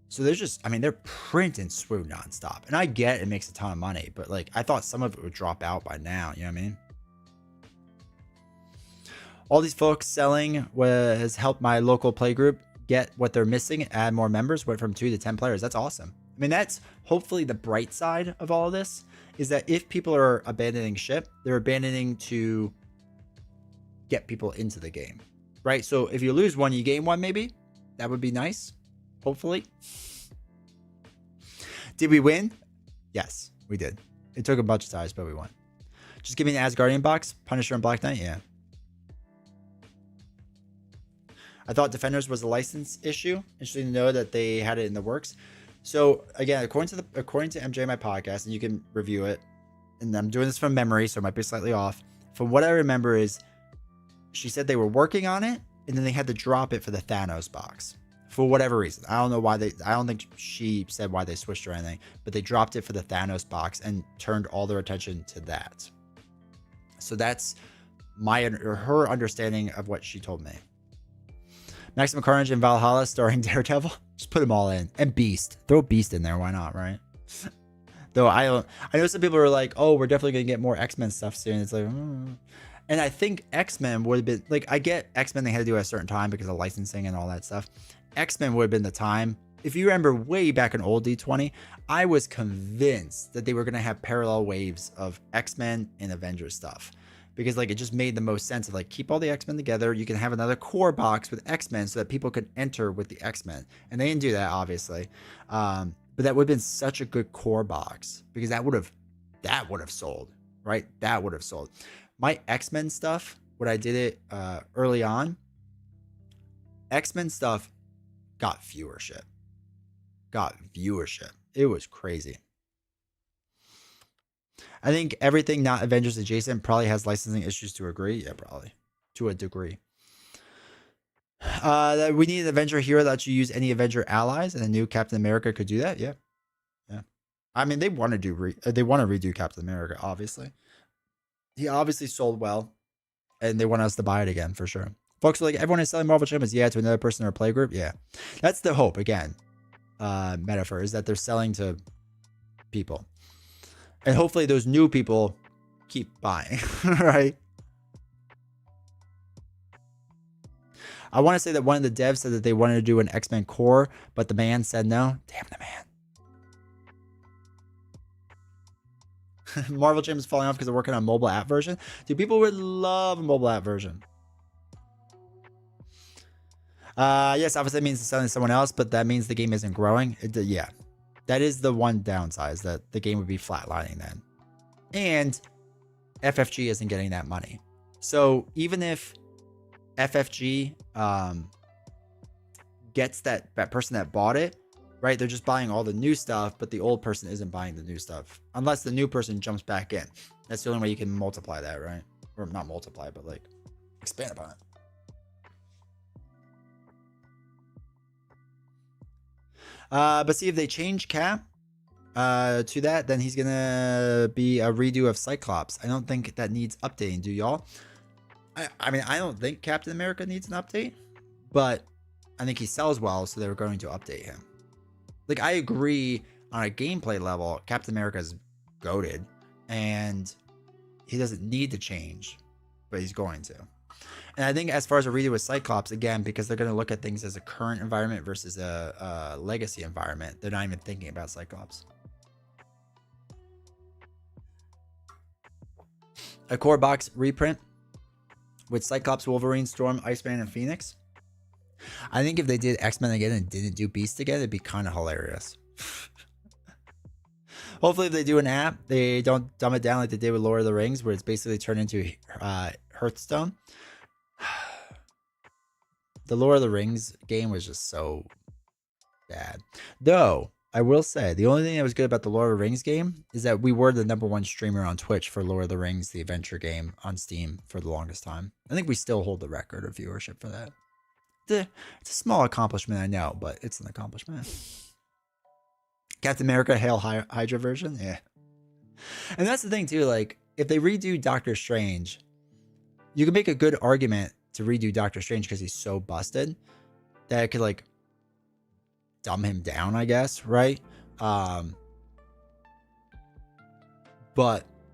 Speaker 1: So there's just, they're printing SWU nonstop. And I get it makes a ton of money, but like, I thought some of it would drop out by now. You know what I mean? All these folks selling has helped my local play group get what they're missing, add more members, went from 2 to 10 players. That's awesome. That's hopefully the bright side of all of this, is that if people are abandoning ship, they're abandoning to get people into the game, right? So if you lose one, you gain one, maybe. That would be nice. Hopefully. Did we win? Yes, we did. It took a bunch of times, but we won. Just give me an Asgardian box. Punisher and Black Knight, yeah. I thought Defenders was a license issue. Interesting to know that they had it in the works. So again, according to MJ, my podcast, and you can review it, and I'm doing this from memory, so it might be slightly off. From what I remember is, she said they were working on it, and then they had to drop it for the Thanos box. For whatever reason. I don't know why I don't think she said why they switched or anything, but they dropped it for the Thanos box and turned all their attention to that. So that's her understanding of what she told me. Maximum Carnage and Valhalla starring Daredevil. Just put them all in. And Beast. Throw Beast in there. Why not, right? Though I don't. I know some people are like, "Oh, we're definitely gonna get more X-Men stuff soon." It's like, and I think X-Men would have been like, I get X-Men they had to do at a certain time because of licensing and all that stuff. X-Men would have been the time. If you remember way back in old D20, I was convinced that they were gonna have parallel waves of X-Men and Avengers stuff. Because like it just made the most sense of like keep all the X-Men together. You can have another core box with X-Men so that people could enter with the X-Men. And they didn't do that, obviously. But that would have been such a good core box because that would have sold, right? That would have sold. My X-Men stuff, when I did it early on, X-Men stuff got viewership. It was crazy. I think everything not Avengers adjacent probably has licensing issues to agree. Yeah, probably. To a degree. We need an Avenger hero that you use any Avenger allies, and a new Captain America could do that. Yeah. Yeah. I mean, they want to do they want to redo Captain America, obviously. He obviously sold well, and they want us to buy it again for sure. Folks are like, everyone is selling Marvel Champions. Yeah, to another person or play group. Yeah. That's the hope again. Metaphor is that they're selling to people. And hopefully those new people keep buying, right? I want to say that one of the devs said that they wanted to do an X-Men core, but the man said no. Damn the man. Marvel Jam is falling off because they're working on a mobile app version. Dude, people would love a mobile app version. Yes, obviously it means it's selling to someone else, but that means the game isn't growing. Yeah. That is the one downside, is that the game would be flatlining then. And FFG isn't getting that money. So even if FFG gets that person that bought it, right? They're just buying all the new stuff, but the old person isn't buying the new stuff. Unless the new person jumps back in. That's the only way you can multiply that, right? Or not multiply, but like expand upon it. But see, if they change Cap to that, then he's gonna be a redo of Cyclops. I don't think that needs updating, do y'all? I mean, I don't think Captain America needs an update, but I think he sells well, so they're going to update him. Like, I agree on a gameplay level, Captain America's goated, and he doesn't need to change, but he's going to. And I think as far as a redo with Cyclops, again, because they're going to look at things as a current environment versus a legacy environment, they're not even thinking about Cyclops. A core box reprint with Cyclops, Wolverine, Storm, Iceman, and Phoenix. I think if they did X-Men again and didn't do Beast again, it'd be kind of hilarious. Hopefully if they do an app, they don't dumb it down like they did with Lord of the Rings, where it's basically turned into Hearthstone. The Lord of the Rings game was just so bad. Though, I will say, the only thing that was good about the Lord of the Rings game is that we were the #1 streamer on Twitch for Lord of the Rings, the adventure game, on Steam for the longest time. I think we still hold the record of viewership for that. It's a small accomplishment, I know, but it's an accomplishment. Captain America Hail Hydra version? Yeah. And that's the thing, too. Like, if they redo Doctor Strange, you can make a good argument to redo Doctor Strange because he's so busted that it could, like, dumb him down, I guess, right? But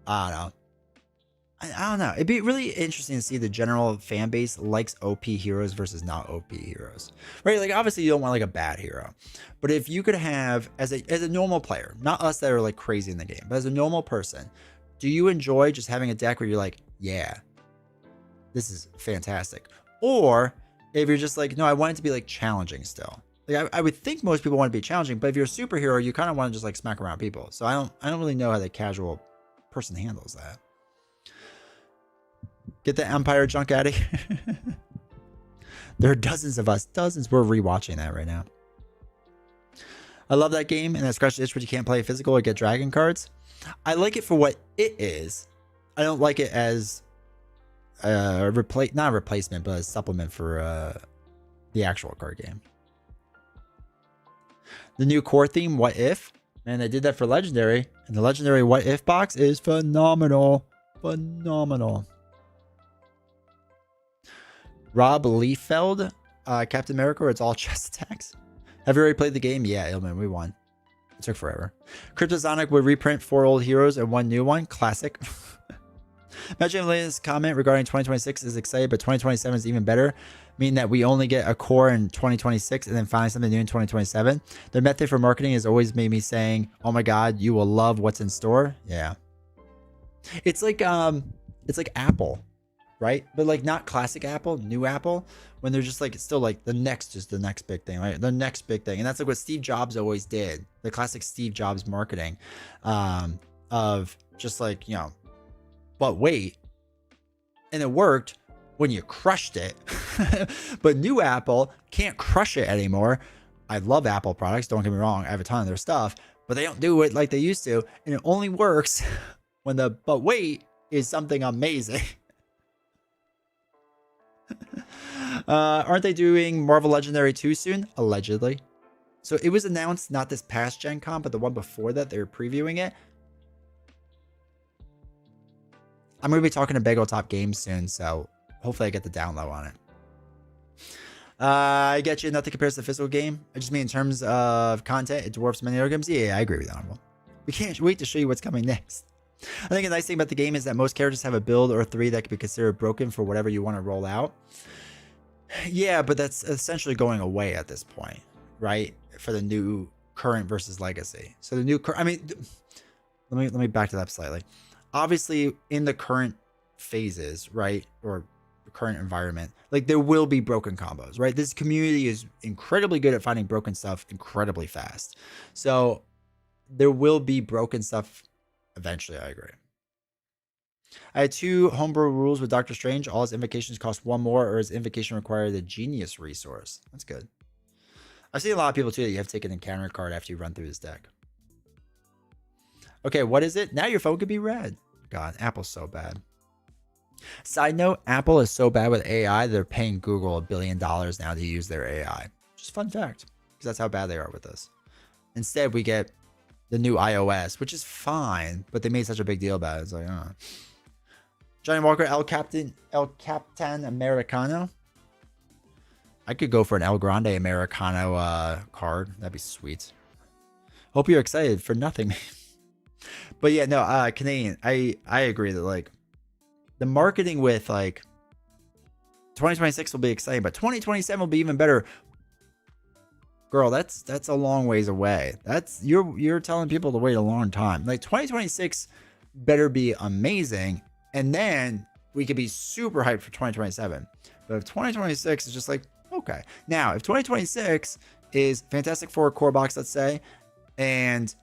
Speaker 1: I don't know. I don't know. It'd be really interesting to see the general fan base likes OP heroes versus not OP heroes, right? Like, obviously you don't want like a bad hero, but if you could have as a normal player, not us that are like crazy in the game, but as a normal person, do you enjoy just having a deck where you're like, yeah, this is fantastic? Or if you're just like, no, I want it to be like challenging still. Like, I would think most people want to be challenging, but if you're a superhero, you kind of want to just like smack around people. So I don't really know how the casual person handles that. Get the Empire junk out of here. There are dozens of us. Dozens. We're rewatching that right now. I love that game, and that scratch the itch, but you can't play physical or get dragon cards. I like it for what it is. I don't like it as not a replacement, but a supplement for the actual card game. The new core theme, What If? Man, they did that for Legendary, and the Legendary What If box is phenomenal. Phenomenal. Rob Liefeld, Captain America, where it's all chest attacks. Have you already played the game? Yeah, Ilman, we won. took forever. Cryptosonic would reprint 4 old heroes and 1 new one. Classic. Imagine Lena's comment regarding 2026 is excited, but 2027 is even better, meaning that we only get a core in 2026 and then find something new in 2027. Their method for marketing has always made me saying, "Oh my God, you will love what's in store." Yeah, it's like Apple, right? But like not classic Apple, new Apple. When they're just like, it's still like the next is the next big thing, right? The next big thing, and that's like what Steve Jobs always did. The classic Steve Jobs marketing, of just like, you know. But wait, and it worked when you crushed it. But new Apple can't crush it anymore. I love Apple products, don't get me wrong. I have a ton of their stuff, but they don't do it like they used to. And it only works when the but wait is something amazing. Aren't they doing Marvel Legendary 2 soon? Allegedly. So it was announced not this past Gen Con, but the one before that, they were previewing it. I'm going to be talking to Bagel Top Games soon, so hopefully I get the down low on it. I get you. Nothing compares to the physical game. I just mean in terms of content, it dwarfs many other games. Yeah, I agree with that, Honorable. We can't wait to show you what's coming next. I think a nice thing about the game is that most characters have a build or 3 that can be considered broken for whatever you want to roll out. Yeah, but that's essentially going away at this point, right? For the new current versus legacy. So the new, I mean, let me back to that slightly. Obviously, in the current phases, right, or the current environment, like there will be broken combos, right? This community is incredibly good at finding broken stuff incredibly fast. So there will be broken stuff eventually, I agree. I had 2 homebrew rules with Doctor Strange. All his invocations cost 1 more, or his invocation required the genius resource. That's good. I've seen a lot of people too that you have to take an encounter card after you run through this deck. Okay, what is it? Now your phone could be red. God, Apple's so bad. Side note, Apple is so bad with AI, they're paying Google $1 billion now to use their AI. Just fun fact, because that's how bad they are with this. Instead, we get the new iOS, which is fine, but they made such a big deal about it. It's like, Johnny Walker, El Capitan Americano. I could go for an El Grande Americano card. That'd be sweet. Hope you're excited for nothing. But yeah, no, Canadian, I agree that like the marketing with like 2026 will be exciting, but 2027 will be even better. Girl, that's a long ways away. That's you're telling people to wait a long time. Like 2026 better be amazing, and then we could be super hyped for 2027. But if 2026 is just like, okay. Now, if 2026 is Fantastic Four core box, let's say, and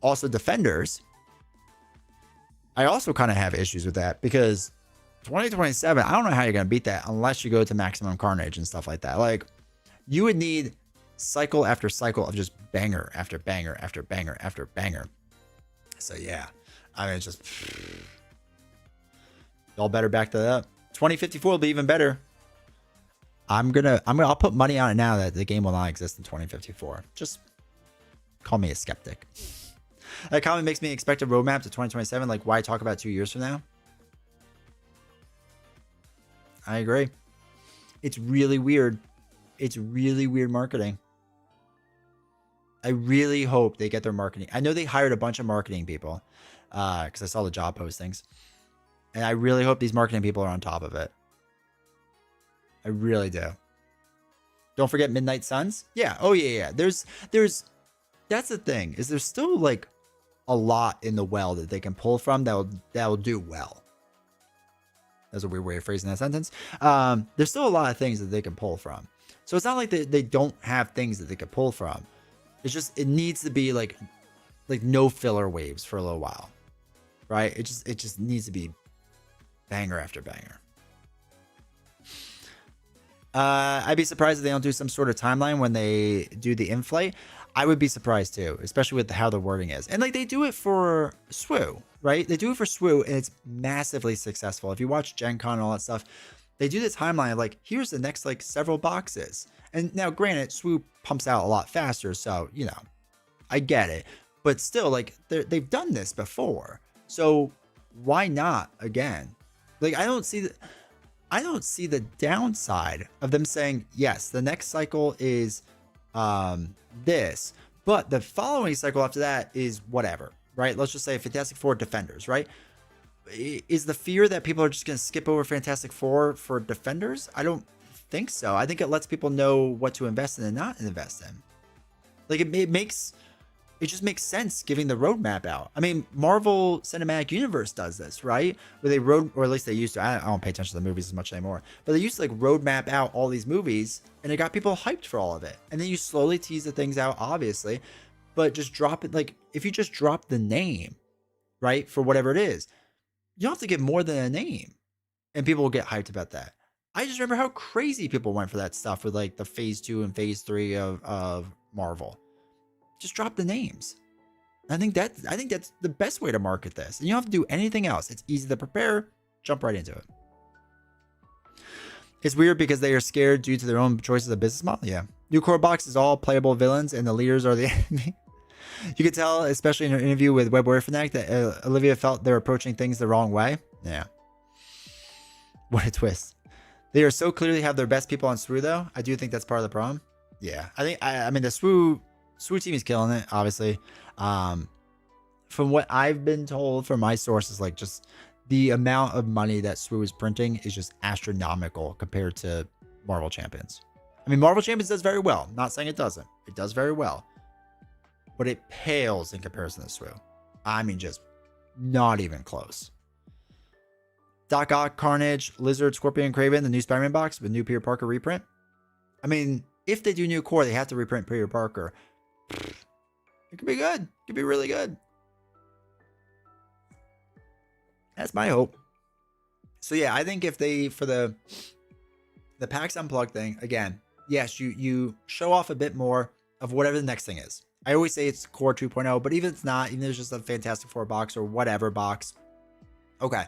Speaker 1: also Defenders, I also kind of have issues with that because 2027, I don't know how you're going to beat that unless you go to Maximum Carnage and stuff like that. Like, you would need cycle after cycle of just banger after banger after banger after banger. So yeah, I mean, it's just y'all better back that up. 2054 will be even better. I'll put money on it now that the game will not exist in 2054. Just call me a skeptic. That comment makes me expect a roadmap to 2027. Like, why talk about 2 years from now? I agree. It's really weird. It's really weird marketing. I really hope they get their marketing. I know they hired a bunch of marketing people because I saw the job postings. And I really hope these marketing people are on top of it. I really do. Don't forget Midnight Suns. Yeah. Oh, yeah. There's that's the thing, is there's still like a lot in the well that they can pull from that'll do well. That's a weird way of phrasing that sentence. There's still a lot of things that they can pull from. So it's not like they don't have things that they can pull from. It's just, it needs to be like no filler waves for a little while, right? It just needs to be banger after banger. I'd be surprised if they don't do some sort of timeline when they do the in-flight. I would be surprised too, especially with how the wording is. And like they do it for SWU, right? They do it for SWU and it's massively successful. If you watch Gen Con and all that stuff, they do the timeline of like, here's the next like several boxes. And now granted, SWU pumps out a lot faster. So, you know, I get it. But still, like they've done this before. So why not again? Like I don't see the downside of them saying, yes, the next cycle is this, But the following cycle after that is whatever, right? Let's just say Fantastic Four Defenders, right? Is the fear that people are just going to skip over Fantastic Four for Defenders? I don't think so. I think it lets people know what to invest in and not invest in. Like it just makes sense giving the roadmap out. I mean, Marvel Cinematic Universe does this, right? Where they or at least they used to. I don't pay attention to the movies as much anymore, but they used to like roadmap out all these movies, and it got people hyped for all of it. And then you slowly tease the things out, obviously, but just drop it. Like if you just drop the name, right, for whatever it is, you don't have to give more than a name, and people will get hyped about that. I just remember how crazy people went for that stuff with like the phase 2 and phase 3 of Marvel. Just drop the names. I think that's the best way to market this. And you don't have to do anything else. It's easy to prepare. Jump right into it. It's weird because they are scared due to their own choices of business model. Yeah. New core box is all playable villains and the leaders are the enemy. You could tell, especially in her interview with Web Warrior Fanatic, that Olivia felt they're approaching things the wrong way. Yeah. What a twist. They are so clearly have their best people on SWU though. I do think that's part of the problem. Yeah. I mean the SWU team is killing it, obviously. From what I've been told from my sources, like just the amount of money that SWU is printing is just astronomical compared to Marvel Champions. I mean, Marvel Champions does very well. Not saying it doesn't. It does very well. But it pales in comparison to SWU. I mean, just not even close. Doc Ock, Carnage, Lizard, Scorpion, Kraven, the new Spider-Man box with new Peter Parker reprint. I mean, if they do new core, they have to reprint Peter Parker. It could be good. It could be really good. That's my hope. So yeah, I think if they, for the PAX Unplugged thing, again, yes, you show off a bit more of whatever the next thing is. I always say it's Core 2.0, but even if it's not, even if it's just a Fantastic Four box or whatever box, okay.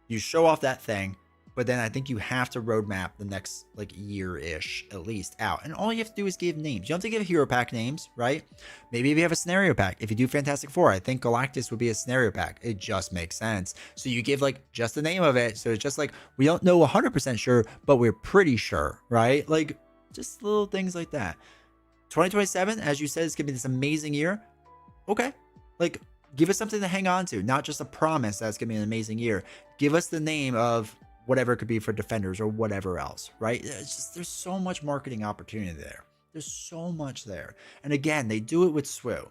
Speaker 1: You show off that thing, but then I think you have to roadmap the next like year-ish at least out. And all you have to do is give names. You don't have to give hero pack names, right? Maybe if you have a scenario pack. If you do Fantastic Four, I think Galactus would be a scenario pack. It just makes sense. So you give like just the name of it. So it's just like, we don't know 100% sure, but we're pretty sure, right? Like just little things like that. 2027, as you said, is going to be this amazing year. Okay. Like, give us something to hang on to, not just a promise that it's going to be an amazing year. Give us the name of whatever it could be for Defenders or whatever else, right? It's just, there's so much marketing opportunity there. There's so much there. And again, they do it with SWU.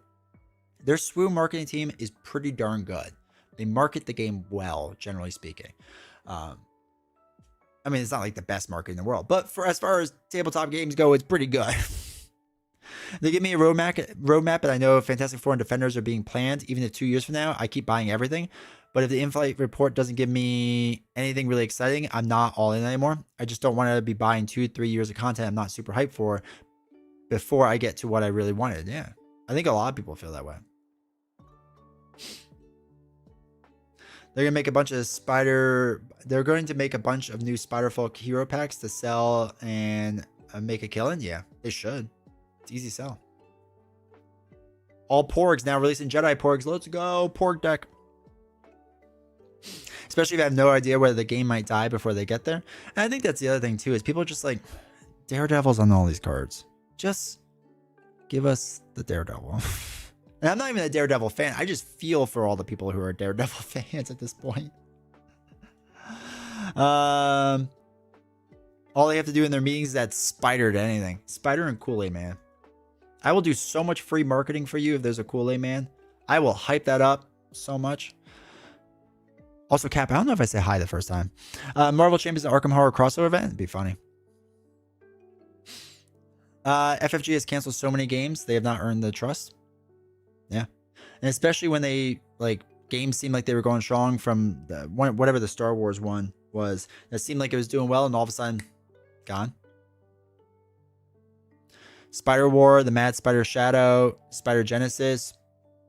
Speaker 1: Their SWU marketing team is pretty darn good. They market the game well, generally speaking. I mean, it's not like the best marketing in the world, but for as far as tabletop games go, it's pretty good. They give me a roadmap, and I know Fantastic Four and Defenders are being planned. Even if 2 years from now, I keep buying everything. But if the in-flight report doesn't give me anything really exciting, I'm not all in anymore. I just don't want to be buying 2-3 years of content I'm not super hyped for before I get to what I really wanted. Yeah, I think a lot of people feel that way. They're going to make a bunch of new Spider-Folk hero packs to sell and make a killing. Yeah, they should. It's easy sell. All Porgs now releasing Jedi Porgs. Let's go, Porg deck. Especially if I have no idea whether the game might die before they get there. And I think that's the other thing too, is people are just like, Daredevil's on all these cards. Just give us the Daredevil. And I'm not even a Daredevil fan. I just feel for all the people who are Daredevil fans at this point. All they have to do in their meetings is add Spider to anything. Spider and Kool-Aid Man. I will do so much free marketing for you if there's a Kool-Aid Man. I will hype that up so much. Also, Cap, I don't know if I said hi the first time. Marvel Champions and Arkham Horror crossover event. It'd be funny. FFG has canceled so many games. They have not earned the trust. Yeah. And especially when they, like, games seemed like they were going strong from whatever the Star Wars one was. That seemed like it was doing well, and all of a sudden, gone. Spider War, the Mad Spider Shadow, Spider Genesis.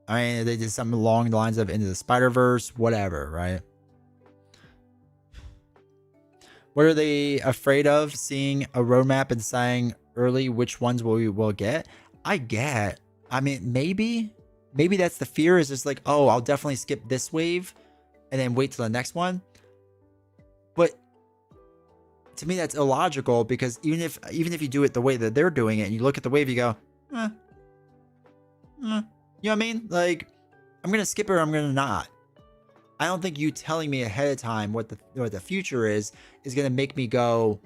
Speaker 1: I mean, they did something along the lines of Into the Spider-Verse, whatever, right? What are they afraid of? Seeing a roadmap and saying early which ones we will get? I mean, maybe that's the fear, is just like, oh, I'll definitely skip this wave and then wait till the next one. But to me, that's illogical, because even if you do it the way that they're doing it and you look at the wave, you go, You know what I mean? Like, I'm going to skip it or I'm going to not. I don't think you telling me ahead of time what the future is going to make me go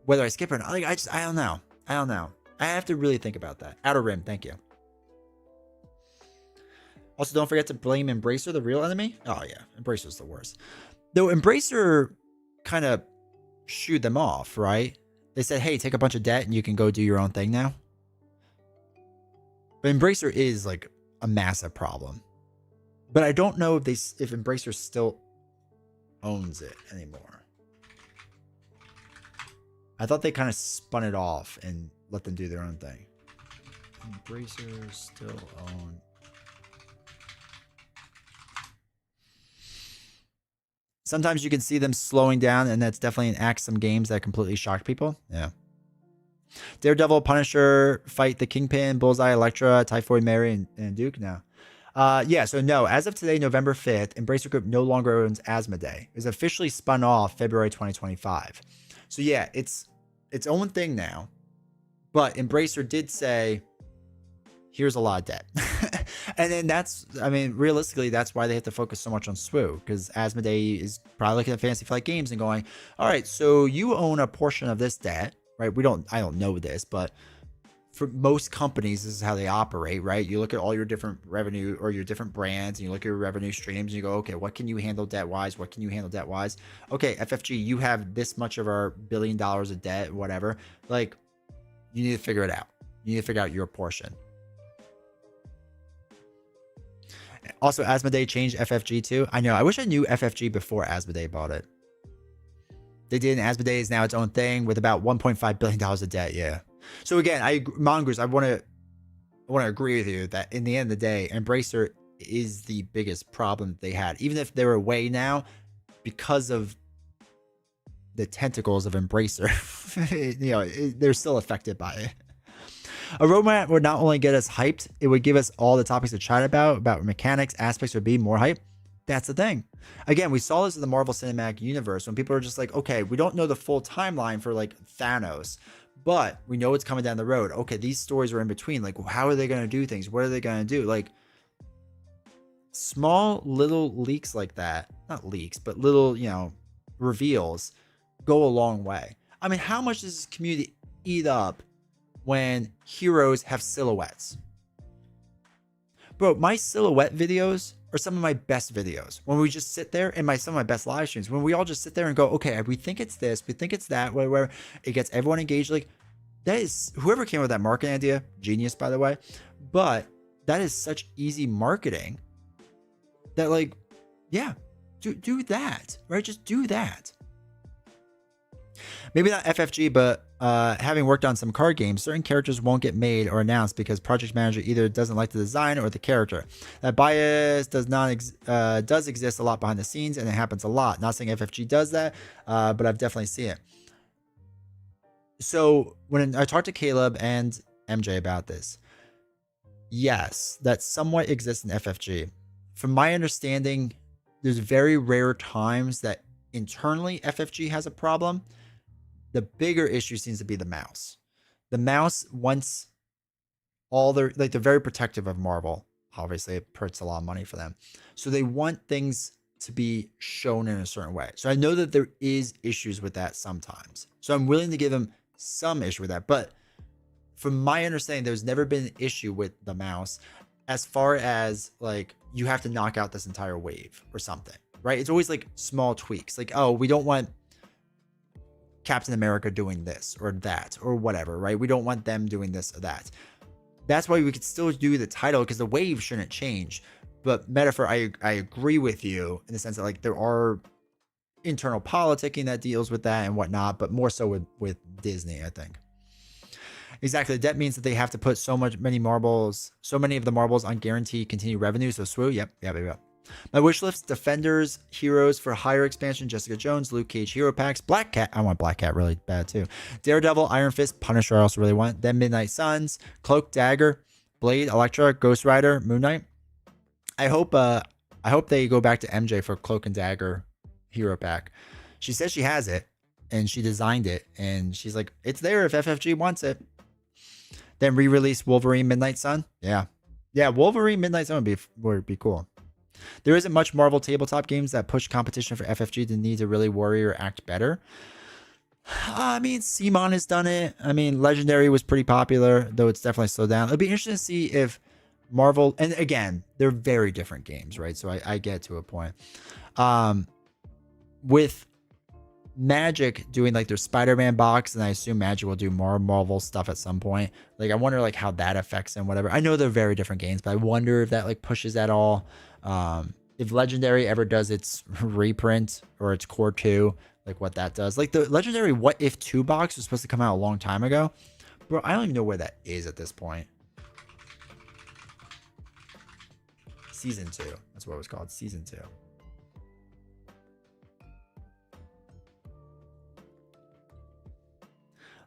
Speaker 1: whether I skip it or not. Like, I don't know. I don't know. I have to really think about that. Outer Rim, thank you. Also, don't forget to blame Embracer, the real enemy. Oh, yeah. Embracer's the worst. Though Embracer kind of shooed them off, right? They said, hey, take a bunch of debt and you can go do your own thing now. But Embracer is like a massive problem. But I don't know if Embracer still owns it anymore. I thought they kind of spun it off and let them do their own thing. Embracer still own. Sometimes you can see them slowing down, and that's definitely an act some games that completely shocked people. Yeah. Daredevil, Punisher, Fight the Kingpin, Bullseye, Elektra, Typhoid Mary, and Duke now. Yeah, so no, as of today, November 5th, Embracer Group no longer owns Asmodee. It was officially spun off February 2025. So yeah, it's its own thing now. But Embracer did say, here's a lot of debt. And then that's, I mean, realistically, that's why they have to focus so much on SWU, because Asmodee is probably looking at Fantasy Flight Games and going, all right, so you own a portion of this debt, right? I don't know this, but for most companies, this is how they operate, right? You look at all your different revenue or your different brands, and you look at your revenue streams, and you go, okay, what can you handle debt-wise? What can you handle debt-wise? Okay, FFG, you have this much of our $1 billion of debt, whatever. Like, you need to figure it out. You need to figure out your portion. Also, Asmodee changed FFG too. I know. I wish I knew FFG before Asmodee bought it. They did, and Asmodee is now its own thing with about $1.5 billion of debt. Yeah. So again, Mongoose, I want to agree with you that in the end of the day, Embracer is the biggest problem that they had. Even if they're away now, because of the tentacles of Embracer, you know, they're still affected by it. A roadmap would not only get us hyped, it would give us all the topics to chat about mechanics, aspects would be more hype. That's the thing. Again, we saw this in the Marvel Cinematic Universe when people are just like, okay, we don't know the full timeline for like Thanos, but we know it's coming down the road. Okay, these stories are in between. Like, how are they going to do things? What are they going to do? Like, small little leaks like that, not leaks, but little, you know, reveals go a long way. I mean, how much does this community eat up when heroes have silhouettes? Bro, my silhouette videos are some of my best videos. When we just sit there, and some of my best live streams, when we all just sit there and go, okay, we think it's this, we think it's that, where it gets everyone engaged. Like, that is, whoever came up with that marketing idea, genius, by the way. But that is such easy marketing that, like, yeah, do that, right? Just do that. Maybe not FFG, but having worked on some card games, certain characters won't get made or announced because project manager either doesn't like the design or the character. That bias does exist a lot behind the scenes, and it happens a lot. Not saying FFG does that, but I've definitely seen it. So when I talked to Caleb and MJ about this, yes, that somewhat exists in FFG. From my understanding, there's very rare times that internally FFG has a problem. The bigger issue seems to be the mouse. The mouse wants all their, like, they're very protective of Marvel. Obviously, it hurts a lot of money for them. So they want things to be shown in a certain way. So I know that there is issues with that sometimes. So I'm willing to give them some issue with that. But from my understanding, there's never been an issue with the mouse as far as, like, you have to knock out this entire wave or something, right? It's always like small tweaks. Like, oh, we don't want Captain America doing this or that or whatever, right? We don't want them doing this or that. That's why we could still do the title, because the wave shouldn't change. But metaphor, I agree with you in the sense that, like, there are internal politicking that deals with that and whatnot, but more so with Disney, I think. Exactly. That means that they have to put so many of the marbles on guaranteed continued revenue. So SWU, yep. My wish list: Defenders, Heroes for Hire expansion, Jessica Jones, Luke Cage hero packs, Black Cat. I want Black Cat really bad too. Daredevil, Iron Fist, Punisher. I also really want. Then Midnight Suns, Cloak, Dagger, Blade, Elektra, Ghost Rider, Moon Knight. I hope they go back to MJ for Cloak and Dagger hero pack. She says she has it and she designed it, and she's like, it's there if FFG wants it. Then re-release Wolverine, Midnight Sun. Yeah. Yeah, Wolverine Midnight Zone would be cool. There isn't much Marvel tabletop games that push competition for FFG to need to really worry or act better. I mean, Simon has done it. I mean, Legendary was pretty popular, though it's definitely slowed down. It'll be interesting to see if Marvel, and again, they're very different games, right? So I get to a point. With Magic doing like their Spider-Man box, and I assume Magic will do more Marvel stuff at some point. Like, I wonder like how that affects them, whatever. I know they're very different games, but I wonder if that like pushes at all. If Legendary ever does its reprint or its core 2, like what that does. Like the Legendary What If 2 box was supposed to come out a long time ago. Bro, I don't even know where that is at this point. Season 2. That's what it was called. Season 2.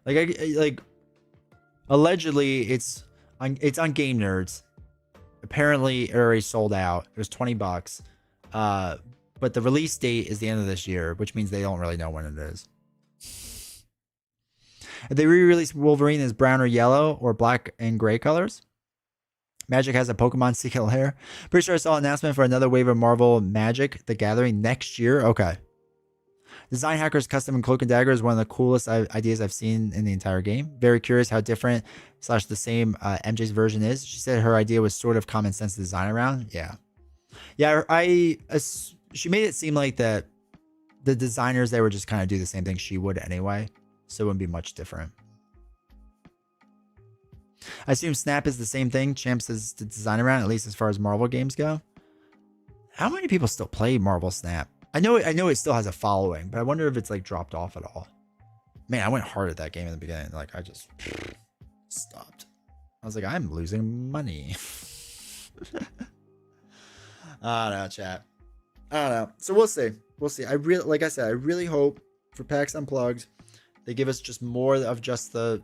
Speaker 1: Like allegedly it's on Game Nerds. Apparently it already sold out. It was $20. But the release date is the end of this year, which means they don't really know when it is. If they re-release Wolverine as brown or yellow or black and gray colors, Magic has a Pokemon Secret Lair. Pretty sure I saw an announcement for another wave of Marvel Magic the Gathering next year. Okay. Design Hacker's Custom and Cloak and Dagger is one of the coolest ideas I've seen in the entire game. Very curious how different / the same MJ's version is. She said her idea was sort of common sense design around. Yeah. Yeah, she made it seem like that the designers, they were just kind of do the same thing she would anyway. So it wouldn't be much different. I assume Snap is the same thing. Champs is the design around, at least as far as Marvel games go. How many people still play Marvel Snap? I know it still has a following, but I wonder if it's like dropped off at all. Man, I went hard at that game in the beginning. Like I just stopped. I was like, I'm losing money. I don't know, chat. I don't know. So we'll see. We'll see. Like I said, I really hope for PAX Unplugged, they give us just more of just the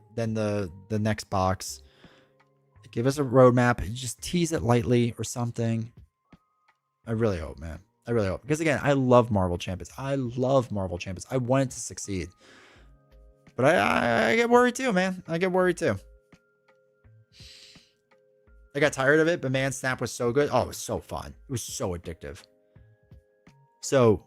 Speaker 1: next box. They give us a roadmap. Just tease it lightly or something. I really hope, man. I really hope. Because again, I love Marvel Champions. I love Marvel Champions. I want it to succeed. But I get worried too, man. I get worried too. I got tired of it, but man, Snap was so good. Oh, it was so fun. It was so addictive. So,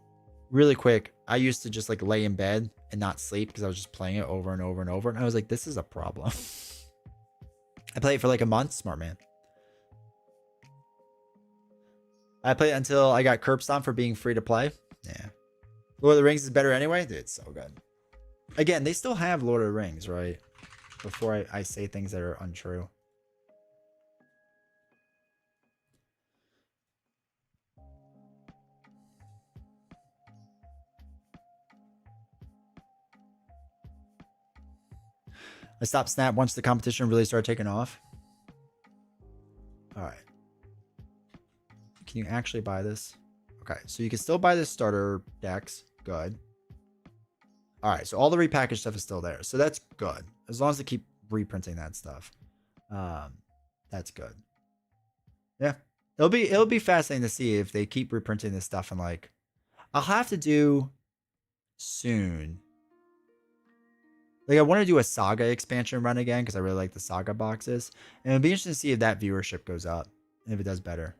Speaker 1: really quick, I used to just like lay in bed and not sleep because I was just playing it over and over and over. And I was like, this is a problem. I played it for like a month. Smart man. I played it until I got curb stomped for being free to play. Yeah. Lord of the Rings is better anyway. Dude, it's so good. Again, they still have Lord of the Rings, right? Before I say things that are untrue. I stopped Snap once the competition really started taking off. All right. Can you actually buy this? Okay, so you can still buy the starter decks. Good. All right, so all the repackaged stuff is still there. So that's good. As long as they keep reprinting that stuff. That's good. Yeah. It'll be fascinating to see if they keep reprinting this stuff, and like I'll have to do soon. Like I want to do a Saga expansion run again because I really like the Saga boxes. And it'd be interesting to see if that viewership goes up and if it does better.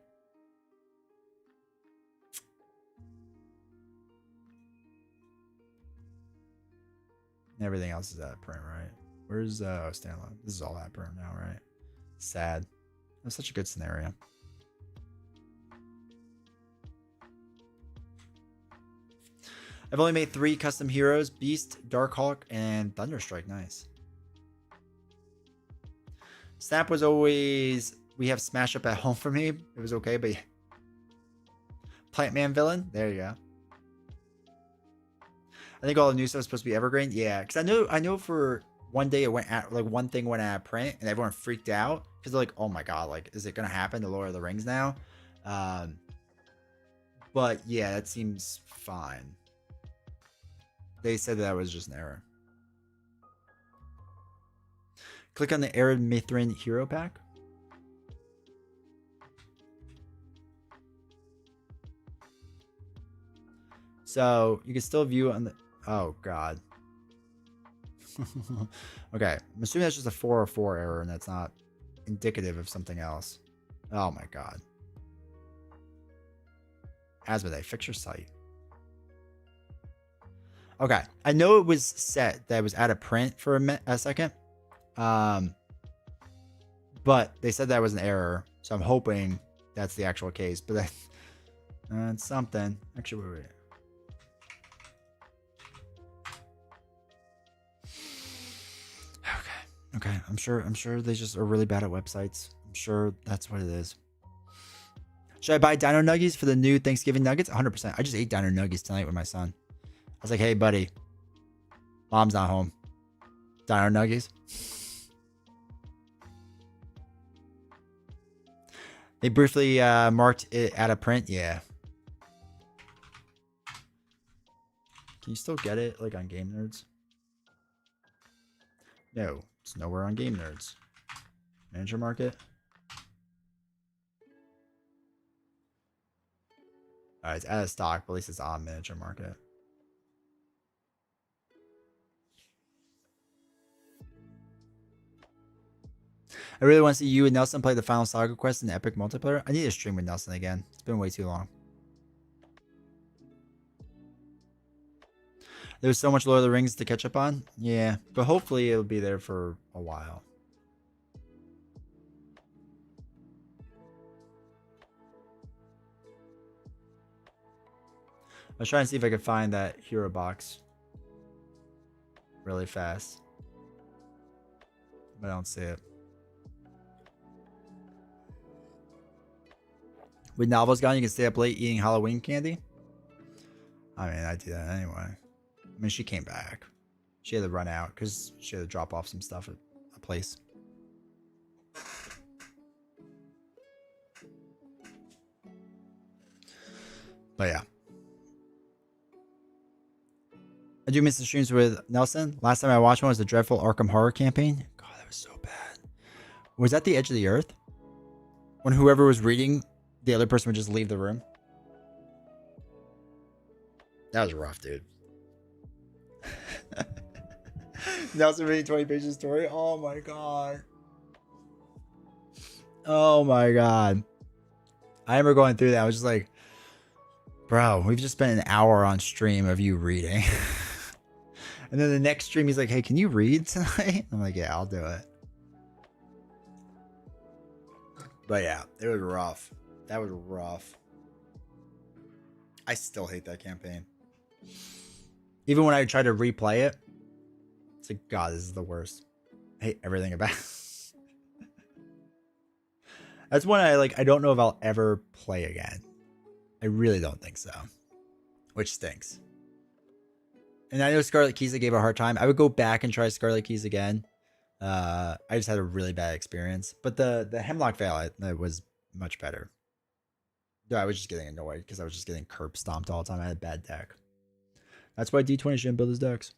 Speaker 1: Everything else is at print, right? Where's standalone? This is all at print now, right? Sad. That's such a good scenario. I've only made 3 custom heroes: Beast, Darkhawk, and Thunderstrike. Nice. Snap was always, we have Smash Up at home for me. It was okay, but yeah. Plant Man villain. There you go. I think all the new stuff is supposed to be evergreen. Yeah, because I know for one day it went at like one thing went out of print and everyone freaked out because they're like, oh my god, like is it gonna happen to Lord of the Rings now? But yeah, that seems fine. They said that was just an error. Click on the Arid Mithrin Hero Pack. So you can still view it on the. Oh god. Okay, I'm assuming that's just a 404 error and that's not indicative of something else. Oh my god. Asmodee, fix your site. Okay. I know it was set that it was out of print for a second. But they said that was an error. So I'm hoping that's the actual case. But it's something. Actually, wait. Okay. I'm sure they just are really bad at websites. I'm sure that's what it is. Should I buy Dino Nuggies for the new Thanksgiving nuggets? 100%. I just ate Dino Nuggies tonight with my son. I was like, hey, buddy. Mom's not home. Dino Nuggies. They briefly marked it out of print. Yeah. Can you still get it like on Game Nerds? No, it's nowhere on Game Nerds. Manager Market. Alright, it's out of stock, but at least it's on Manager Market. I really want to see you and Nelson play the Final Saga Quest in Epic multiplayer. I need to stream with Nelson again. It's been way too long. There's so much Lord of the Rings to catch up on. Yeah, but hopefully it'll be there for a while. I was trying to see if I could find that hero box really fast, but I don't see it. With novels gone, you can stay up late eating Halloween candy. I mean, I do that anyway. I mean, she came back. She had to run out because she had to drop off some stuff at a place. But yeah. I do miss the streams with Nelson. Last time I watched one was the dreadful Arkham Horror campaign. God, that was so bad. Was that the Edge of the Earth? When whoever was reading, the other person would just leave the room? That was rough, dude. Nelson reading 20 pages of story. Oh my god. Oh my god. I remember going through that. I was just like, bro, we've just spent an hour on stream of you reading. And then the next stream, he's like, hey, can you read tonight? I'm like, yeah, I'll do it. But yeah, it was rough. That was rough. I still hate that campaign. Even when I try to replay it, it's like, God, this is the worst. I hate everything about it. That's one I don't know if I'll ever play again. I really don't think so. Which stinks. And I know Scarlet Keys, I gave a hard time. I would go back and try Scarlet Keys again. I just had a really bad experience. But the Hemlock Vale, that was much better. Though I was just getting annoyed because I was just getting curb stomped all the time. I had a bad deck. That's why D20 shouldn't build his decks.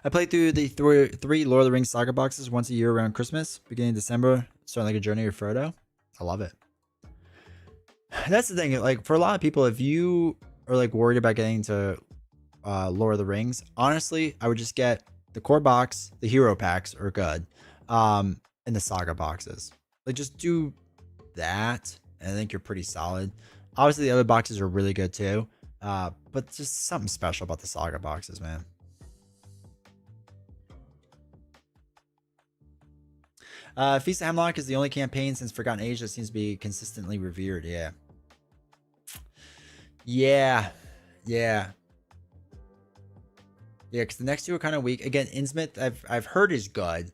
Speaker 1: I played through the three Lord of the Rings Saga boxes once a year around Christmas, beginning of December, starting like a journey with Frodo. I love it. That's the thing. Like for a lot of people, if you are like worried about getting to Lord of the Rings, honestly, I would just get the core box. The hero packs are good, and the saga boxes. Like just do that, and I think you're pretty solid. Obviously, the other boxes are really good too, but just something special about the saga boxes, man. Feast of Hemlock is the only campaign since Forgotten Age that seems to be consistently revered. Yeah. Yeah, because the next two are kind of weak. Again, Innsmouth, I've heard is good,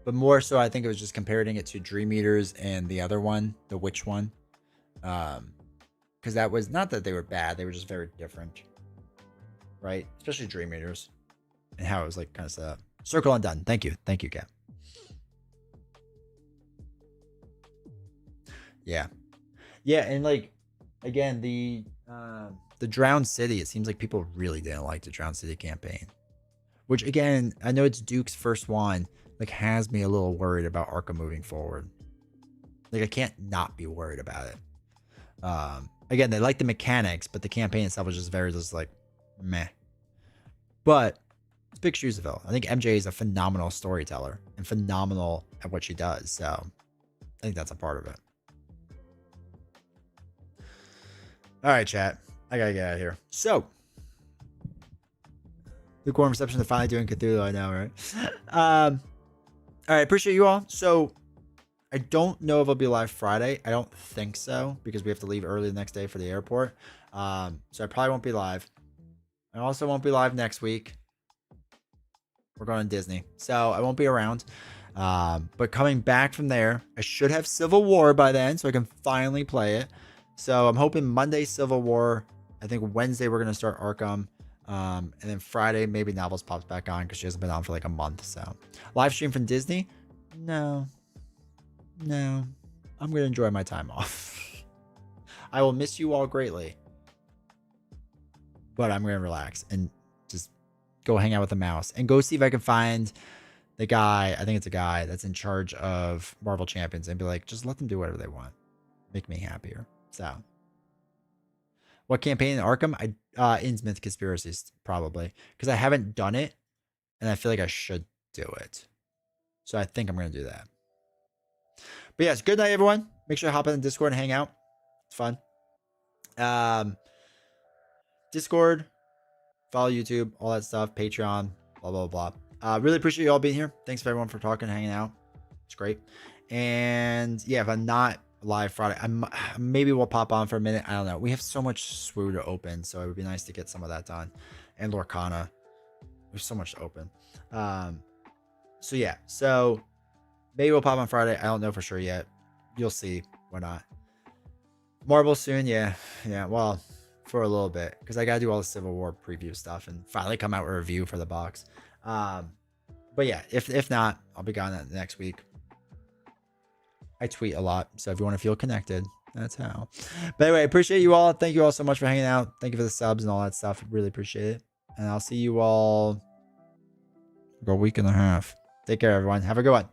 Speaker 1: but more so I think it was just comparing it to Dream Eaters and the other one, the Witch one. Because that was not that they were bad, they were just very different, right? Especially Dream Eaters and how it was like kind of set up. Circle and done. Thank you, Cap. Yeah, and like again the Drowned City, it seems like people really didn't like the Drowned City campaign, which again, I know it's Duke's first one, like has me a little worried about Arkham moving forward. Like I can't not be worried about it. Again, they like the mechanics, but the campaign itself was just very just like meh. But it's big shoes to fill. I think MJ is a phenomenal storyteller and phenomenal at what she does, so I think that's a part of it. All right, chat. I gotta get out of here. So, lukewarm reception to finally doing Cthulhu. I know, right? All right. Appreciate you all. So, I don't know if I'll be live Friday. I don't think so because we have to leave early the next day for the airport. So I probably won't be live. I also won't be live next week. We're going to Disney, so I won't be around. But coming back from there, I should have Civil War by then, so I can finally play it. So I'm hoping Monday Civil War. I think Wednesday we're gonna start Arkham, and then Friday maybe Novels pops back on because she hasn't been on for like a month. So live stream from Disney? No, I'm gonna enjoy my time off. I will miss you all greatly, but I'm gonna relax and just go hang out with the mouse and go see if I can find the guy. I think it's a guy that's in charge of Marvel Champions and be like, just let them do whatever they want. Make me happier. So, what campaign in Arkham? Innsmouth Conspiracies, probably. Because I haven't done it and I feel like I should do it. So, I think I'm going to do that. But yes, good night, everyone. Make sure to hop in the Discord and hang out. It's fun. Discord, follow YouTube, all that stuff, Patreon, blah, blah, blah. Really appreciate you all being here. Thanks for everyone for talking, hanging out. It's great. And yeah, if I'm not live Friday, maybe we'll pop on for a minute. I don't know. We have so much SWU to open, so it would be nice to get some of that done. And Lorcana. There's so much to open. So yeah, so maybe we'll pop on Friday. I don't know for sure yet. You'll see. Why not? Marvel soon, yeah. Well, for a little bit because I gotta do all the Civil War preview stuff and finally come out with a review for the box. But yeah, if not, I'll be gone next week. I tweet a lot, so if you want to feel connected, that's how. But anyway, appreciate you all. Thank you all so much for hanging out. Thank you for the subs and all that stuff. Really appreciate it. And I'll see you all for a week and a half. Take care, everyone. Have a good one.